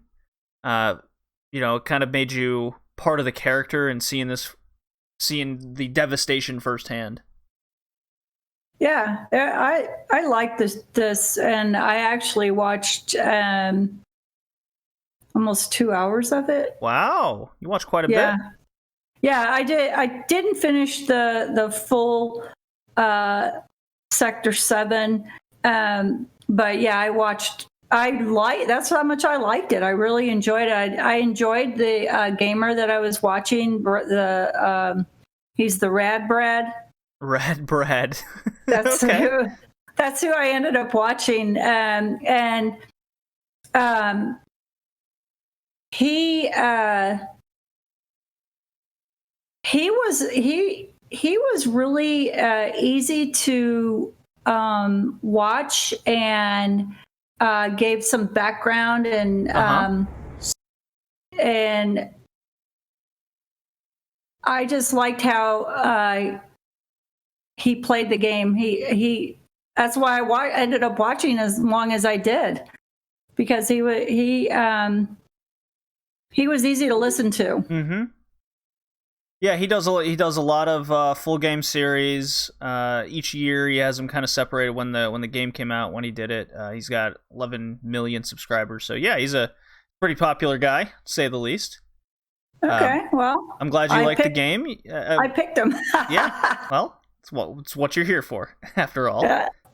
[SPEAKER 2] it kind of made you part of the character and seeing the devastation firsthand.
[SPEAKER 3] Yeah, I like this, and I actually watched almost 2 hours of it.
[SPEAKER 2] Wow, you watched quite a bit.
[SPEAKER 3] Yeah, I did. I didn't finish the full Sector 7, but yeah, I watched. That's how much I liked it. I really enjoyed it. I enjoyed the gamer that I was watching. He's the Rad Brad.
[SPEAKER 2] Rad Brad.
[SPEAKER 3] That's okay. That's who I ended up watching, and he was really easy to watch, and gave some background, and and I just liked how he played the game. That's why I ended up watching as long as I did, because he was easy to listen to.
[SPEAKER 2] Mm-hmm. Yeah, he does a lot of full game series. Each year he has them kind of separated when the game came out, when he did it. He's got 11 million subscribers. So yeah, he's a pretty popular guy, to say the least.
[SPEAKER 3] Okay, well,
[SPEAKER 2] I'm glad you liked the game.
[SPEAKER 3] I picked him.
[SPEAKER 2] Yeah, well, it's what you're here for, after all.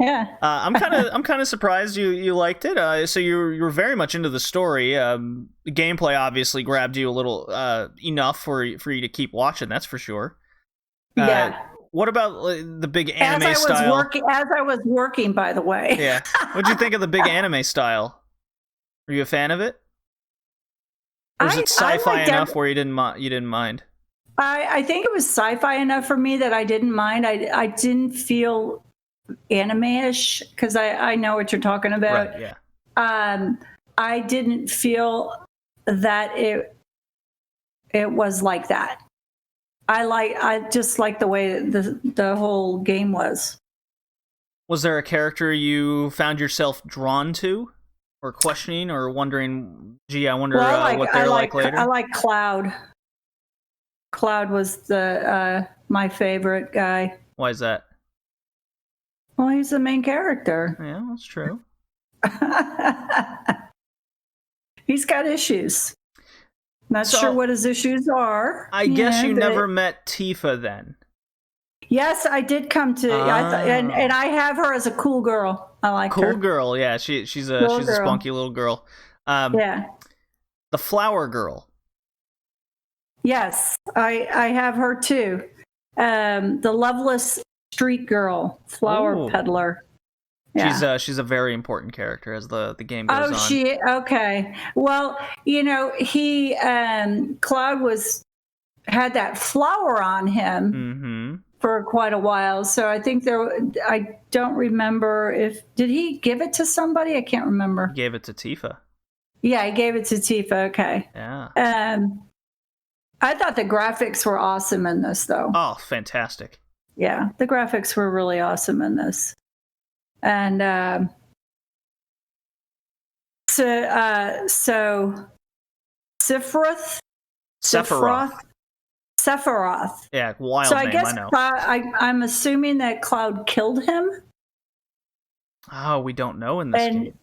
[SPEAKER 3] Yeah.
[SPEAKER 2] I'm kind of surprised you liked it. So you're very much into the story. The gameplay obviously grabbed you a little enough for you to keep watching. That's for sure.
[SPEAKER 3] Yeah.
[SPEAKER 2] What about the big anime style?
[SPEAKER 3] As I was working, by the way.
[SPEAKER 2] Yeah. What'd you think of the big anime style? Are you a fan of it? Or is it sci-fi enough where you didn't mind?
[SPEAKER 3] I think it was sci-fi enough for me that I didn't mind. I didn't feel anime-ish, because I know what you're talking about.
[SPEAKER 2] Right, yeah.
[SPEAKER 3] I didn't feel that it was like that. I just like the way the whole game was.
[SPEAKER 2] Was there a character you found yourself drawn to, or questioning, or wondering, gee, I wonder what they're like later?
[SPEAKER 3] I like Cloud. Cloud was my favorite guy.
[SPEAKER 2] Why is that?
[SPEAKER 3] Well, he's the main character.
[SPEAKER 2] Yeah, that's true.
[SPEAKER 3] He's got issues. Not sure what his issues are.
[SPEAKER 2] I guess you never met Tifa then.
[SPEAKER 3] Yes, I did come to, and I have her as a cool girl. I like her.
[SPEAKER 2] Cool girl, yeah. She's a spunky little girl.
[SPEAKER 3] Yeah.
[SPEAKER 2] The flower girl.
[SPEAKER 3] Yes, I have her too. The loveless street girl, flower peddler. Yeah.
[SPEAKER 2] She's a very important character as the game goes on.
[SPEAKER 3] Okay. Well, he Cloud had that flower on him for quite a while. So I think I don't remember did he give it to somebody? I can't remember.
[SPEAKER 2] He gave it to Tifa.
[SPEAKER 3] Yeah, he gave it to Tifa. Okay.
[SPEAKER 2] Yeah.
[SPEAKER 3] I thought the graphics were awesome in this, though.
[SPEAKER 2] Oh, fantastic.
[SPEAKER 3] Yeah, the graphics were really awesome in this. And so Sephiroth.
[SPEAKER 2] Yeah, wild
[SPEAKER 3] so
[SPEAKER 2] name,
[SPEAKER 3] I guess
[SPEAKER 2] I know.
[SPEAKER 3] I'm assuming that Cloud killed him.
[SPEAKER 2] Oh, we don't know in this game.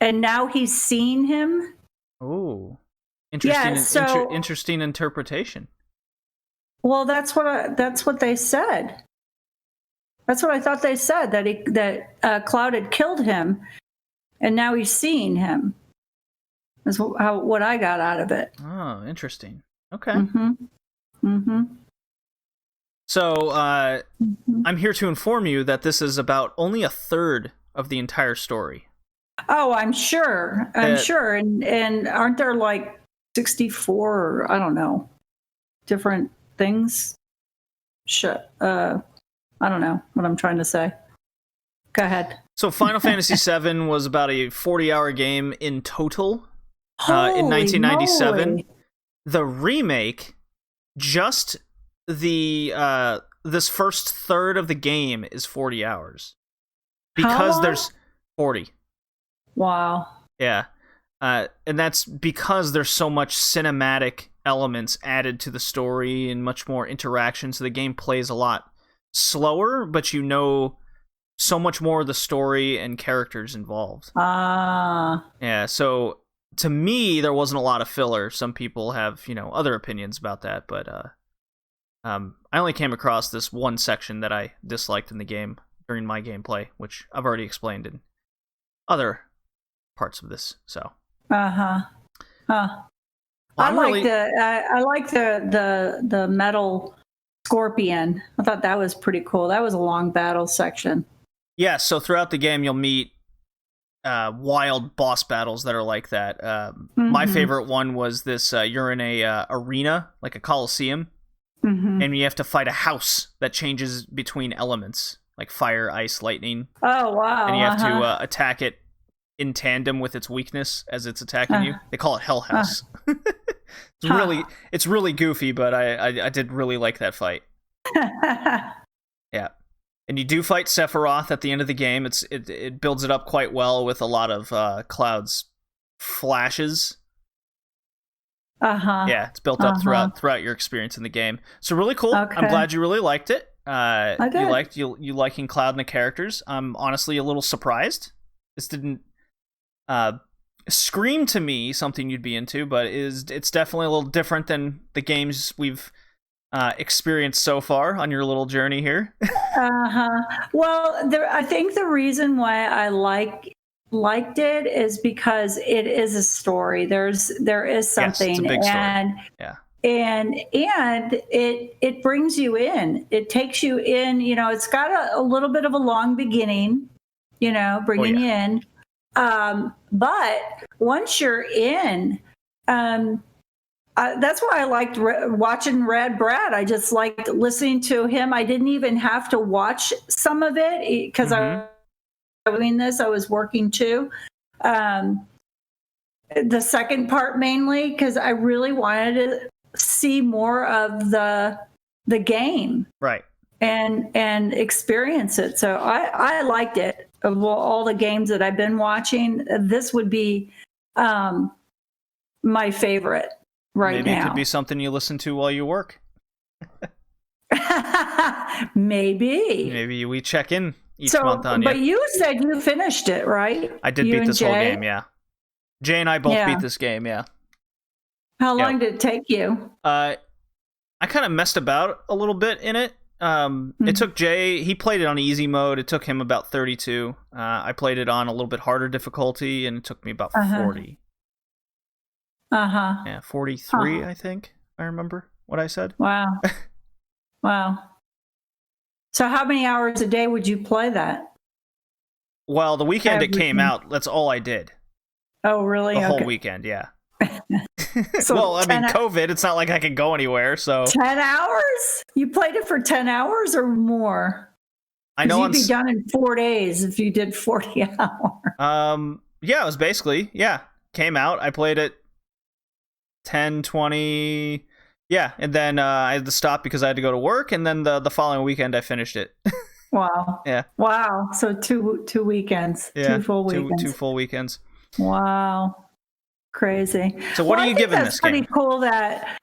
[SPEAKER 3] And now he's seen him.
[SPEAKER 2] Ooh. Interesting interpretation.
[SPEAKER 3] Well, that's what they said. That's what I thought they said, that Cloud had killed him, and now he's seeing him. That's what I got out of it.
[SPEAKER 2] Oh, interesting. Okay. So I'm here to inform you that this is about only a third of the entire story.
[SPEAKER 3] Oh, I'm sure. And aren't there like 64 or I don't know, different things? I don't know what I'm trying to say. Go ahead.
[SPEAKER 2] So Final Fantasy VII was about a 40-hour game in total in 1997.
[SPEAKER 3] Moly.
[SPEAKER 2] The remake, just this first third of the game is 40 hours. Because there's 40.
[SPEAKER 3] Wow.
[SPEAKER 2] Yeah. And that's because there's so much cinematic elements added to the story and much more interaction, so the game plays a lot slower, but you know so much more of the story and characters involved. Yeah, so to me, there wasn't a lot of filler. Some people have, other opinions about that, but I only came across this one section that I disliked in the game during my gameplay, which I've already explained in other parts of this. So.
[SPEAKER 3] I like the metal scorpion. I thought that was pretty cool. That was a long battle section.
[SPEAKER 2] Yeah, so throughout the game, you'll meet wild boss battles that are like that. My favorite one was this: you're in a arena, like a coliseum, and you have to fight a house that changes between elements, like fire, ice, lightning.
[SPEAKER 3] Oh, wow.
[SPEAKER 2] And you have to attack it in tandem with its weakness as it's attacking you. They call it Hell House. It's really goofy, but I did really like that fight. Yeah. And you do fight Sephiroth at the end of the game. It builds it up quite well with a lot of Cloud's flashes. Yeah, it's built up throughout your experience in the game. So really cool. Okay. I'm glad you really liked it. You liking Cloud and the characters. I'm honestly a little surprised. This didn't scream to me something you'd be into, but it's definitely a little different than the games we've experienced so far on your little journey here.
[SPEAKER 3] Well, I think the reason why I liked it is because it is a story. There is something,
[SPEAKER 2] yes, it's a big story.
[SPEAKER 3] And it brings you in. It takes you in. It's got a little bit of a long beginning. Bringing you in. But once you're in, that's why I liked watching Rad Brad. I just liked listening to him. I didn't even have to watch some of it because I was doing this. I was working too. The second part mainly because I really wanted to see more of the game,
[SPEAKER 2] right,
[SPEAKER 3] and experience it. So I liked it. Of all the games that I've been watching, this would be my favorite right now.
[SPEAKER 2] Maybe it could be something you listen to while you work. Maybe we check in each month on you.
[SPEAKER 3] But you said you finished it, right?
[SPEAKER 2] I did beat this whole game, yeah. Jay and I both beat this game, yeah.
[SPEAKER 3] How long did it take you?
[SPEAKER 2] I kind of messed about a little bit in it. It took Jay, he played it on easy mode. It took him about 32. I played it on a little bit harder difficulty, and it took me about 40. Yeah, 43, I think. I remember what I said.
[SPEAKER 3] Wow. Wow. So how many hours a day would you play that?
[SPEAKER 2] Well, the weekend it came out, that's all I did.
[SPEAKER 3] Oh, really?
[SPEAKER 2] The whole weekend, yeah.
[SPEAKER 3] So
[SPEAKER 2] well, I mean, COVID, it's not like I could go anywhere, so...
[SPEAKER 3] 10 hours? You played it for 10 hours or more?
[SPEAKER 2] I know
[SPEAKER 3] you'd be done in 4 days if you did 40 hours.
[SPEAKER 2] Yeah, it was basically, came out, I played it 10, 20... Yeah, and then I had to stop because I had to go to work, and then the following weekend I finished it.
[SPEAKER 3] Wow.
[SPEAKER 2] Yeah.
[SPEAKER 3] Wow. So two weekends.
[SPEAKER 2] Yeah,
[SPEAKER 3] 2 full weekends.
[SPEAKER 2] Two full weekends.
[SPEAKER 3] Wow. Crazy.
[SPEAKER 2] So what are you giving this game?
[SPEAKER 3] That's pretty cool that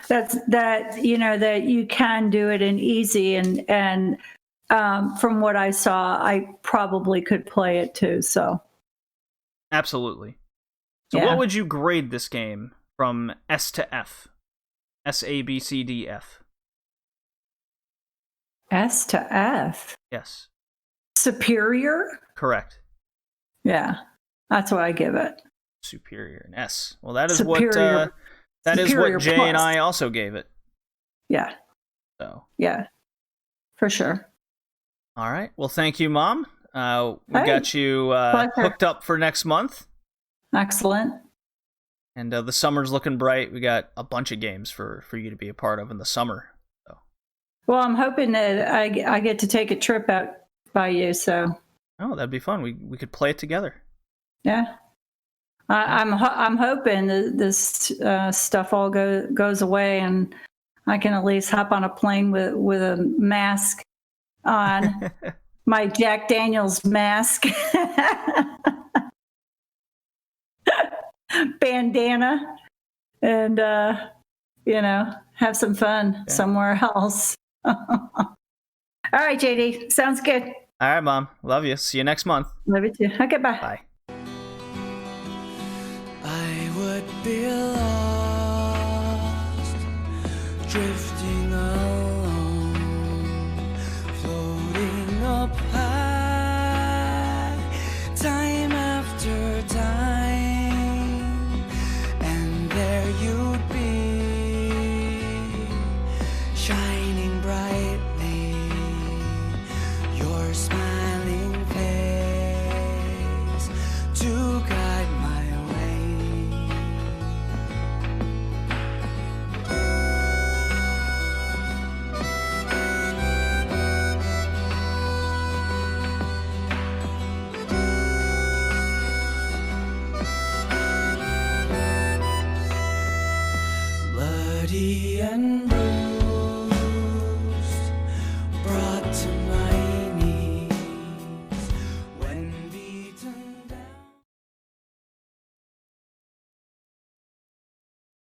[SPEAKER 3] you can do it in easy and from what I saw, I probably could play it too. So
[SPEAKER 2] absolutely. So what would you grade this game from S to F? S, A, B, C, D, F.
[SPEAKER 3] S to F?
[SPEAKER 2] Yes.
[SPEAKER 3] Superior?
[SPEAKER 2] Correct.
[SPEAKER 3] Yeah. That's what I give it.
[SPEAKER 2] Superior, an S. Well, that is
[SPEAKER 3] Superior,
[SPEAKER 2] what Jay
[SPEAKER 3] plus.
[SPEAKER 2] and I also gave it.
[SPEAKER 3] Yeah.
[SPEAKER 2] So.
[SPEAKER 3] Yeah, for sure.
[SPEAKER 2] All right. Well, thank you, Mom. We got you hooked up for next month.
[SPEAKER 3] Excellent.
[SPEAKER 2] And the summer's looking bright. We got a bunch of games for you to be a part of in the summer. So.
[SPEAKER 3] Well, I'm hoping that I get to take a trip out by you. So.
[SPEAKER 2] Oh, that'd be fun. We could play it together.
[SPEAKER 3] Yeah. I'm hoping that this stuff all goes away and I can at least hop on a plane with a mask on, my Jack Daniels mask, bandana, and have some fun somewhere else. All right, JD, sounds good.
[SPEAKER 2] All right, Mom. Love you. See you next month.
[SPEAKER 3] Love you too. Okay, bye.
[SPEAKER 2] Bye.
[SPEAKER 4] I would be lost, drifting alone, floating up high, time after time, and there you'd be, shining brightly, your smiling face to guide my way. Bloody and bruised,